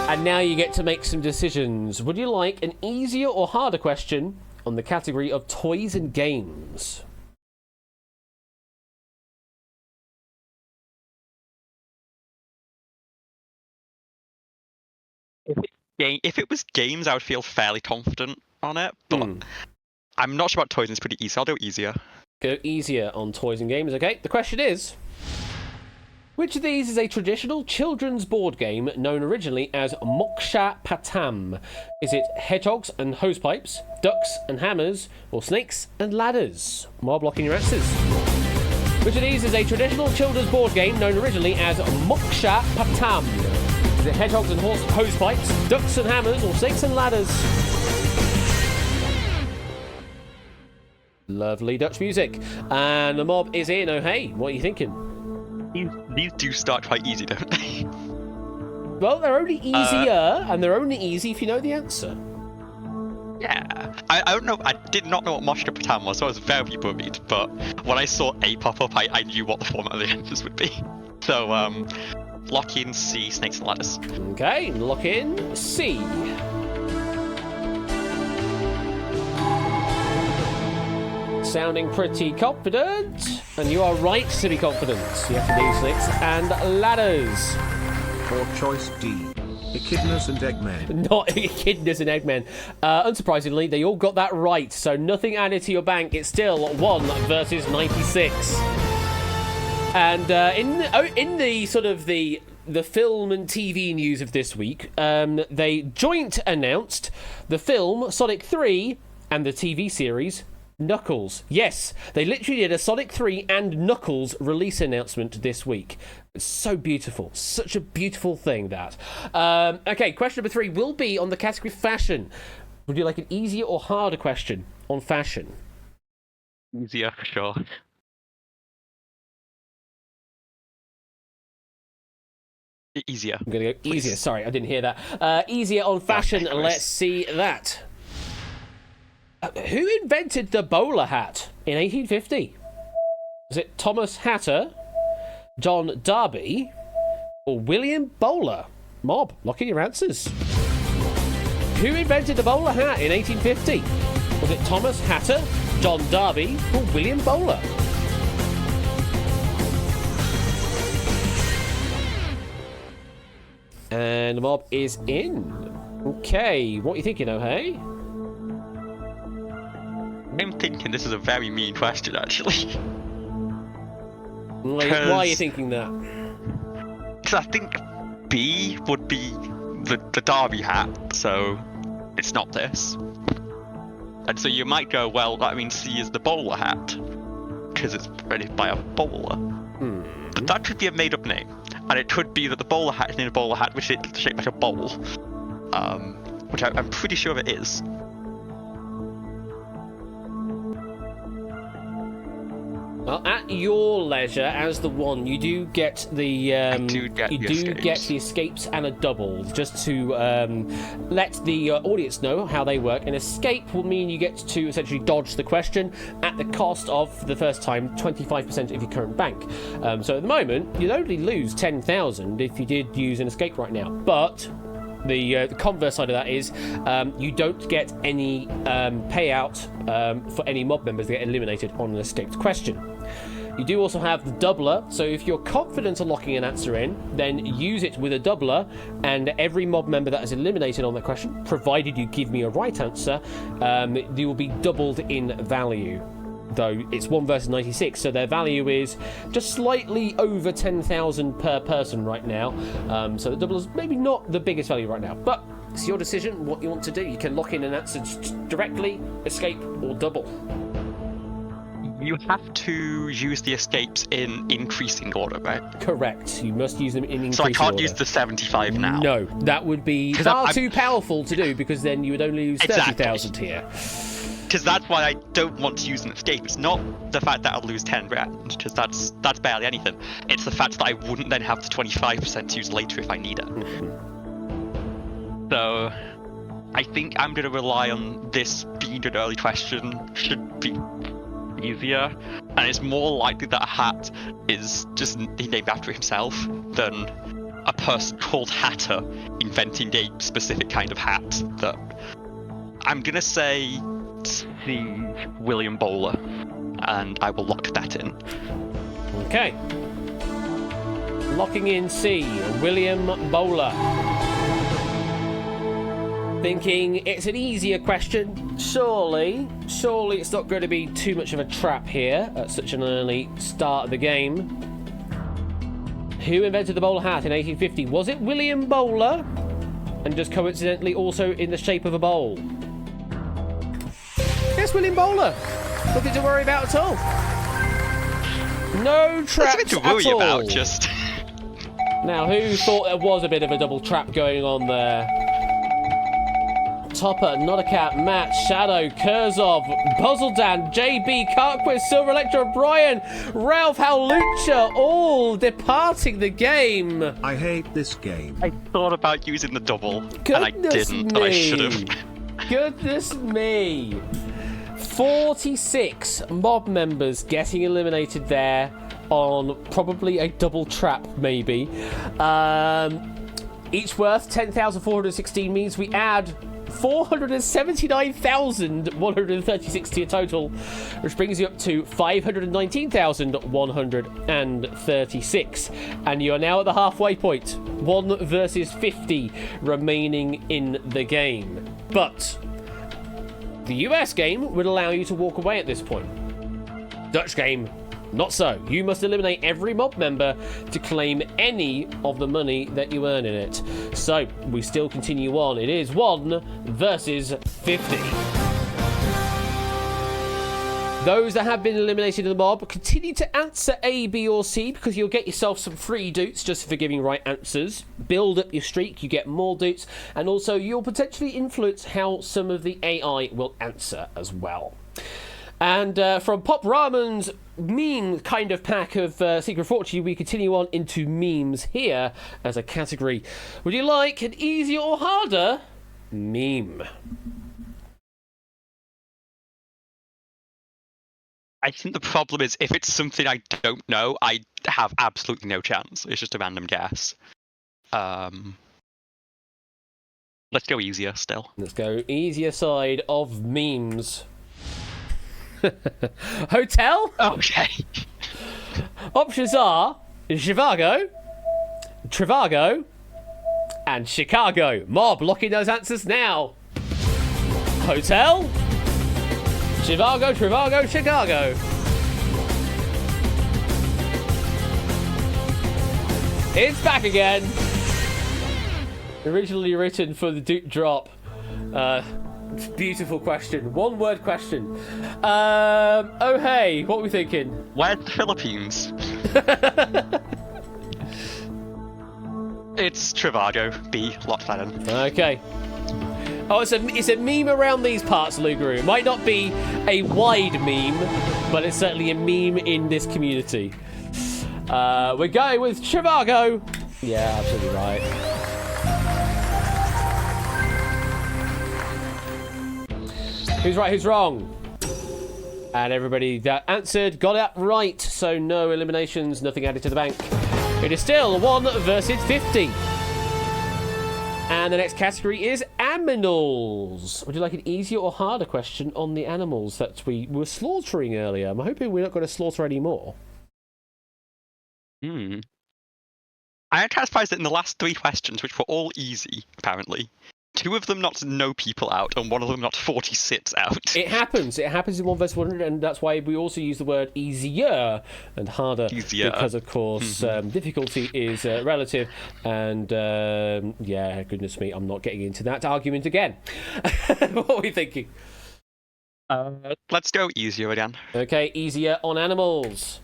And now you get to make some decisions. Would you like an easier or harder question on the category of toys and games? If it was games, I would feel fairly confident on it, but I'm not sure about toys, and it's pretty easy. I'll do it easier. Go easier on toys and games, okay? The question is, which of these is a traditional children's board game known originally as Moksha Patam? Is it hedgehogs and hosepipes, ducks and hammers, or snakes and ladders? While blocking your answers. Which of these is a traditional children's board game known originally as Moksha Patam? Is it hedgehogs and hosepipes, ducks and hammers, or snakes and ladders? Lovely Dutch music. And the mob is in. Oh, hey, what are you thinking? These do start quite easy, don't they? Well, they're only easier, and they're only easy if you know the answer. Yeah. I don't know. I did not know what Moshka Patan was, so I was very worried. But when I saw A pop up, I knew what the format of the answers would be. So, lock in C, snakes and ladders. Okay, lock in C. Sounding pretty confident, and you are right to be confident. You have to do snakes and ladders. Or choice D, Echidnas and Eggmen. Not Echidnas and Eggmen. Unsurprisingly, they all got that right, so nothing added to your bank. It's still 1 versus 96. And in the sort of the film and TV news of this week, they joint announced the film Sonic 3 and the TV series Knuckles. Yes, they literally did a Sonic 3 and Knuckles release announcement this week. It's so beautiful. Such a beautiful thing, that. Okay, question number 3 will be on the category fashion. Would you like an easier or harder question on fashion? Easier, for sure. Easier. I'm going to go Please. easier. Sorry, I didn't hear that. Easier on fashion. Okay, Let's see that. Who invented the bowler hat in 1850? Was it Thomas Hatter, John Darby, or William Bowler? Mob, lock in your answers. Who invented the bowler hat in 1850? Was it Thomas Hatter, John Darby, or William Bowler? And the mob is in. Okay, what are you thinking, oh hey? I'm thinking this is a very mean question, actually. Why are you thinking that? Because I think B would be the Derby hat, so it's not this. And so you might go, well, I mean, C is the bowler hat, because it's read by a bowler. But that could be a made-up name. And it could be that the bowler hat is named a bowler hat, which is shaped like a bowl. Which I'm pretty sure it is. Well, at your leisure, as the one, you do get the get the escapes and a double, just to let the audience know how they work. An escape will mean you get to essentially dodge the question at the cost of, the first time, 25% of your current bank. So at the moment, you'd only lose 10,000 if you did use an escape right now. But the converse side of that is you don't get any payout for any mob members that get eliminated on an escaped question. You do also have the doubler, so if you're confident of locking an answer in, then use it with a doubler, and every mob member that is eliminated on that question, provided you give me a right answer, they will be doubled in value. Though it's 1 versus 96, so their value is just slightly over 10,000 per person right now. So the double is maybe not the biggest value right now, but it's your decision what you want to do. You can lock in an answer directly, escape, or double. You have to use the escapes in increasing order, right? Correct. You must use them in increasing So I can't order. use the 75 now. No, that would be far too powerful to do, because then you would only lose 30,000 here. Because that's why I don't want to use an escape. It's not the fact that I'll lose 10 grand, because that's barely anything. It's the fact that I wouldn't then have the 25% to use later if I need it. So I think I'm going to rely on this being an early question. Should be easier, and it's more likely that a hat is just named after himself than a person called Hatter inventing a specific kind of hat. That I'm going to say C, William Bowler, and I will lock that in. Okay. Locking in C, William Bowler. Thinking it's an easier question. Surely it's not going to be too much of a trap here at such an early start of the game. Who invented the bowler hat in 1850? Was it William Bowler? And just coincidentally also in the shape of a bowl? Yes, William Bowler. Nothing to worry about at all. No traps That's a bit to worry at all. about, just. Now, who thought there was a bit of a double trap going on there? Topper, Not a Cat, Matt, Shadow, Kurzov, Puzzledan, JB, Cartquist, Silver Electro, Brian, Ralph Howlucha, all departing the game. I hate this game. I thought about using the double, and I didn't, and I should have. Goodness me. 46 mob members getting eliminated there on probably a double trap, maybe. Each worth 10,416 means we add 479,136 to your total, which brings you up to 519,136, and you are now at the halfway point. 1 versus 50 remaining in the game, but the US game would allow you to walk away at this point. Dutch game, not so. You must eliminate every mob member to claim any of the money that you earn in it. So, we still continue on. It is 1 versus 50. Those that have been eliminated in the mob, continue to answer A, B, or C because you'll get yourself some free doots just for giving right answers. Build up your streak, you get more doots, and also you'll potentially influence how some of the AI will answer as well. And from Pop Ramen's meme kind of pack of Secret Fortune, we continue on into memes here as a category. Would you like an easier or harder meme? I think the problem is if it's something I don't know, I have absolutely no chance. It's just a random guess. Let's go easier still. Let's go easier side of memes. Hotel? Okay. Options are Zhivago, Trivago, and Chicago. Mob, lock in those answers now. Hotel, Zhivago, Trivago, Chicago. It's back again. Originally written for the Duke drop. Beautiful question. One word question. Oh hey, what are we thinking? Where's the Philippines? It's Trivago. B. Lock that in. Okay. Oh, it's a meme around these parts, Lugaru. It might not be a wide meme, but it's certainly a meme in this community. We're going with Trivago. Yeah, absolutely right. Who's right, who's wrong? And everybody that answered got it right, so no eliminations, nothing added to the bank. It is still 1 versus 50. And the next category is aminals. Would you like an easier or harder question on the animals that we were slaughtering earlier? I'm hoping we're not going to slaughter any more. I'm kind of surprised that in the last 3 questions, which were all easy, apparently, 2 of them knocked no people out, and 1 of them knocked 46 out. It happens. It happens in 1 versus 100, and that's why we also use the word easier and harder. Easier. Because, of course, difficulty is relative, and yeah, goodness me, I'm not getting into that argument again. What are we thinking? Let's go easier again. Okay, easier on animals.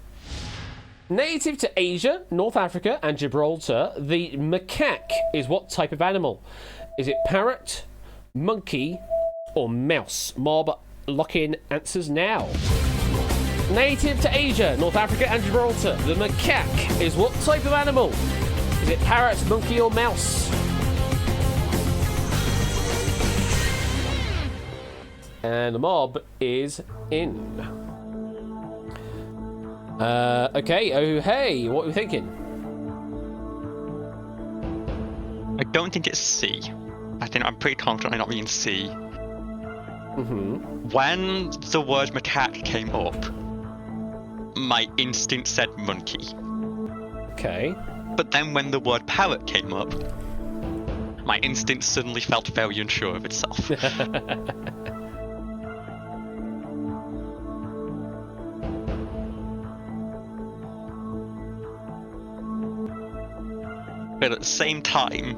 Native to Asia, North Africa, and Gibraltar, the macaque is what type of animal? Is it parrot, monkey, or mouse? Mob, lock in answers now. Native to Asia, North Africa, and Gibraltar, the macaque is what type of animal? Is it parrot, monkey, or mouse? And the mob is in. Okay, oh hey, what are we thinking? I don't think it's C. I'm pretty confident I not being C. When the word macaque came up, my instinct said monkey. Okay. But then when the word parrot came up, my instinct suddenly felt very unsure of itself. But at the same time,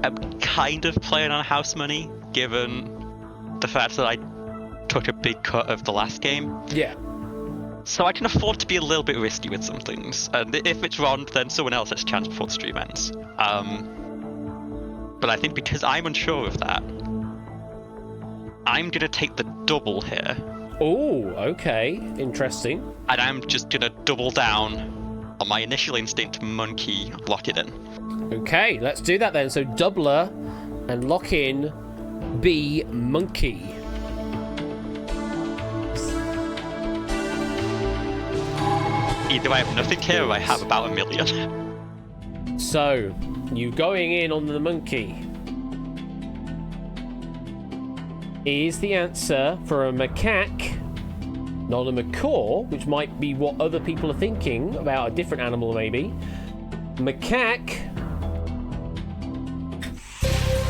I'm kind of playing on house money, given the fact that I took a big cut of the last game. Yeah. So I can afford to be a little bit risky with some things. And if it's wrong, then someone else has a chance before the stream ends. But I think because I'm unsure of that, I'm going to take the double here. Oh, okay. Interesting. And I'm just going to double down on my initial instinct, monkey, lock it in. Okay, let's do that then. So doubler and lock in B, monkey. Either I have nothing here or I have about 1 million. So, you going in on the monkey is the answer for a macaque, not a macaw, which might be what other people are thinking about a different animal maybe. Macaque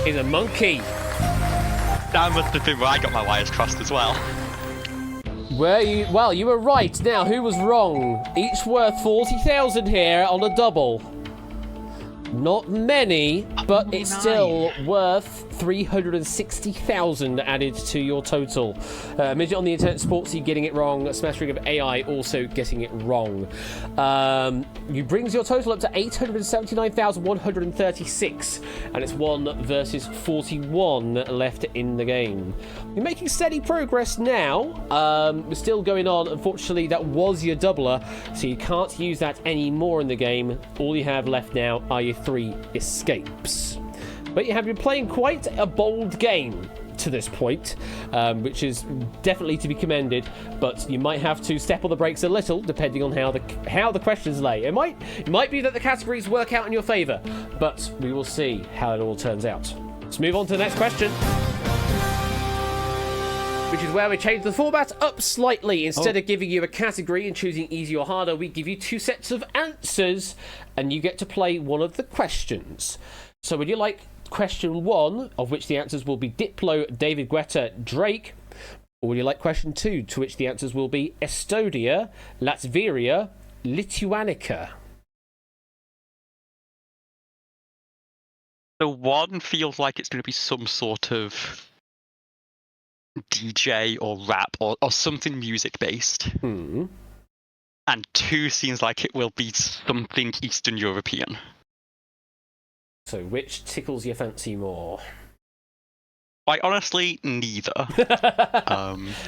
is a monkey. That must have been where I got my wires crossed as well. Well, you were right. Now, who was wrong? Each worth 40,000 here on a double. Not many, but it's still worth 360,000 added to your total. Midget on the Internet Sportsy getting it wrong. Smashing of AI also getting it wrong. You brings your total up to 879,136, and it's 1 versus 41 left in the game. You're making steady progress now. We're still going on. Unfortunately, that was your doubler, so you can't use that anymore in the game. All you have left now are your 3 escapes. But you have been playing quite a bold game to this point, which is definitely to be commended, but you might have to step on the brakes a little depending on how the questions lay. It might be that the categories work out in your favor, but we will see how it all turns out. Let's move on to the next question, which is where we change the format up slightly. Instead of giving you a category and choosing easy or harder, we give you 2 sets of answers, and you get to play one of the questions. So would you like question 1, of which the answers will be Diplo, David Guetta, Drake, or would you like question 2, to which the answers will be Estonia, Latveria, Lituanica? The 1 feels like it's going to be some sort of DJ or rap or something music based. And 2 seems like it will be something Eastern European. So which tickles your fancy more? Quite honestly, neither.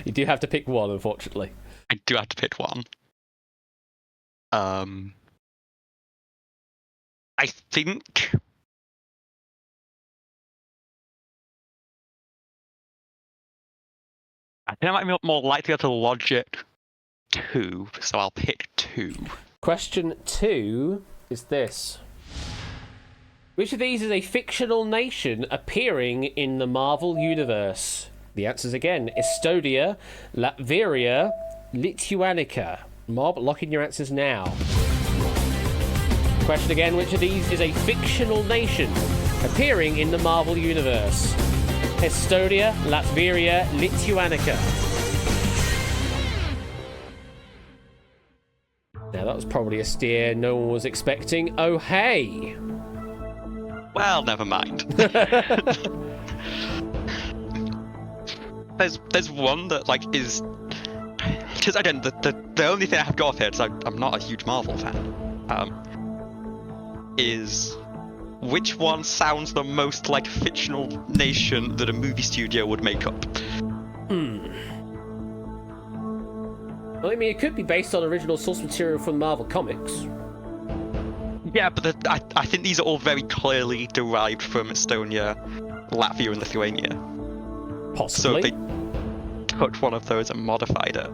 You do have to pick one, unfortunately. I do have to pick one. I think I might be more likely to logic 2, so I'll pick 2. Question 2 is this. Which of these is a fictional nation appearing in the Marvel Universe? The answers again: Estonia, Latveria, Lituanica. Mob, lock in your answers now. Question again: which of these is a fictional nation appearing in the Marvel Universe? Estonia, Latveria, Lituanica. Now that was probably a steer no one was expecting. Oh hey! Well, never mind. There's one that is because again the only thing I have got here is I'm not a huge Marvel fan. Is which one sounds the most like a fictional nation that a movie studio would make up? Well, I mean, it could be based on original source material from Marvel Comics. Yeah, but I think these are all very clearly derived from Estonia, Latvia, and Lithuania. Possibly. So they took one of those and modified it.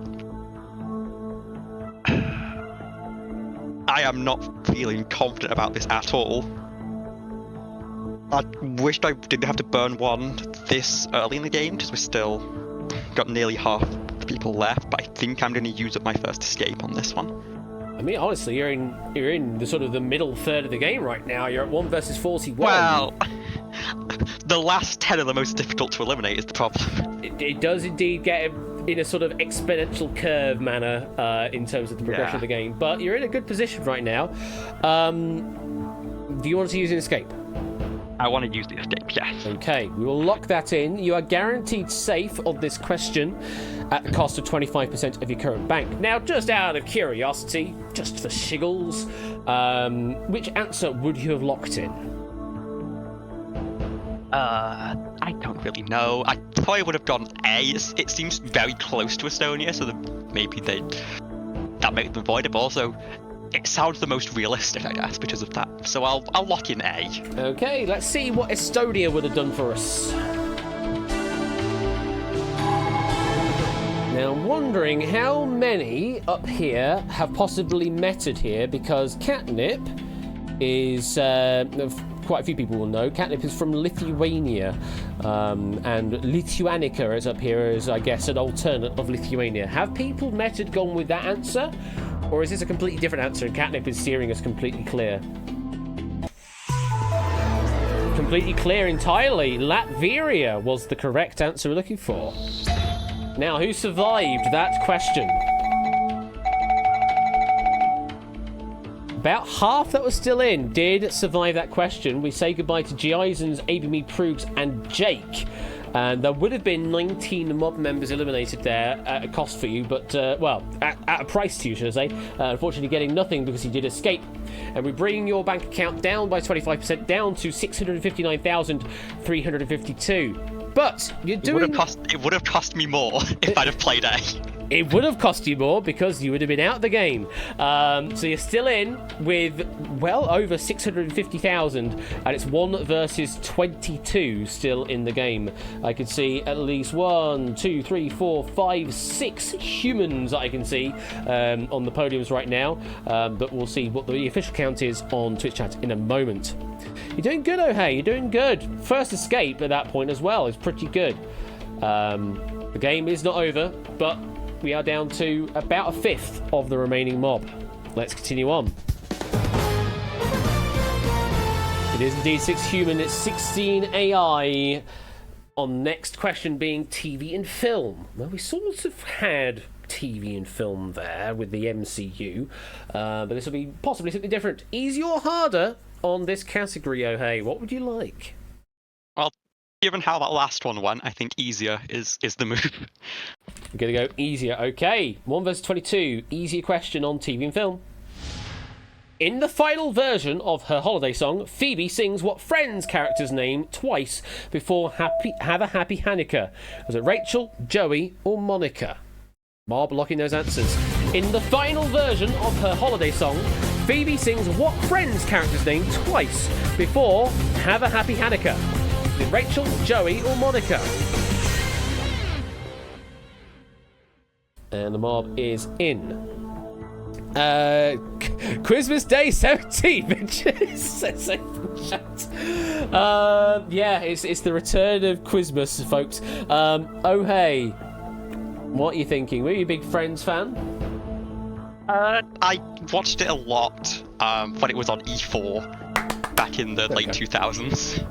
I am not feeling confident about this at all. I wished I didn't have to burn one this early in the game, because we're still got nearly half the people left, but I think I'm going to use up my first escape on this one. I mean, honestly, you're in the sort of the middle third of the game right now. You're at 1 versus 41. Well, the last 10 are the most difficult to eliminate is the problem. It does indeed get in a sort of exponential curve manner in terms of the progression of the game, but you're in a good position right now. Do you want to use an escape? I want to use the escape, yes. Okay, we will lock that in. You are guaranteed safe on this question at the cost of 25% of your current bank. Now, just out of curiosity, just for shiggles, which answer would you have locked in? I don't really know. I probably would have gone A. It seems very close to Estonia, so that maybe that made them avoidable. So it sounds the most realistic, I guess, because of that. So I'll lock in A. Okay, let's see what Estonia would have done for us. Now, I'm wondering how many up here have possibly metted here, because Catnip is, quite a few people will know, Catnip is from Lithuania, and Lituanica is up here as, I guess, an alternate of Lithuania. Have people metted gone with that answer? Or is this a completely different answer and Catnip is steering us completely clear? Completely clear entirely. Latveria was the correct answer we're looking for. Now, who survived that question? about half that was still in did survive that question. We say goodbye to G. Eisens, ABME Proogs, and Jake. And there would have been 19 mob members eliminated there at a cost for you, but, well, at a price to you, should I say. Unfortunately, getting nothing because he did escape. And we're bringing your bank account down by 25%, down to 659,352. But you're doing... It would have cost me more if I'd have played A. It would have cost you more because you would have been out of the game. So you're still in with well over 650,000, and it's 1 versus 22 still in the game. I can see at least 1, 2, 3, 4, 5, 6 humans that I can see on the podiums right now. But we'll see what the official count is on Twitch chat in a moment. You're doing good, oh hey, you're doing good. First escape at that point as well is pretty good. The game is not over, but we are down to about a fifth of the remaining mob. Let's continue on. It is indeed 6 human, it's 16 AI. On next question being TV and film. Well, we sort of had TV and film there with the MCU, but this will be possibly something different. Easier or harder on this category, oh hey? What would you like? Well, given how that last one went, I think easier is the move. We're going to go easier. Okay, 1 versus 22. Easier question on TV and film. In the final version of her holiday song, Phoebe sings what Friends character's name twice before Have a Happy Hanukkah. Was it Rachel, Joey, or Monica? Marb locking those answers. In the final version of her holiday song, Phoebe sings what Friends character's name twice before Have a Happy Hanukkah. Is it Rachel, Joey, or Monica? And the mob is in. Christmas Day 17, bitches. Yeah, it's the return of Christmas, folks. Oh hey, what are you thinking? Were you a big Friends fan? I watched it a lot when it was on E4 back in the late 2000s.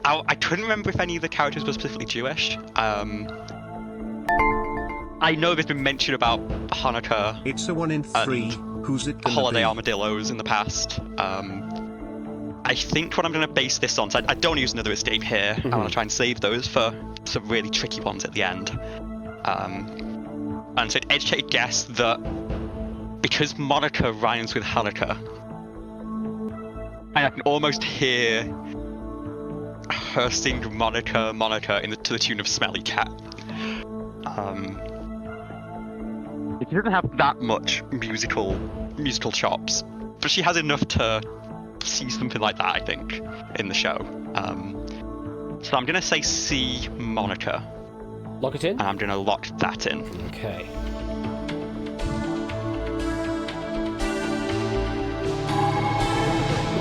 I couldn't remember if any of the characters were specifically Jewish. I know there's been mention about Hanukkah. It's a 1 in 3. Who's it gonna Holiday be? armadillos in the past. I think what I'm going to base this on, so I don't use another escape here. I want to try and save those for some really tricky ones at the end. And so an educated guess that because Monica rhymes with Hanukkah, I can almost hear her sing Monica, Monica to the tune of Smelly Cat. She doesn't have that much musical chops, but she has enough to see something like that, I think, in the show. So I'm gonna say C, Monica. Lock it in? And I'm gonna lock that in. Okay.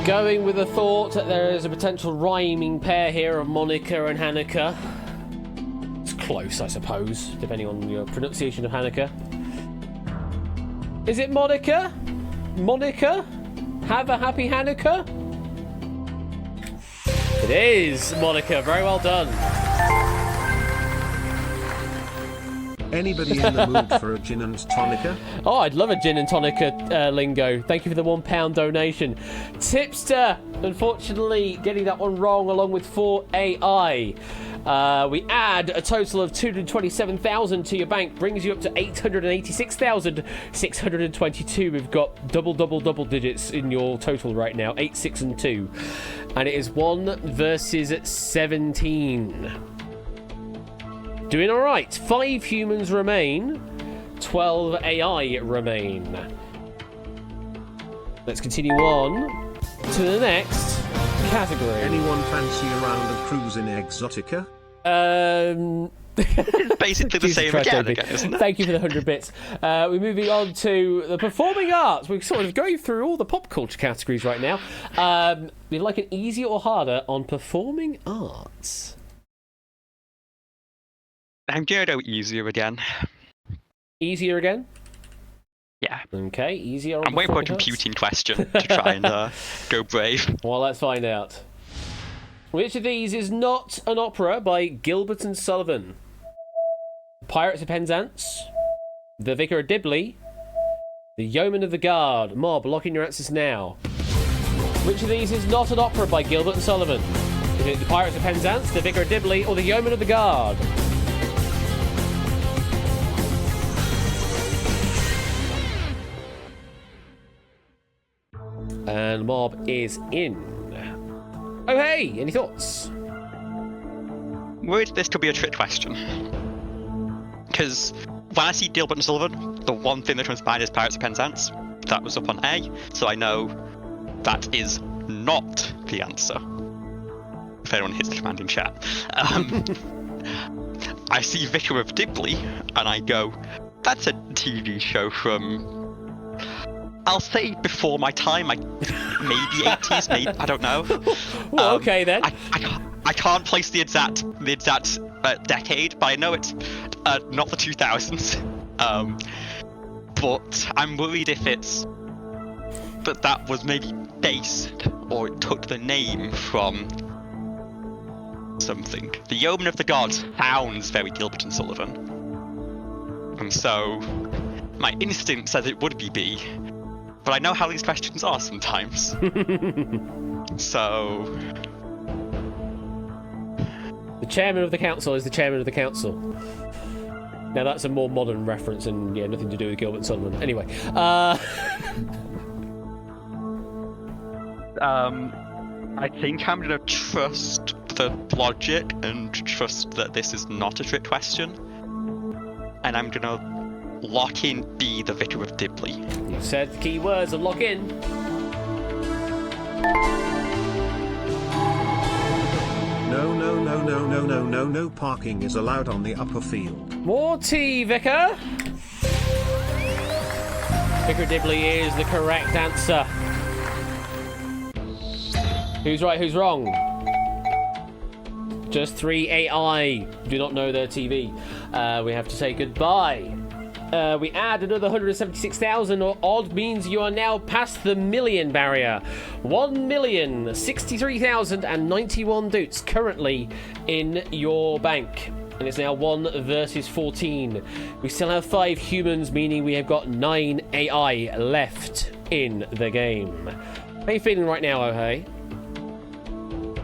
Going with the thought that there is a potential rhyming pair here of Monica and Hanukkah. It's close, I suppose, depending on your pronunciation of Hanukkah. Is it Monica? Monica? Have a happy Hanukkah? It is Monica. Very well done. Anybody in the mood for a gin and tonica? Oh, I'd love a gin and tonica lingo. Thank you for the £1 donation. Tipster, unfortunately, getting that one wrong along with 4 AI. We add a total of 227,000 to your bank, brings you up to 886,622. We've got double digits in your total right now, 8, 6, and 2. And it is 1 versus 17. Doing all right. 5 humans remain. 12 AI remain. Let's continue on to the next category. Anyone fancy a round of cruising exotica? Basically the same again, isn't it? Thank you for the 100 bits. We're moving on to the performing arts. We're sort of going through all the pop culture categories right now. We'd like an easier or harder on performing arts? I'm gonna go easier again. Easier again? Yeah. Okay, easier on I'm waiting for a performing arts? computing question to try and go brave. Well, let's find out. Which of these is not an opera by Gilbert and Sullivan? Pirates of Penzance, The Vicar of Dibley, The Yeoman of the Guard. Mob, lock in your answers now. Which of these is not an opera by Gilbert and Sullivan? Is it The Pirates of Penzance, The Vicar of Dibley, or The Yeoman of the Guard? And Mob is in. Oh, hey! Any thoughts? Worried this could be a trick question. Because when I see Gilbert and Sullivan, the one thing that comes to mind is Pirates of Penzance. That was up on A, so I know that is not the answer. If anyone hits the command in chat. I see Vicar of Dibley, and I go, that's a TV show from... I'll say before my time, maybe 80s, maybe, I don't know. Well, okay then. I can't place the exact decade, but I know it's not the 2000s. But I'm worried if it's that was maybe based or it took the name from something. The Yeoman of the Gods sounds very Gilbert and Sullivan, and so my instinct says it would be B. But I know how these questions are sometimes. So... The chairman of the council is the chairman of the council. Now that's a more modern reference and yeah, nothing to do with Gilbert and Sullivan. Anyway, I think I'm gonna trust the logic and trust that this is not a trick question. And I'm gonna lock in B, the Vicar of Dibley. You said the key words and lock in. No parking is allowed on the upper field. More tea, Vicar. Vicar of Dibley is the correct answer. Who's right, who's wrong? Just 3 AI do not know their TV. We have to say goodbye. We add another 176,000 or odd means you are now past the million barrier. 1,063,091 doots currently in your bank. And it's now 1 versus 14. We still have 5 humans, meaning we have got 9 AI left in the game. How are you feeling right now, Oh Hey?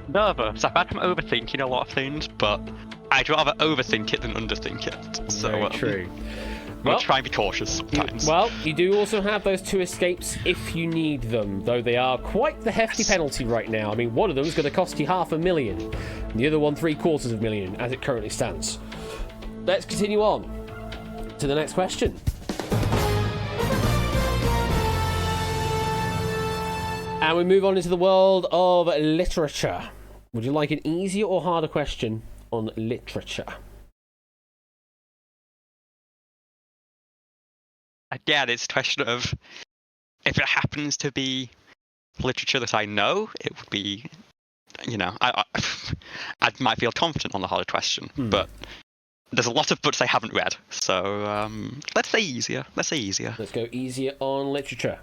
Nervous. I've had some overthinking a lot of things, but I'd rather overthink it than underthink it. So, Very true. We'll try and be cautious sometimes. Well, you do also have those 2 escapes if you need them, though they are quite the hefty penalty right now. I mean, one of them is going to cost you 500,000, and the other one 750,000 as it currently stands. Let's continue on to the next question. And we move on into the world of literature. Would you like an easier or harder question on literature? Again, it's a question of if it happens to be literature that I know, it would be, I might feel confident on the harder question. But there's a lot of books I haven't read, so let's say easier. Let's go easier on literature.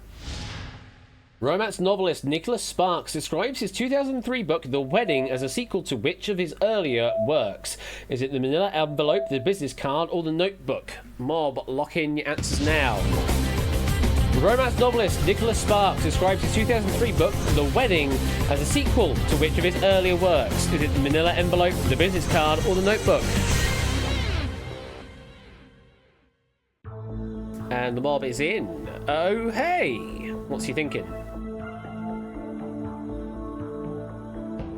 Romance novelist Nicholas Sparks describes his 2003 book The Wedding as a sequel to which of his earlier works? Is it the manila envelope, the business card, or the notebook? Mob, lock in your answers now. Romance novelist Nicholas Sparks describes his 2003 book The Wedding as a sequel to which of his earlier works? Is it the manila envelope, the business card, or the notebook? And the mob is in. Oh, hey! What's he thinking?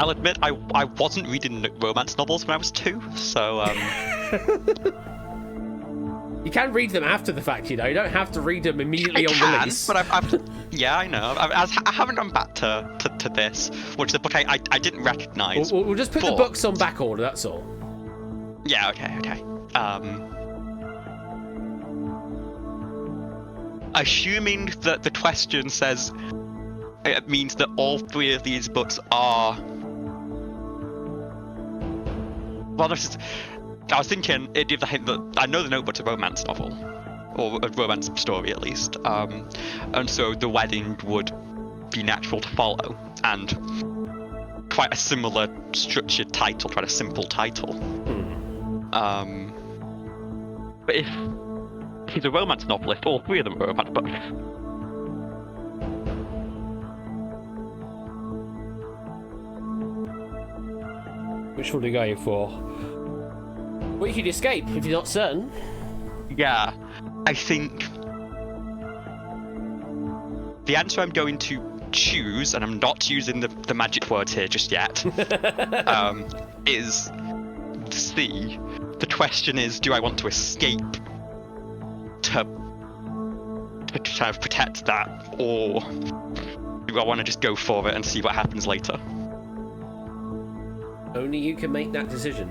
I'll admit I wasn't reading romance novels when I was 2, so You can read them after the fact, you don't have to read them immediately on release. But I've yeah, I know. I haven't gone back to this, which is a book I didn't recognise. We'll just put the books on back order, that's all. Yeah, okay. Assuming that the question says it means that all 3 of these books are... Well, I was thinking it gives a hint that I know the Notebook's a romance novel, or a romance story at least, and so The Wedding would be natural to follow, and quite a similar structured title, quite a simple title. But if he's a romance novelist. All three of them are romance books. Which one are we going for? Well, you could escape if you're not certain. Yeah, I think the answer I'm going to choose, and I'm not using the magic words here just yet, is C. The question is, do I want to escape to kind of protect that, or do I want to just go for it and see what happens later? Only you can make that decision.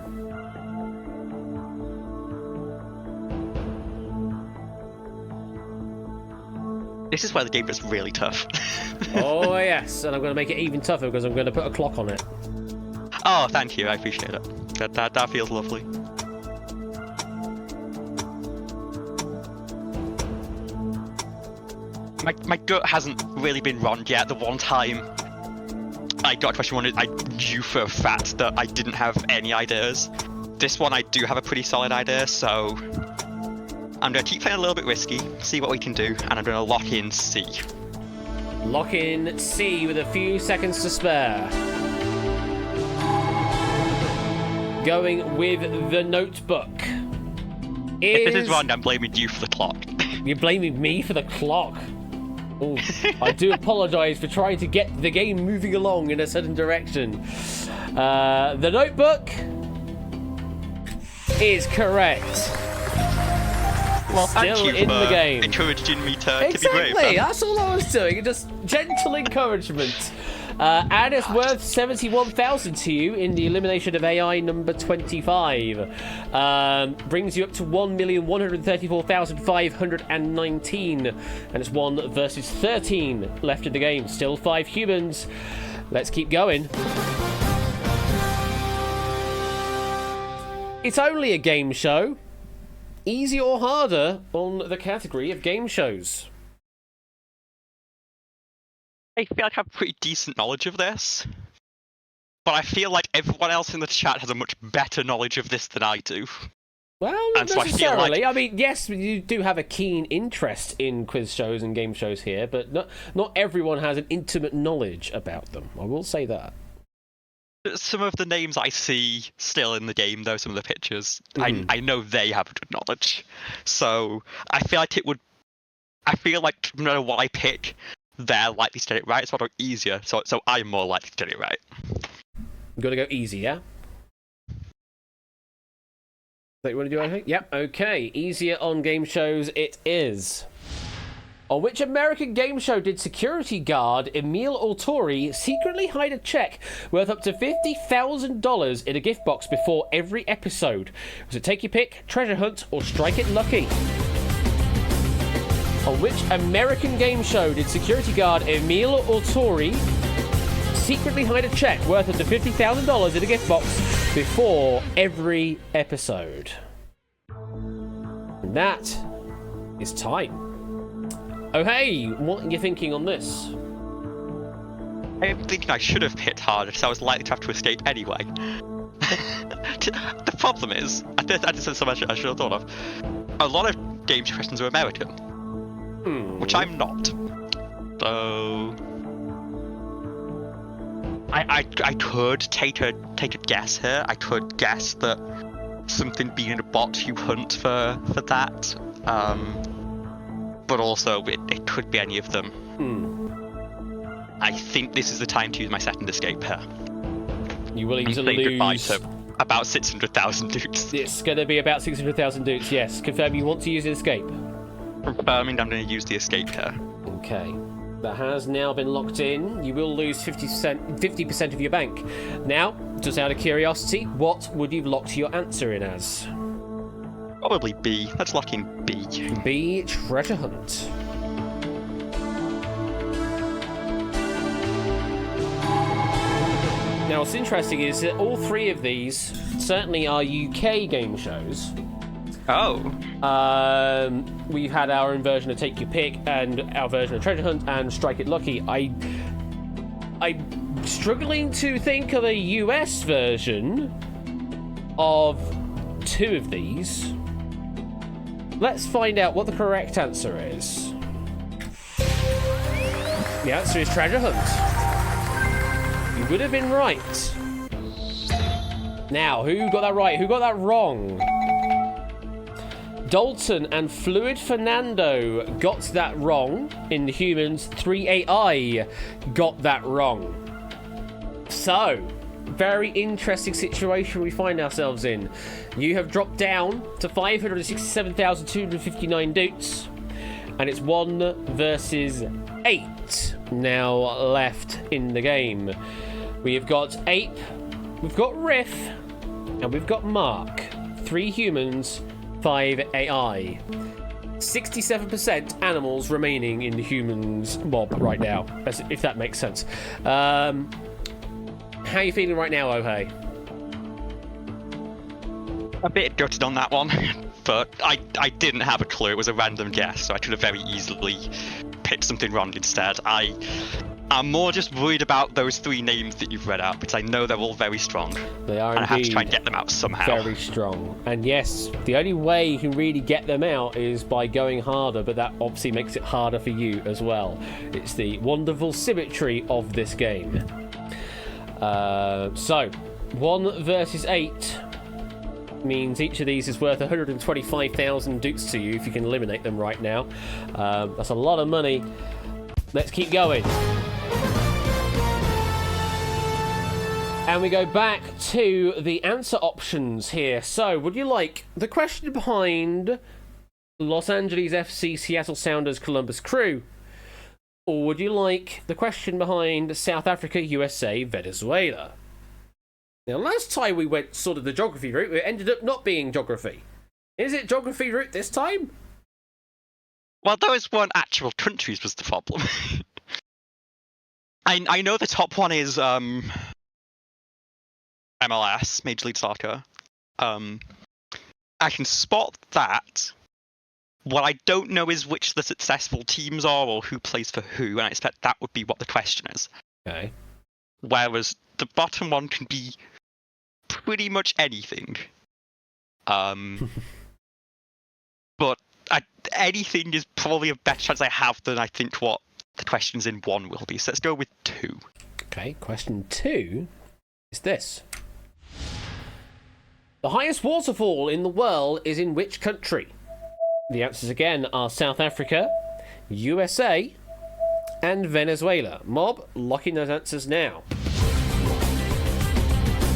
This is where the game gets really tough. Oh yes, and I'm going to make it even tougher because I'm going to put a clock on it. Oh, thank you. I appreciate it. That feels lovely. My gut hasn't really been wrong yet. The one time I got question one, I knew for a fact that I didn't have any ideas. This one I do have a pretty solid idea, so I'm going to keep playing a little bit risky, see what we can do, and I'm going to lock in C. Lock in C with a few seconds to spare. Going with the notebook. If this is wrong, I'm blaming you for the clock. You're blaming me for the clock? Oh, I do apologise for trying to get the game moving along in a certain direction. The notebook is correct. Well, Still thank you in for the game. encouraging me to be Exactly, brave. that's all I was doing. Just gentle encouragement. And it's worth 71,000 to you in the elimination of AI number 25. Brings you up to 1,134,519. And it's 1 versus 13 left in the game. Still 5 humans. Let's keep going. It's only a game show. Easy or harder on the category of game shows? I feel like I have pretty decent knowledge of this, but I feel like everyone else in the chat has a much better knowledge of this than I do. Well, not And so I feel necessarily. like- I mean, yes, you do have a keen interest in quiz shows and game shows here, but not everyone has an intimate knowledge about them. I will say that. Some of the names I see still in the game, though, some of the pictures, I know they have good knowledge. So I feel like no matter what I pick, they're likely to get it right. So I'll go easier. So I'm more likely to get it right. I'm going to go easy, yeah? So you want to do anything? Yep, okay. Easier on game shows it is. On which American game show did security guard Emil Autori secretly hide a check worth up to $50,000 in a gift box before every episode? Was it Take Your Pick, Treasure Hunt, or Strike It Lucky? On which American game show did security guard Emil Autori secretly hide a check worth up to $50,000 in a gift box before every episode? And that is time. Oh hey, what are you thinking on this? I'm thinking I should have hit harder because I was likely to have to escape anyway. The problem is, I just said so much I should have thought of. A lot of game questions are American, which I'm not. So I could take a guess here. I could guess that something being in a bot you hunt for that. But also it could be any of them. I think this is the time to use my second escape here. You willing to Say goodbye lose? to about 600,000 dudes. It's going to be about 600,000 dudes, yes. Confirm you want to use an escape. Confirming I'm going to use the escape here. Okay. That has now been locked in. You will lose 50% of your bank. Now, just out of curiosity, what would you lock your answer in as? Probably B. Let's lock in B. B, Treasure Hunt. Now, what's interesting is that all three of these certainly are UK game shows. Oh. We've had our own version of Take Your Pick and our version of Treasure Hunt and Strike It Lucky. I'm struggling to think of a US version of two of these. let's find out what the correct answer is. The answer is treasure hunt. You would have been right. Now, who got that right? Who got that wrong? Dalton and Fluid Fernando got that wrong. In the humans, 3AI got that wrong. So, very interesting situation we find ourselves in. You have dropped down to 567,259 doots, and it's 1 versus 8 now left in the game. We have got Ape, we've got Riff, and we've got Mark. 3 humans, 5 AI. 67% animals remaining in the humans mob right now, if that makes sense. How are you feeling right now, Ohei? A bit gutted on that one, but I didn't have a clue. It was a random guess, so I could have very easily picked something wrong instead. I'm more just worried about those 3 names that you've read out, because I know they're all very strong. They are and indeed. I have to try and get them out somehow. Very strong. And yes, the only way you can really get them out is by going harder, but that obviously makes it harder for you as well. It's the wonderful symmetry of this game. So, 1 versus 8 means each of these is worth 125,000 doots to you if you can eliminate them right now. That's a lot of money. Let's keep going. And we go back to the answer options here. So, would you like the question behind Los Angeles FC, Seattle Sounders, Columbus Crew? Or would you like the question behind South Africa, USA, Venezuela? Now, last time we went sort of the geography route, it ended up not being geography. Is it geography route this time? Well, those weren't actual countries was the problem. I know the top one is MLS, Major League Soccer. I can spot that. What I don't know is which the successful teams are or who plays for who, and I expect that would be what the question is. Okay. Whereas the bottom one can be pretty much anything. But anything is probably a better chance I have than I think what the questions in 1 will be. So let's go with 2. Okay, question 2 is this. The highest waterfall in the world is in which country? The answers again are South Africa, USA, and Venezuela. Mob, lock in those answers now.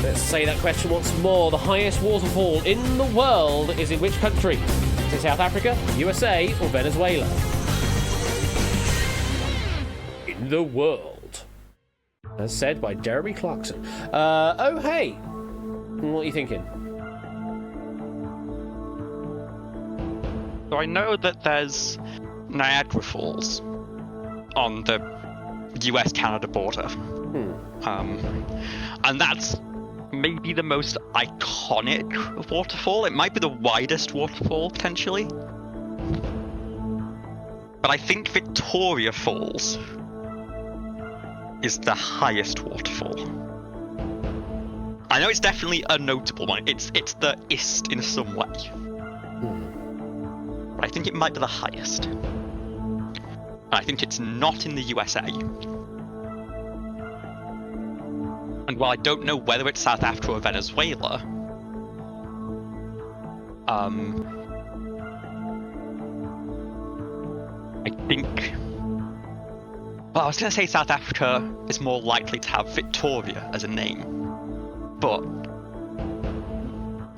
Let's say that question once more. The highest waterfall in the world is in which country? Is it South Africa, USA, or Venezuela? In the world. As said by Jeremy Clarkson. Oh, hey. What are you thinking? So I know that there's Niagara Falls on the US-Canada border. And that's maybe the most iconic waterfall. It might be the widest waterfall, potentially. But I think Victoria Falls is the highest waterfall. I know it's definitely a notable one. It's the ist in some way. But I think it might be the highest. And I think it's not in the USA. And while I don't know whether it's South Africa or Venezuela, I think... Well, I was going to say South Africa is more likely to have Victoria as a name. But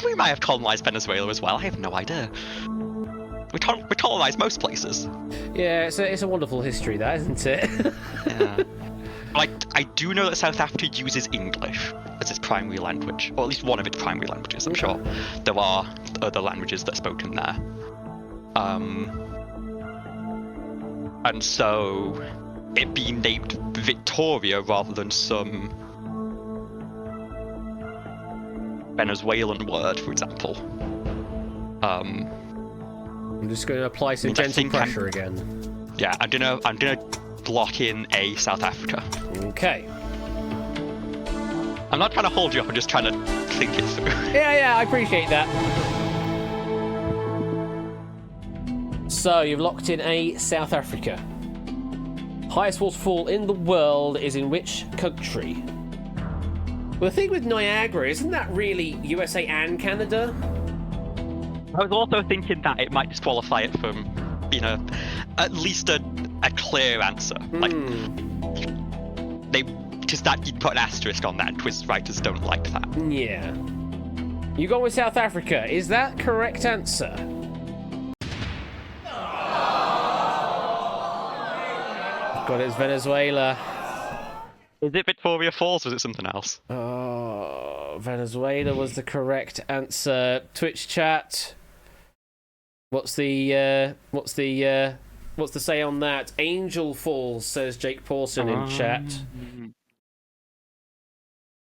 we might have colonized Venezuela as well. I have no idea. We colonized most places. Yeah, it's a wonderful history, that, isn't it? Yeah. I do know that South Africa uses English as its primary language, or at least one of its primary languages. I'm sure there are other languages that are spoken there. And so it being named Victoria rather than some Venezuelan word, for example. I'm just going to apply some gentle pressure again. Yeah, I'm gonna lock in a South Africa. Okay. I'm not trying to hold you up. I'm just trying to think it through. Yeah, I appreciate that. So you've locked in A, South Africa. Highest waterfall in the world is in which country? Well, the thing with Niagara, isn't that really USA and Canada? I was also thinking that it might disqualify it from, at least a clear answer. Like, because that you'd put an asterisk on that, and quiz writers don't like that. Yeah. You go with South Africa. Is that correct answer? God, it's Venezuela. Is it Victoria Falls or is it something else? Oh, Venezuela was the correct answer. Twitch chat. What's the say on that? Angel Falls, says Jake Paulson in chat.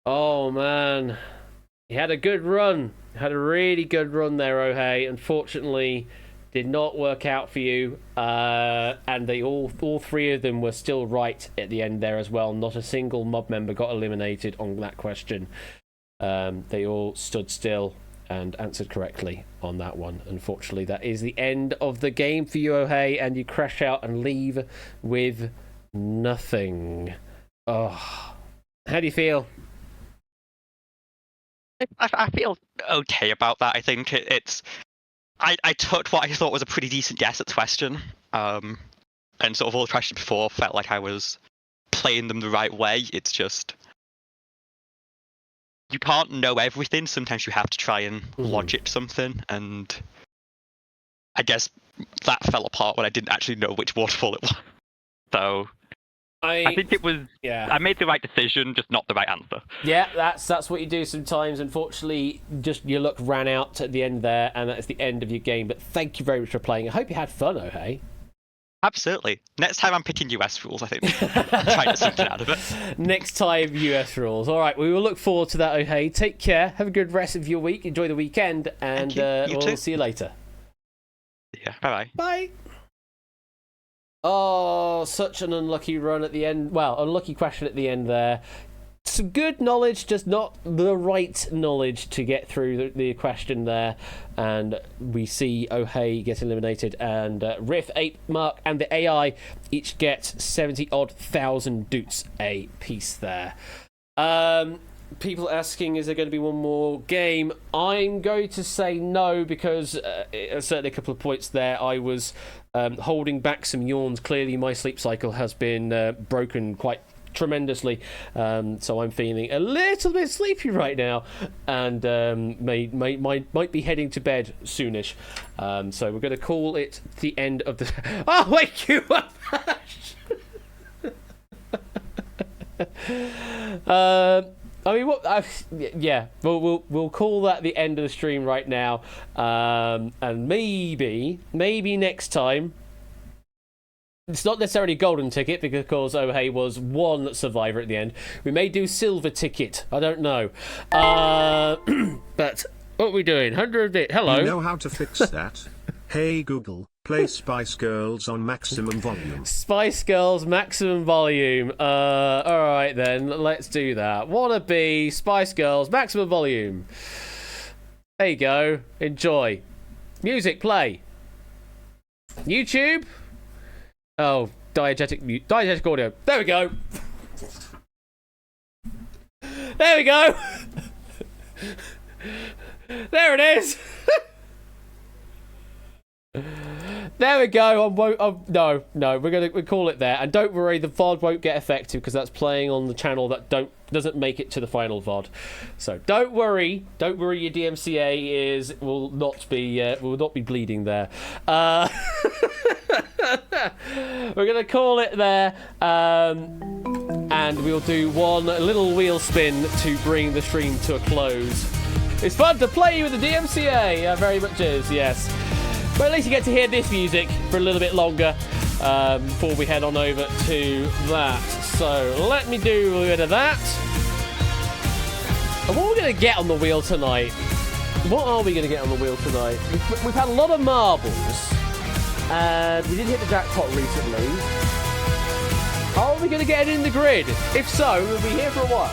Oh man, he had a good run. Had a really good run there, Ohei. Unfortunately, did not work out for you. And they all three of them were still right at the end there as well. Not a single mob member got eliminated on that question. They all stood still and answered correctly on that one. Unfortunately, that is the end of the game for you, Ohei, and you crash out and leave with nothing. Oh, how do you feel? I feel okay about that. I think it's. I took what I thought was a pretty decent guess at the question, and sort of all the questions before felt like I was playing them the right way. It's just you can't know everything. Sometimes you have to try and logic something, and I guess that fell apart when I didn't actually know which waterfall it was. So I think it was. Yeah. I made the right decision, just not the right answer. Yeah, that's what you do sometimes. Unfortunately, just your luck ran out at the end there, and that's the end of your game. But thank you very much for playing. I hope you had fun, Ohei. Absolutely. Next time I'm picking US rules, I think. Try to get something out of it. Next time, US rules. All right, we will look forward to that, Ohei. Take care. Have a good rest of your week. Enjoy the weekend, and we'll see you later. Yeah. Bye-bye. Bye. Oh, such an unlucky run at the end. Well, unlucky question at the end there. Some good knowledge, just not the right knowledge to get through the question there. And we see Ohei get eliminated, and Riff, 8 Mark, and the AI each get 70-odd thousand doots a piece there. People asking, is there going to be one more game? I'm going to say no, because certainly a couple of points there I was holding back some yawns. Clearly my sleep cycle has been broken quite tremendously, so I'm feeling a little bit sleepy right now, and might be heading to bed soonish. So we're going to call it the end of the... I'll wake you up! I mean, yeah, we'll call that the end of the stream right now, and maybe next time. It's not necessarily a golden ticket, because Ohei was one survivor at the end. We may do silver ticket. I don't know. But what are we doing? 100 bit. Hello. You know how to fix that? Hey Google, play Spice Girls on maximum volume. Spice Girls maximum volume. All right then, let's do that. Wannabe Spice Girls maximum volume. There you go. Enjoy. Music play. YouTube. Oh, diegetic audio. There we go. There we go. There it is. There we go. No, we'll call it there. And don't worry, the VOD won't get affected, because that's playing on the channel that doesn't make it to the final VOD. So don't worry, your DMCA will not be bleeding there. We're gonna call it there, and we'll do one little wheel spin to bring the stream to a close. It's fun to play with the DMCA. Very much is, yes. But at least you get to hear this music for a little bit longer before we head on over to that. So let me do a bit of that. And what are we going to get on the wheel tonight? What are we going to get on the wheel tonight? We've had a lot of marbles, and we did hit the jackpot recently. Are we going to get it in the grid? If so, we'll be here for a while.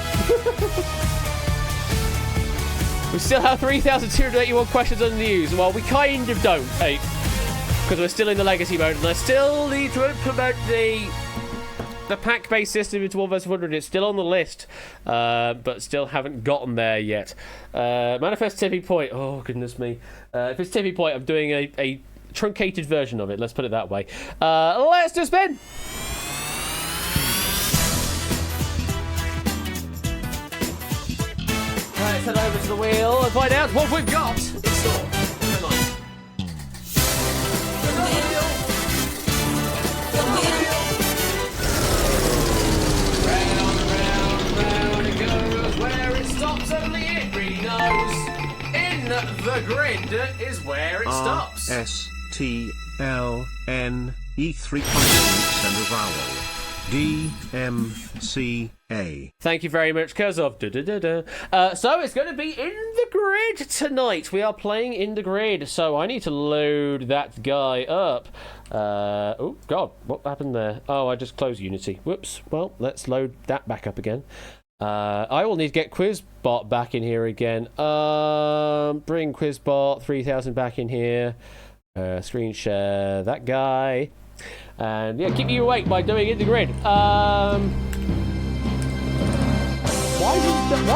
We still have 3,281 questions on the news. Well, we kind of don't, hey. because we're still in the legacy mode, and I still need to implement the pack-based system into 1 vs 100. It's still on the list, but still haven't gotten there yet. Manifest Tipping Point. Oh, goodness me. If it's Tipping Point, I'm doing a truncated version of it. Let's put it that way. Let's do spin. Let's head over to the wheel and find out what we've got in store. Come on. Round it goes. Where it stops, only it really knows. In the grid is where it stops. S13E28 and a vowel. DMCA. Thank you very much, because of so it's going to be in the grid tonight. We are playing in the grid, so I need to load that guy up. Oh God, what happened there? Oh, I just closed Unity. Whoops. Well, let's load that back up again. I will need to get Quizbot back in here again. Bring Quizbot 3000 back in here. Screen share that guy. And yeah, keep you awake by doing in the grid. Why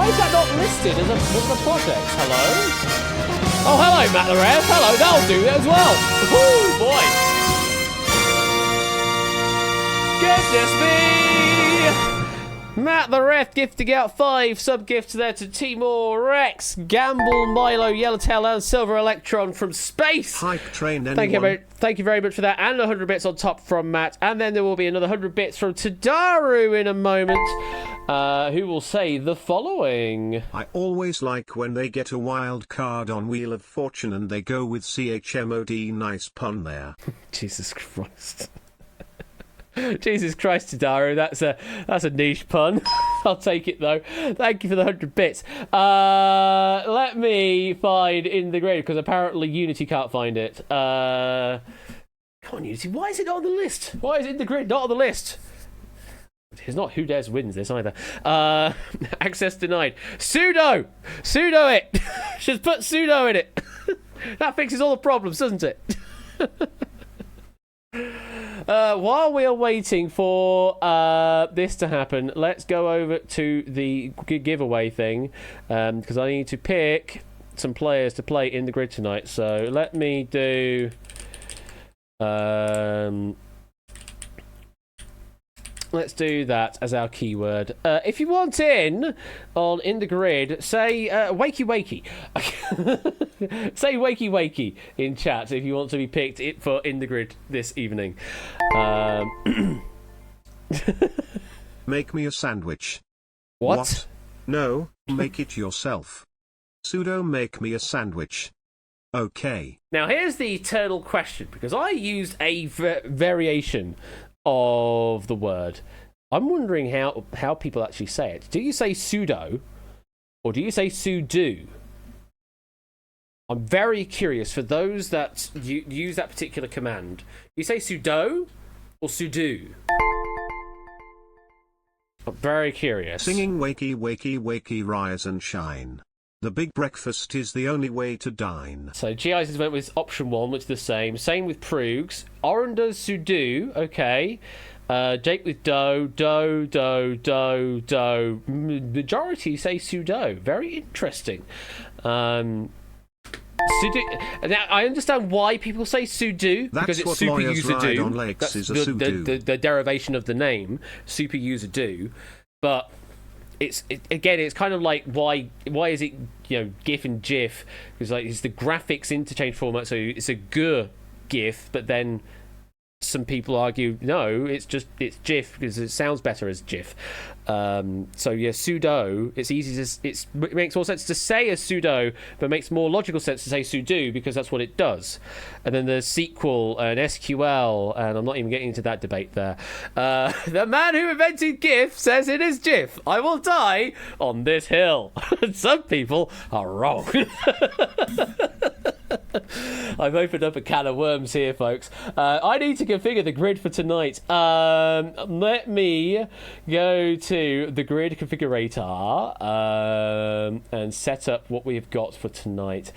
is that not listed as a project? Hello? Oh, hello, Matt the Rev. Hello, that'll do it as well. Oh boy. Goodness me. Matt the Ref gifting out 5 sub-gifts there to Timor, Rex, Gamble, Milo, Yellowtail, and Silver Electron from space. Hype train anyone? Thank you very much for that, and 100 bits on top from Matt, and then there will be another 100 bits from Tadaru in a moment, who will say the following. I always like when they get a wild card on Wheel of Fortune and they go with CHMOD. Nice pun there. Jesus Christ. Jesus Christ, Tadaru, that's a niche pun. I'll take it though. Thank you for the 100 bits. Let me find in the grid, because apparently Unity can't find it. Come on, Unity, why is it not on the list? Why is it in the grid, not on the list? It's not Who Dares wins this either. Access denied. Sudo it. Just put sudo in it. That fixes all the problems, doesn't it? While we are waiting for this to happen, let's go over to the giveaway thing, because I need to pick some players to play in the grid tonight. So let me do let's do that as our keyword. If you want in the grid, say wakey wakey. Say wakey wakey in chat if you want to be picked for in the grid this evening. Make me a sandwich. What? No, make it yourself. Sudo make me a sandwich. Okay. Now here's the eternal question, because I used a variation of the word. I'm wondering how people actually say it. Do you say sudo or do you say sudo? I'm very curious for those that use that particular command. Do you say sudo or sudo? I'm very curious. Singing wakey wakey wakey rise and shine. The big breakfast is the only way to dine. So GIs went with option 1, which is the same. Same with Proogs. Oren does sudo, okay. Jake with do. Majority say sudo. Very interesting. Sudo. Now I understand why people say sudo, because it's super user do. That's is a the derivation of the name, super user do. But it's kind of like why is it GIF and GIF? Because like it's the graphics interchange format, so it's a G GIF, but then some people argue no, it's GIF because it sounds better as GIF. So yeah, sudo. It's easy to it makes more sense to say as sudo, but it makes more logical sense to say sudo because that's what it does. And then there's SQL and SQL, and I'm not even getting into that debate there. The man who invented GIF says it is GIF. I will die on this hill. Some people are wrong. I've opened up a can of worms here, folks. I need to configure the grid for tonight. Let me go to the grid configurator and set up what we've got for tonight.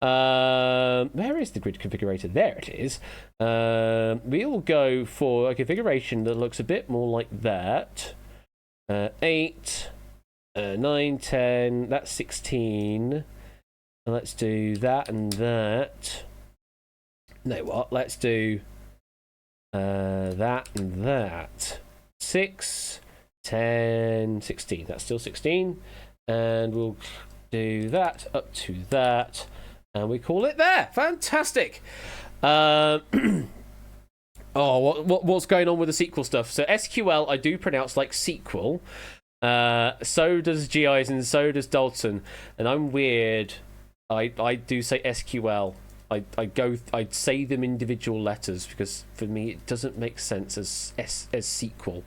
Where is the grid configurator? There it is. We'll go for a configuration that looks a bit more like that. 8, 9, 10, that's 16. Let's do that and that. No, what? Let's do that and that. 6, 10, 16. That's still 16. And we'll do that up to that. And we call it there. Fantastic. What's going on with the SQL stuff? So SQL, I do pronounce like sequel. So does GIs and so does Dalton. And I'm weird. I do say SQL. I say them individual letters because for me it doesn't make sense as sequel.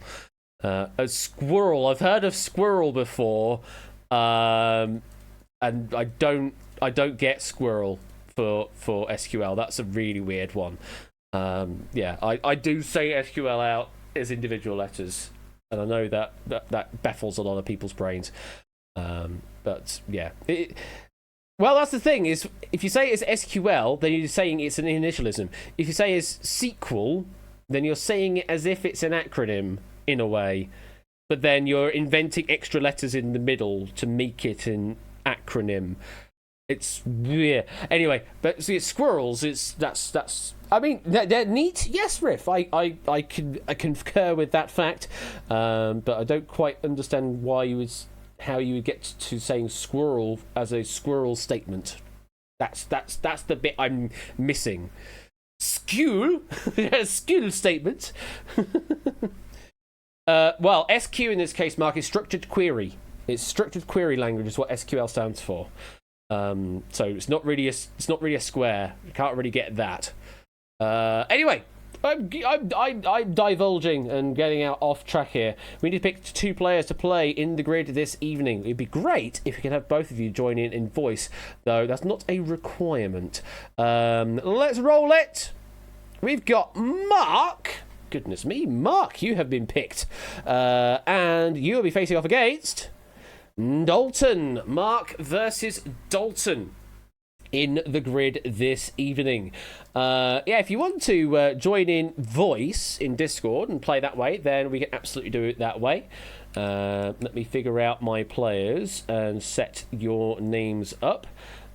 As squirrel, I've heard of squirrel before, and I don't get squirrel for SQL. That's a really weird one. I do say SQL out as individual letters, and I know that baffles a lot of people's brains. But yeah. Well, that's the thing, is if you say it's SQL, then you're saying it's an initialism. If you say it's sequel, then you're saying it as if it's an acronym, in a way. But then you're inventing extra letters in the middle to make it an acronym. It's weird. Anyway, but see, it's squirrels. That's. I mean, they're neat. Yes, Riff. I concur with that fact. But I don't quite understand how you would get to saying squirrel as a squirrel statement. That's the bit I'm missing. Skewel, skewel statement. Well, SQ in this case, Mark, is structured query. It's structured query language is what SQL stands for. So it's not really a square. You can't really get that. Anyway, I'm divulging and getting out off track here. We need to pick 2 players to play in the grid this evening. It'd be great if we could have both of you join in voice, though that's not a requirement. Let's roll it. We've got Mark. Goodness me, Mark, you have been picked. And you'll be facing off against Dalton. Mark versus Dalton in the grid this evening. If you want to join in voice in Discord and play that way, then we can absolutely do it that way. Let me figure out my players and set your names up.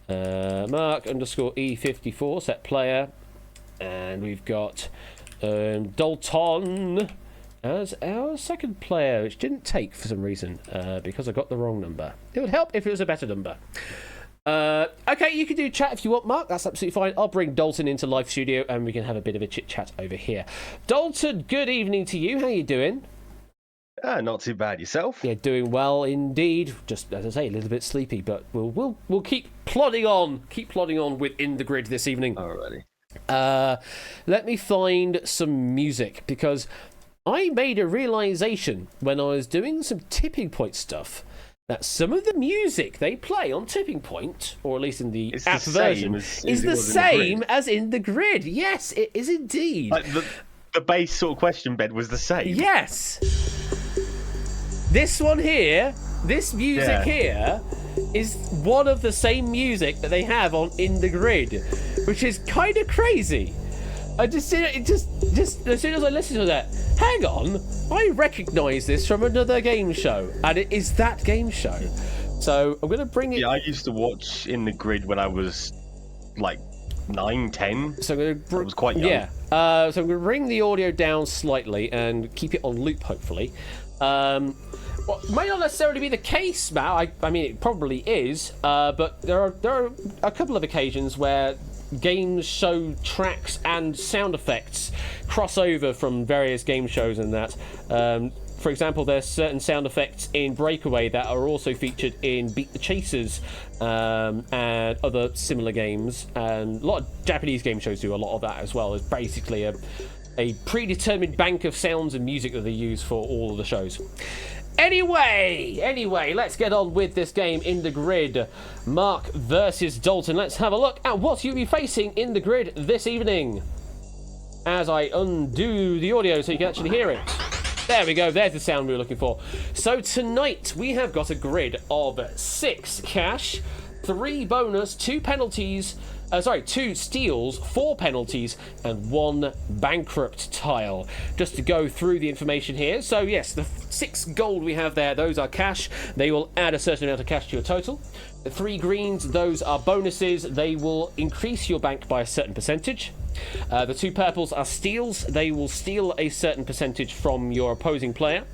Mark _E54, set player. And we've got Dalton as our second player, which didn't take for some reason because I got the wrong number. It would help if it was a better number. Okay, you can do chat if you want, Mark. That's absolutely fine. I'll bring Dalton into live studio and we can have a bit of a chit chat over here. Dalton, good evening to you. How you doing? Not too bad. Yourself? Yeah, doing well indeed. Just as I say, a little bit sleepy, but we'll keep plodding on. Keep plodding on within the grid this evening. Alrighty. Let me find some music because I made a realization when I was doing some tipping point stuff that some of the music they play on Tipping Point, or at least in the app version, is the same as in the grid. Yes, it is indeed. Like the base sort of question bed was the same. Yes. This one here, this music here, is one of the same music that they have on In the Grid, which is kind of crazy. I just as soon as I listened to that, hang on, I recognise this from another game show, and it is that game show. So I'm going to bring it. Yeah, I used to watch In the Grid when I was like 9, 10. So I'm going to I was quite young. Yeah. So I'm going to bring the audio down slightly and keep it on loop, hopefully. Well, may not necessarily be the case, Matt. I mean, it probably is, but there are a couple of occasions where game show tracks and sound effects cross over from various game shows and that. For example, there's certain sound effects in Breakaway that are also featured in Beat the Chasers and other similar games. And a lot of Japanese game shows do a lot of that as well. It's basically a predetermined bank of sounds and music that they use for all of the shows. Anyway, let's get on with this game In the Grid. Mark versus Dalton. Let's have a look at what you'll be facing in the grid this evening. As I undo the audio so you can actually hear it. There we go, there's the sound we were looking for. So tonight we have got a grid of 6 cash, 3 bonus, 2 penalties, 2 steals, 4 penalties, and 1 bankrupt tile. Just to go through the information here. So yes, the 6 gold we have there, those are cash. They will add a certain amount of cash to your total. The 3 greens, those are bonuses. They will increase your bank by a certain percentage. The 2 purples are steals. They will steal a certain percentage from your opposing player.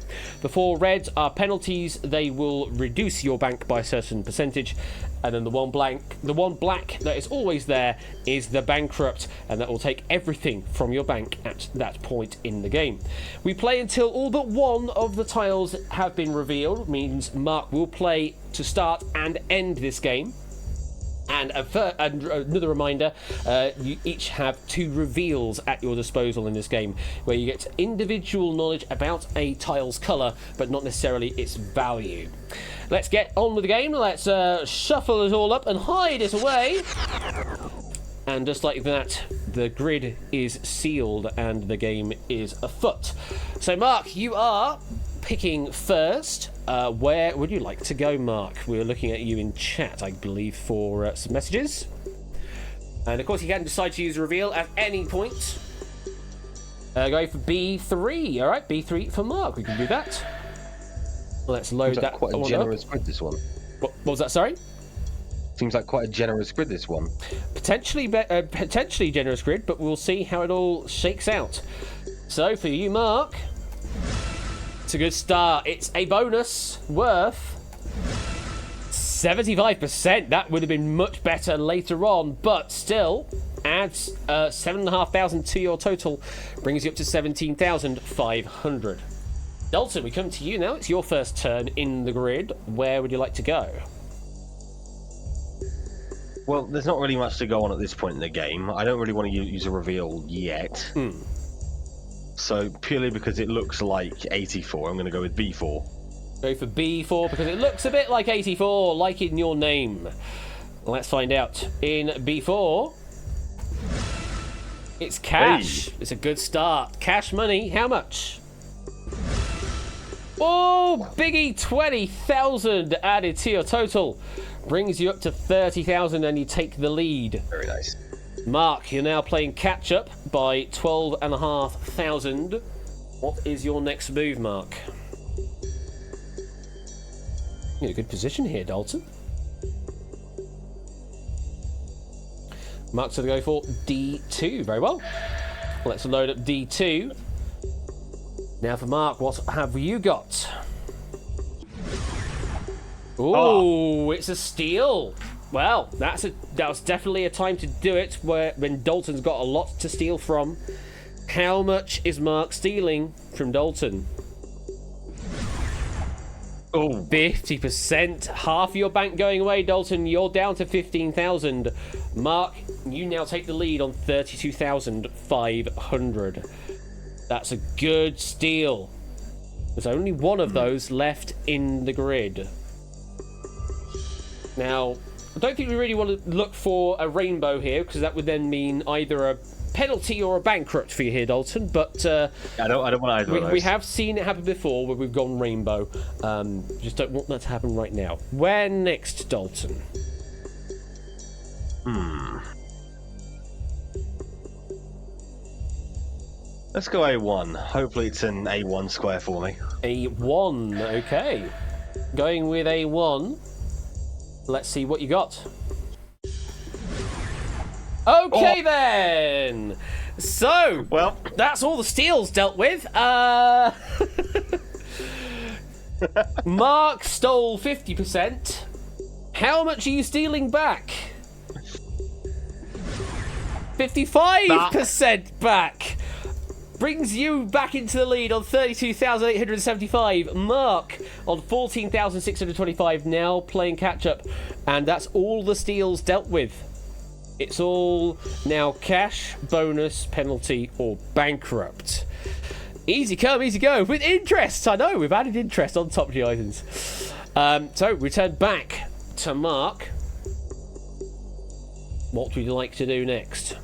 The 4 reds are penalties. They will reduce your bank by a certain percentage. And then the one black that is always there is the bankrupt, and that will take everything from your bank at that point in the game. We play until all but one of the tiles have been revealed. Means Mark will play to start and end this game. And another reminder, you each have 2 reveals at your disposal in this game, where you get individual knowledge about a tile's colour, but not necessarily its value. Let's get on with the game. Let's shuffle it all up and hide it away. And just like that, the grid is sealed and the game is afoot. So, Mark, you are picking first. Where would you like to go, Mark? We're looking at you in chat, I believe, for some messages. And of course, you can decide to use a reveal at any point. Go for B3. All right, B3 for Mark. We can do that. Let's load Seems like that. quite a generous grid, this one. What was that? Sorry. Seems like quite a generous grid, this one. Potentially generous grid, but we'll see how it all shakes out. So for you, Mark, it's a good start. It's a bonus worth 75%. That would have been much better later on, but still adds 7,500 to your total, brings you up to 17,500. Dalton, we come to you now. It's your first turn in the grid. Where would you like to go? Well, there's not really much to go on at this point in the game. I don't really want to use a reveal yet. So, purely because it looks like 84, I'm going to go with B4. Go for B4 because it looks a bit like 84, like in your name. Let's find out. In B4, it's cash. Hey. It's a good start. Cash money, how much? Oh, biggie, 20,000 added to your total. Brings you up to 30,000 and you take the lead. Very nice. Mark, you're now playing catch-up by 12,500. What is your next move, Mark? You're in a good position here, Dalton. Mark's going to go for D2. Very well. Let's load up D2. Now for Mark, what have you got? Ooh, it's a steal. Well, that was definitely a time to do it when Dalton's got a lot to steal from. How much is Mark stealing from Dalton? Oh, 50%. Half your bank going away, Dalton. You're down to 15,000. Mark, you now take the lead on 32,500. That's a good steal. There's only one of those left in the grid. Now, I don't think we really want to look for a rainbow here, because that would then mean either a penalty or a bankrupt for you here, Dalton. But I don't want either of those. We have seen it happen before where we've gone rainbow. Just don't want that to happen right now. Where next, Dalton? Let's go A1. Hopefully it's an A1 square for me. A1, okay. Going with A1. Let's see what you got. Okay then! So, well, that's all the steals dealt with. Mark stole 50%. How much are you stealing back? 55% back. Brings you back into the lead on 32,875. Mark on 14,625, now playing catch-up. And that's all the steals dealt with. It's all now cash, bonus, penalty, or bankrupt. Easy come, easy go. With interest, I know, we've added interest on top of the items. So, return back to Mark. What would you like to do next?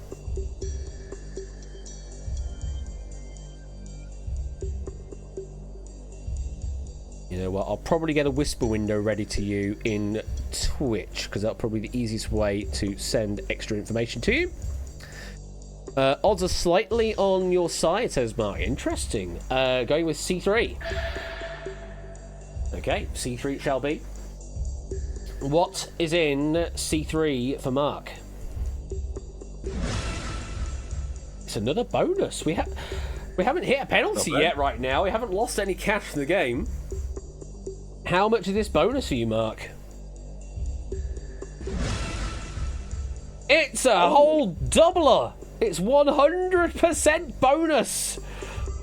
You know what? I'll probably get a whisper window ready to you in Twitch, because that'll probably be the easiest way to send extra information to you. Odds are slightly on your side, says Mark. Interesting. Going with C3. Okay, C3 shall be. What is in C3 for Mark? It's another bonus. We haven't hit a penalty yet right now. We haven't lost any cash in the game. How much is this bonus for you, Mark? It's a whole doubler. It's 100% bonus.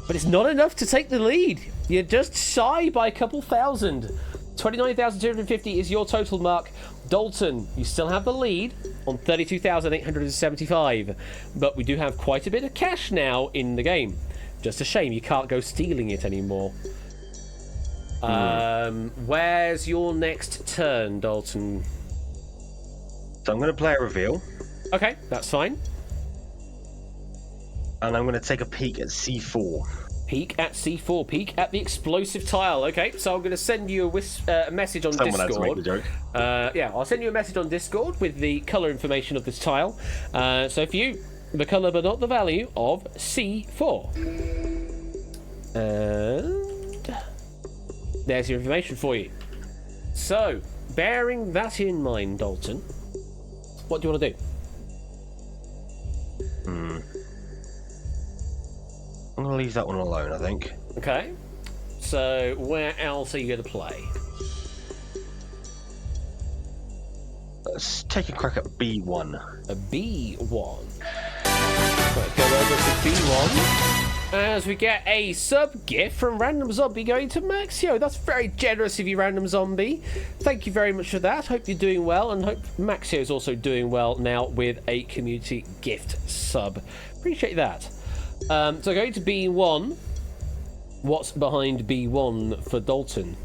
But it's not enough to take the lead. You're just shy by a couple thousand. 29,250 is your total, Mark. Dalton, you still have the lead on 32,875. But we do have quite a bit of cash now in the game. Just a shame you can't go stealing it anymore. Where's your next turn, Dalton? So I'm going to play a reveal. Okay, that's fine. And I'm going to take a peek at C4. Peek at C4. Peek at the explosive tile. Okay, so I'm going to send you a message on Someone Discord. has to make the joke. Yeah, I'll send you a message on Discord with the colour information of this tile. So for you, the colour but not the value of C4. And there's your information for you. So, bearing that in mind, Dalton, what do you want to do? I'm going to leave that one alone, I think. Okay. So, where else are you going to play? Let's take a crack at B1. A B1. Let's go over to B1. As we get a sub gift from Random Zombie going to Maxio. That's very generous of you, Random Zombie. Thank you very much for that. Hope you're doing well, and hope Maxio is also doing well now with a community gift sub. Appreciate that. So going to B1. What's behind B1 for Dalton?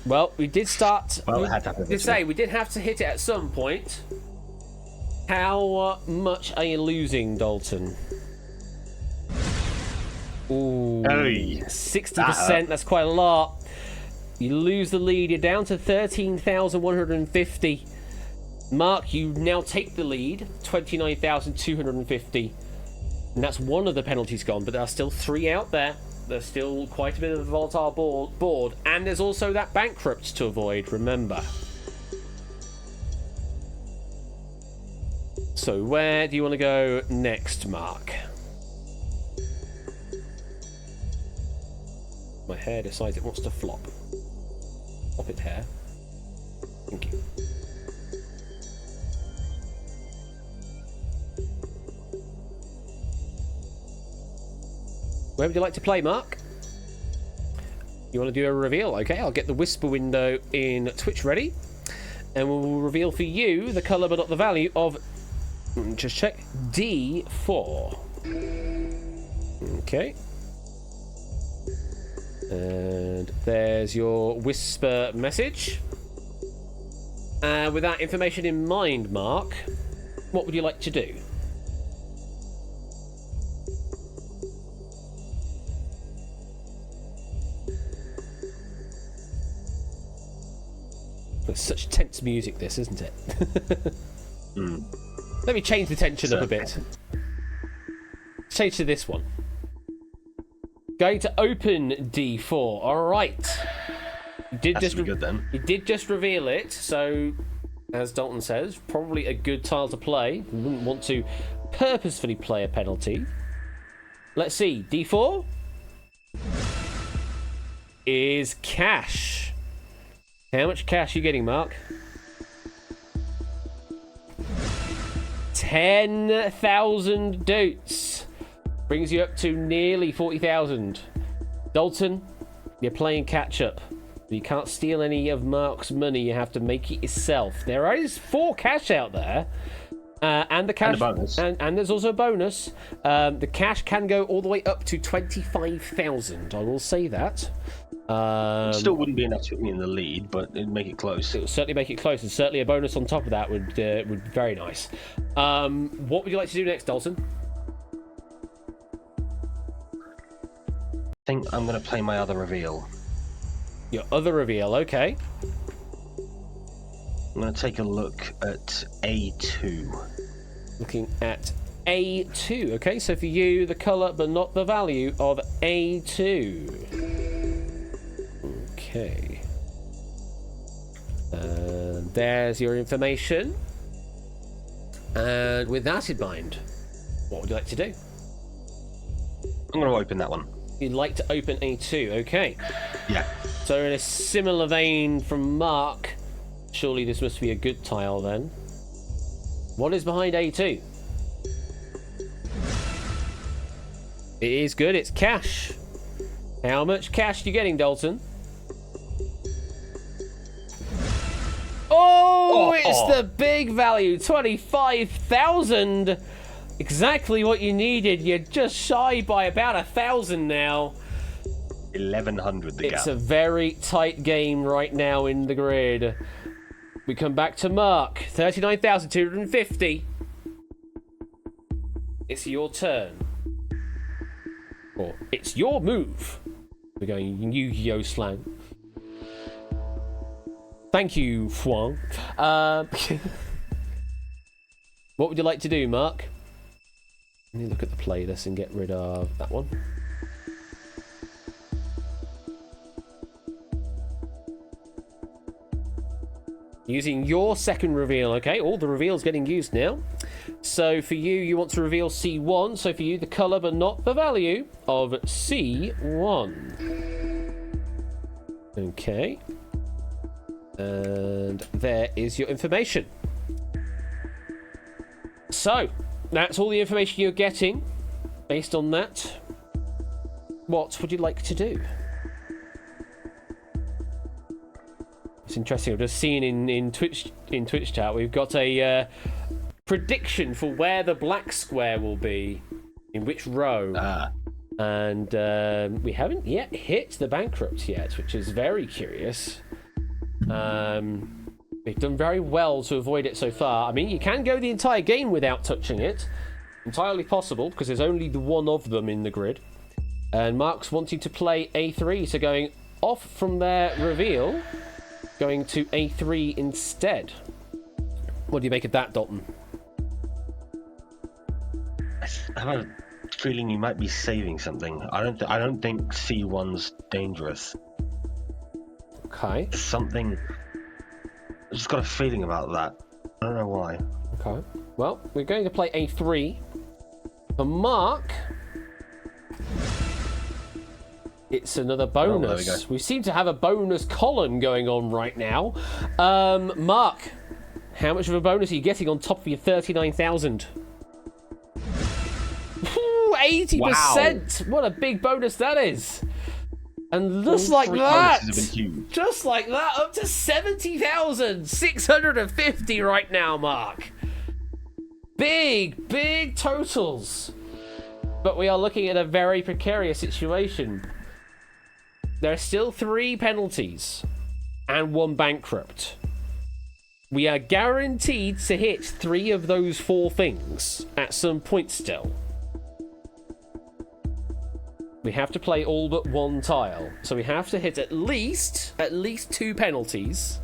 Well, we did start. Well, it had to happen. We did have to hit it at some point. How much are you losing, Dalton? Ooh, 60%. That's quite a lot. You lose the lead. You're down to 13,150. Mark, you now take the lead, 29,250. And that's one of the penalties gone, but there are still 3 out there. There's still quite a bit of a volatile board. And there's also that bankrupt to avoid, remember. So where do you want to go next, Mark? My hair decides it wants to flop. Flop it, hair. Thank you. Where would you like to play, Mark? You want to do a reveal? Okay, I'll get the whisper window in Twitch ready. And we'll reveal for you the colour but not the value of, just check, D4. Okay. And there's your whisper message. With that information in mind, Mark, what would you like to do? It's such tense music, this, isn't it? Let me change the tension up a bit. Change to this one. Going to open D4. All right. You did That's good then. You did just reveal it, so as Dalton says, probably a good tile to play. You wouldn't want to purposefully play a penalty. Let's see. D4 is cash. How much cash are you getting, Mark? 10,000 dots. Brings you up to nearly 40,000. Dalton, you're playing catch up. You can't steal any of Mark's money. You have to make it yourself. There is 4 cash out there. And the cash, and a bonus. And there's also a bonus. The cash can go all the way up to 25,000. I will say that. Still wouldn't be enough to put me in the lead, but it'd make it close. It would certainly make it close, and certainly a bonus on top of that would be very nice. What would you like to do next, Dalton? think I'm going to play my other reveal. Your other reveal, okay. I'm going to take a look at A2. Looking at A2. Okay, so for you, the colour but not the value of A2. Okay. And there's your information. And with that in mind, what would you like to do? I'm going to open that one. You'd like to open A2, okay. Yeah. So in a similar vein from Mark, surely this must be a good tile then. What is behind A2? It is good, it's cash. How much cash are you getting, Dalton? Oh, it's the big value, 25,000. Exactly what you needed. You're just shy by about 1,000 now. 1,100 the gap. It's a very tight game right now in the grid. We come back to Mark, 39,250. It's your turn. Or it's your move. We're going Yu-Gi-Oh slang. Thank you, Fuang. What would you like to do, Mark? Let me look at the playlist and get rid of that one. Using your second reveal, okay? All the reveals getting used now. So for you, you want to reveal C1. So for you, the colour but not the value of C1. Okay. And there is your information. So, that's all the information you're getting. Based on that, what would you like to do? It's interesting. I've just seen in Twitch chat we've got a prediction for where the black square will be, in which row, and we haven't yet hit the bankrupt yet, which is very curious. We've done very well to avoid it so far. I mean, you can go the entire game without touching it. Entirely possible, because there's only the one of them in the grid. And Mark's wanting to play A3, so going off from their reveal, going to A3 instead. What do you make of that, Dalton? I have a feeling you might be saving something. I don't think C1's dangerous. Okay. Something. I just got a feeling about that. I don't know why. Okay. Well, we're going to play A3. For Mark, it's another bonus. Oh, there we go. We seem to have a bonus column going on right now. Mark, how much of a bonus are you getting on top of your 39,000? 80%! Wow. What a big bonus that is! And just like that, just like that, up to 70,650 right now, Mark. Big totals. But we are looking at a very precarious situation. There are still 3 penalties and 1 bankrupt. We are guaranteed to hit 3 of those 4 things at some point still. We have to play all but 1 tile. So we have to hit at least 2 penalties.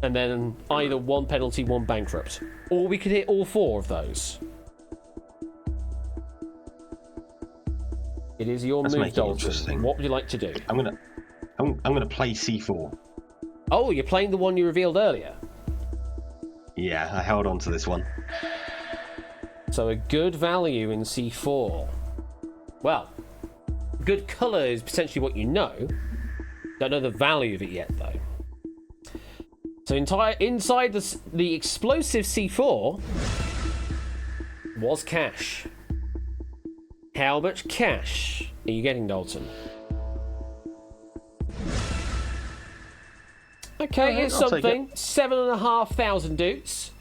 And then either 1 penalty, 1 bankrupt. Or we could hit all 4 of those. It is your move, Dalton. What would you like to do? I'm gonna play C4. Oh, you're playing the one you revealed earlier? Yeah, I held on to this one. So a good value in C4. Well, good colour is potentially what you know. Don't know the value of it yet, though. So inside the explosive C4 was cash. How much cash are you getting, Dalton? Okay, here's something. 7,500 dudes.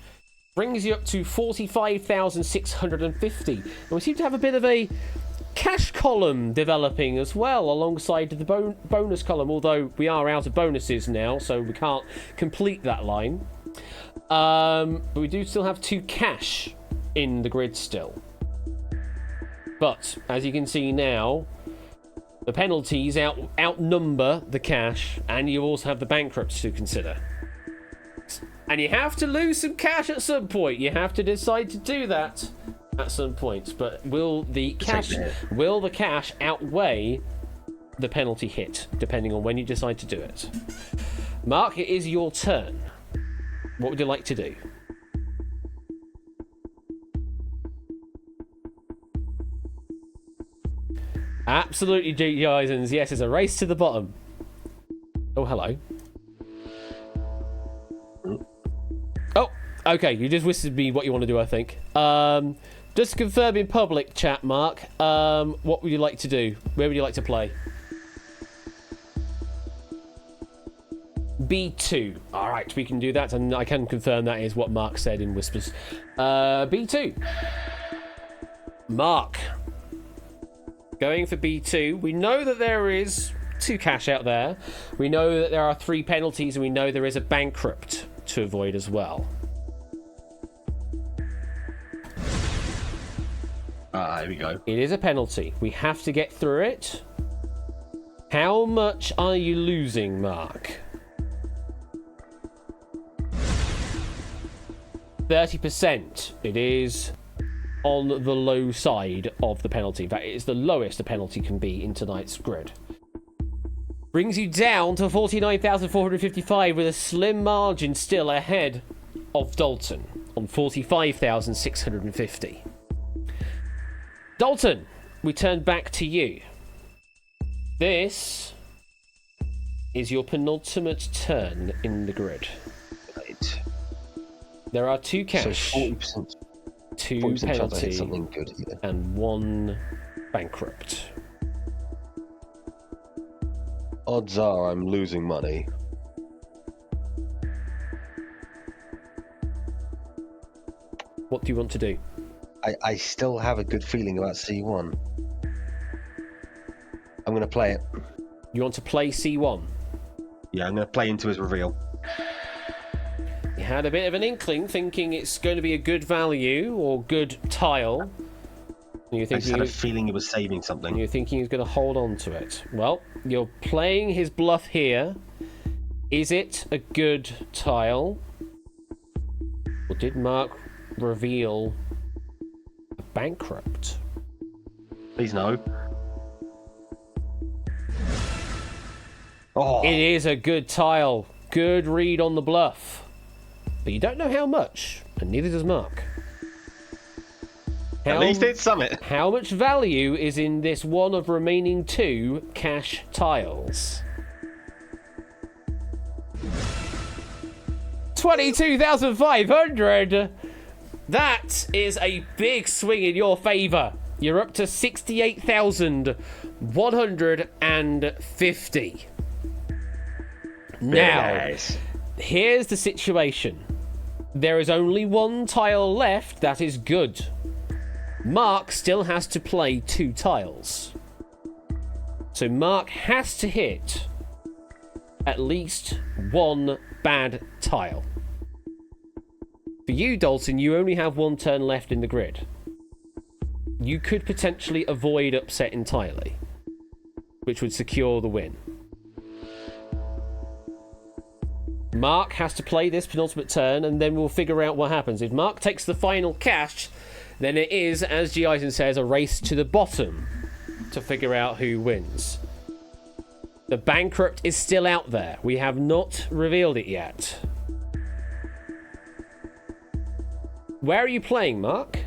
Brings you up to 45,650. And we seem to have a bit of a cash column developing as well alongside the bonus column, although we are out of bonuses now, so we can't complete that line. But we do still have 2 cash in the grid still. But as you can see now, the penalties outnumber the cash, and you also have the bankrupts to consider. And you have to lose some cash at some point. You have to decide to do that at some point. But will the cash outweigh the penalty hit, depending on when you decide to do it? Mark, it is your turn. What would you like to do? Absolutely, G. Eisens. Yes, it's a race to the bottom. Oh, hello. Oh, okay. You just whispered me what you want to do, I think. Just to confirm in public chat, Mark, what would you like to do? Where would you like to play? B2. All right, we can do that, and I can confirm that is what Mark said in whispers. B2. Mark. Going for B2. We know that there is 2 cash out there. We know that there are 3 penalties, and we know there is a bankrupt to avoid as well. Here we go. It is a penalty. We have to get through it. How much are you losing, Mark? 30%. It is on the low side of the penalty. In fact, it's the lowest a penalty can be in tonight's grid. Brings you down to 49,455 with a slim margin still ahead of Dalton on 45,650. Dalton, we turn back to you. This is your penultimate turn in the grid. Right. There are 2 cash. So 40%. 2 chance I hit penalty something good here. and 1 bankrupt. Odds are I'm losing money. What do you want to do? I still have a good feeling about C1. I'm going to play it. You want to play C1? Yeah, I'm going to play into his reveal. You had a bit of an inkling, thinking it's going to be a good value or good tile. And you're I just thinking had a feeling he was saving something. you're thinking he's going to hold on to it. Well, you're playing his bluff here. Is it a good tile? Or did Mark reveal a bankrupt? Please no. Oh, It is a good tile. Good read on the bluff. But you don't know how much, and neither does Mark. at least it's Summit. How much value is in this one of remaining 2 cash tiles? 22,500! That is a big swing in your favour. You're up to 68,150. Now, Nice. here's the situation. There is only 1 tile left that is good. Mark still has to play 2 tiles. So Mark has to hit at least 1 bad tile. For you, Dalton, you only have 1 turn left in the grid. You could potentially avoid upset entirely, which would secure the win. Mark has to play this penultimate turn, and then we'll figure out what happens. If Mark takes the final cash, then it is, as G. Eisen says, a race to the bottom to figure out who wins. The bankrupt is still out there. We have not revealed it yet. Where are you playing, Mark?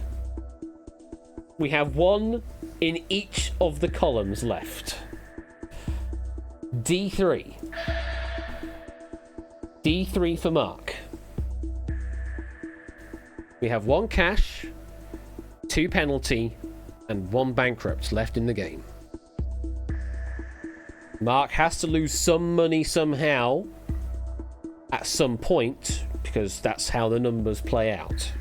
We have 1 in each of the columns left. D3. D3 for Mark. We have 1 cash, 2 penalty, and 1 bankrupt left in the game. Mark has to lose some money somehow at some point, because that's how the numbers play out.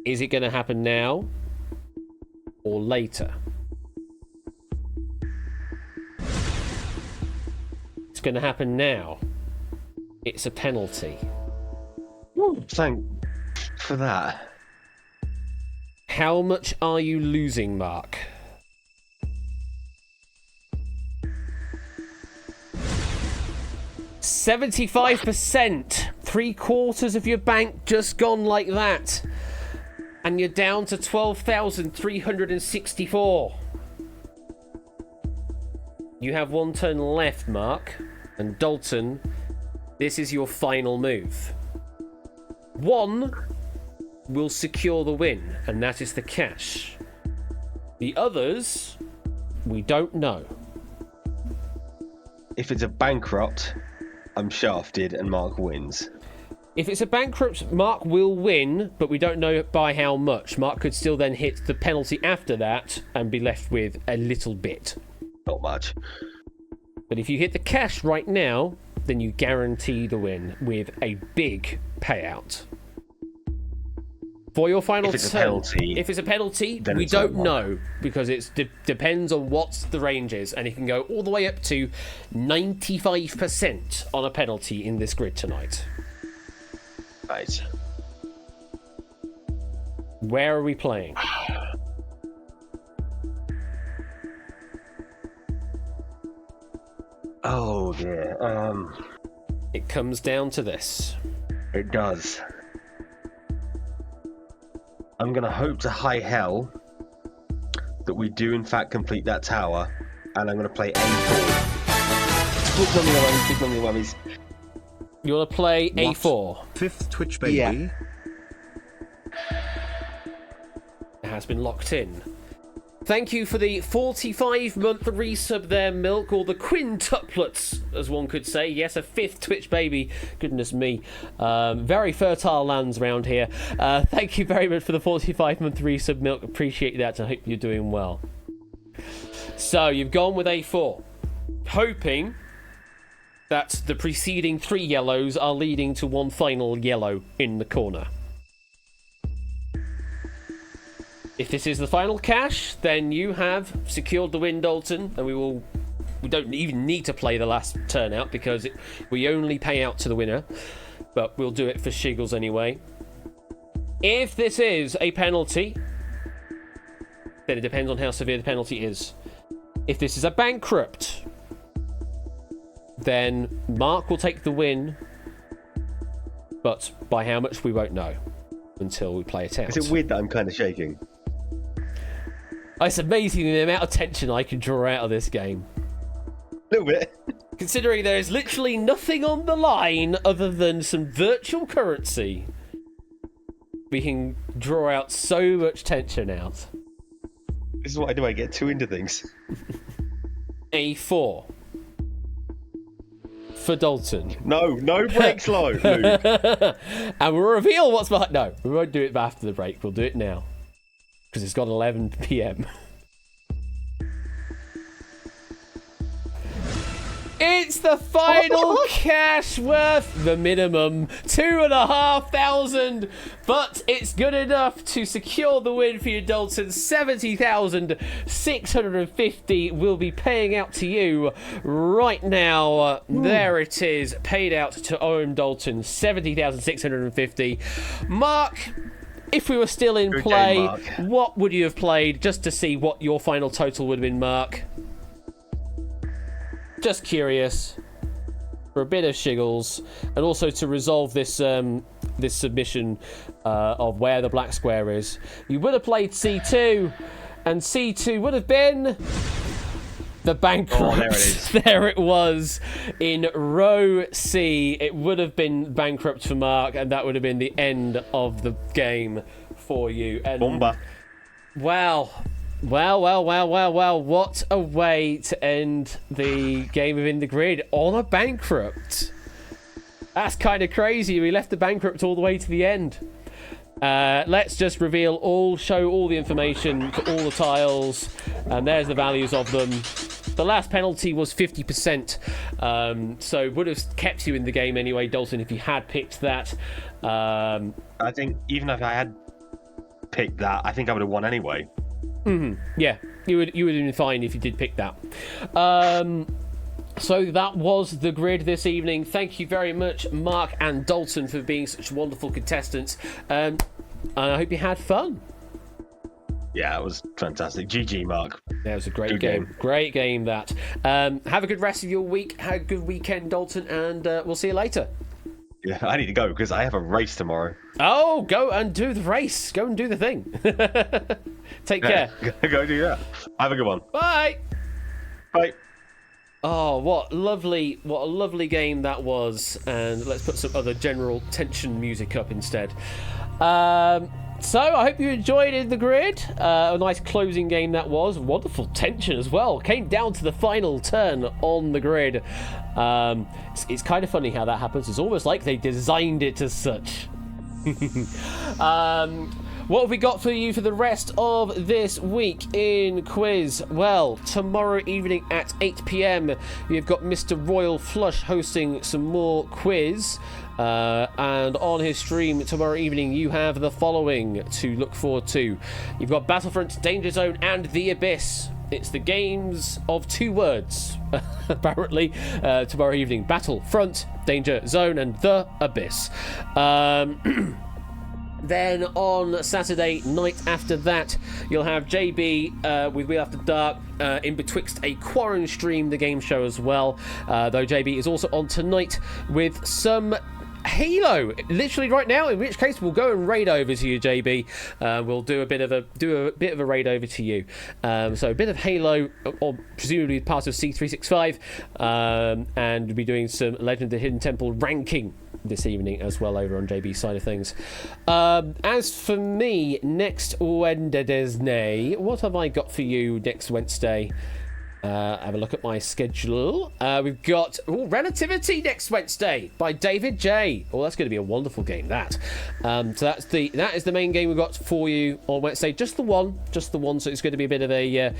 Is it going to happen now or later? It's going to happen now. It's a penalty. Thank for that. How much are you losing, Mark? %75%. 3/4 of your bank just gone like that. And you're down to 12,364. You have 1 turn left, Mark. And Dalton, this is your final move. 1 will secure the win, and that is the cash. The others, we don't know. If it's a bankrupt, I'm shafted and Mark wins. If it's a bankrupt, Mark will win, but we don't know by how much. Mark could still then hit the penalty after that and be left with a little bit. Not much. But if you hit the cash right now, then you guarantee the win with a big payout. For your final If it's a turn, penalty, if it's a penalty, then we it's don't like know because it depends on what the range is, and it can go all the way up to 95% on a penalty in this grid tonight. Right. Where are we playing? Oh dear. It comes down to this. It does. I'm gonna hope to high hell that we do in fact complete that tower, and I'm gonna play A4. Click on the whammies, click on the whammies. You want to play What? A4? 5th Twitch baby. Yeah. It has been locked in. Thank you for the 45-month resub there, Milk, or the quintuplets, as one could say. Yes, a 5th Twitch baby. Goodness me. Very fertile lands around here. Thank you very much for the 45-month resub, Milk. Appreciate that. I hope you're doing well. So, you've gone with A4. Hoping that the preceding 3 yellows are leading to one final yellow in the corner. If this is the final cash, then you have secured the win, Dalton, and we don't even need to play the last turnout because we only pay out to the winner, but we'll do it for shiggles anyway. If this is a penalty, then it depends on how severe the penalty is. If this is a bankrupt, then Mark will take the win, but by how much we won't know until we play it out. Is it weird that I'm kind of shaking? It's amazing the amount of tension I can draw out of this game. A little bit. Considering there is literally nothing on the line other than some virtual currency. We can draw out so much tension out. This is what I do, I get too into things. A4. For Dalton. No breaks low, Luke. And we'll reveal what's behind. No, we won't do it after the break. We'll do it now. Because it's got 11 PM. It's the final cash worth the minimum 2,500, but it's good enough to secure the win for you, Dalton. 70,650 will be paying out to you right now. There it is, paid out to Owen Dalton. 70,650. Mark, if we were still in Good play, game, Mark. what would you have played just to see what your final total would have been, Mark? Just curious, for a bit of shiggles, and also to resolve this this submission of where the black square is. You would have played C2, and C2 would have been the bankrupt. Oh, there it is. There it was in row C. It would have been bankrupt for Mark, and that would have been the end of the game for you. And Bomba. wow. Well, what a way to end the game of In the Grid on a bankrupt. That's kind of crazy. We left the bankrupt all the way to the end. Let's just show all the information for all the tiles, and there's the values of them. The last penalty was 50%, so would have kept you in the game anyway, Dalton, if you had picked that. I think even if I had picked that, I think I would have won anyway. Yeah, you would have been fine if you did pick that. So that was the grid this evening. Thank you very much, Mark and Dalton, for being such wonderful contestants. And I hope you had fun. Yeah, it was fantastic. GG, Mark. Yeah, it was a great Good game. game. Great game, that. Have a good rest of your week. Have a good weekend, Dalton, and we'll see you later. Yeah, I need to go because I have a race tomorrow. Oh, go and do the race. Go and do the thing. Take care. Go do that. Have a good one. Bye. Bye. Oh, what a lovely game that was. And let's put some other general tension music up instead. So I hope you enjoyed In the Grid. A nice closing game that was. Wonderful tension as well. Came down to the final turn on the grid. It's kind of funny how that happens. It's almost like they designed it as such. What have we got for you for the rest of this week in quiz? Well, tomorrow evening at 8 p.m, you've got Mr. Royal Flush hosting some more quiz. And on his stream tomorrow evening, you have the following to look forward to. You've got Battlefront, Danger Zone, and The Abyss. It's the games of 2 words, apparently, tomorrow evening. Battlefront, Danger Zone, and The Abyss. Then on Saturday night after that, you'll have JB with Wheel After Dark in betwixt a Quarren stream, the game show as well. Though JB is also on tonight with some Halo, literally right now. In which case, we'll go and raid over to you, JB. We'll do a bit of a raid over to you. So a bit of Halo, or presumably part of C365, and we'll be doing some Legend of the Hidden Temple ranking this evening as well over on JB's side of things. As for me, next Wednesday, what have I got for you next Wednesday? Have a look at my schedule. We've got Relativity next Wednesday by David J. Oh, that's going to be a wonderful game, that. So that is the main game we've got for you on Wednesday. Just the one. So it's going to be a bit of a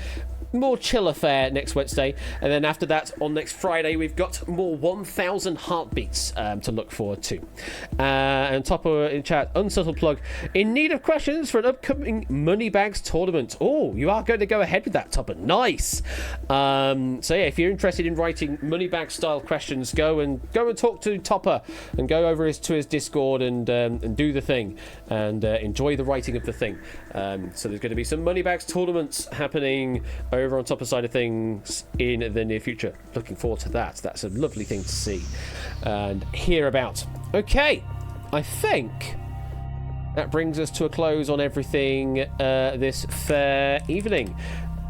more chill affair next Wednesday. And then after that, on next Friday, we've got more 1000 Heartbeats to look forward to. And Topper in chat, unsubtle plug, in need of questions for an upcoming Moneybags tournament. Oh, you are going to go ahead with that, Topper. Nice. So yeah, if you're interested in writing Moneybag style questions, go and talk to Topper and go over to his Discord and do the thing and enjoy the writing of the thing. So there's going to be some Moneybags tournaments happening over on Topper's side of things in the near future. Looking forward to that. That's a lovely thing to see and hear about. Okay, I think that brings us to a close on everything this fair evening.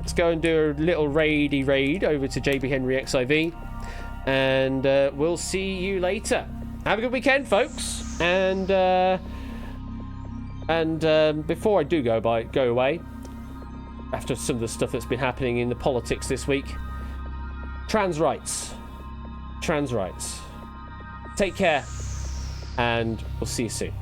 Let's go and do a little raid over to JB Henry XIV, and we'll see you later. Have a good weekend, folks. And before I do go away, after some of the stuff that's been happening in the politics this week, trans rights. Take care, and we'll see you soon.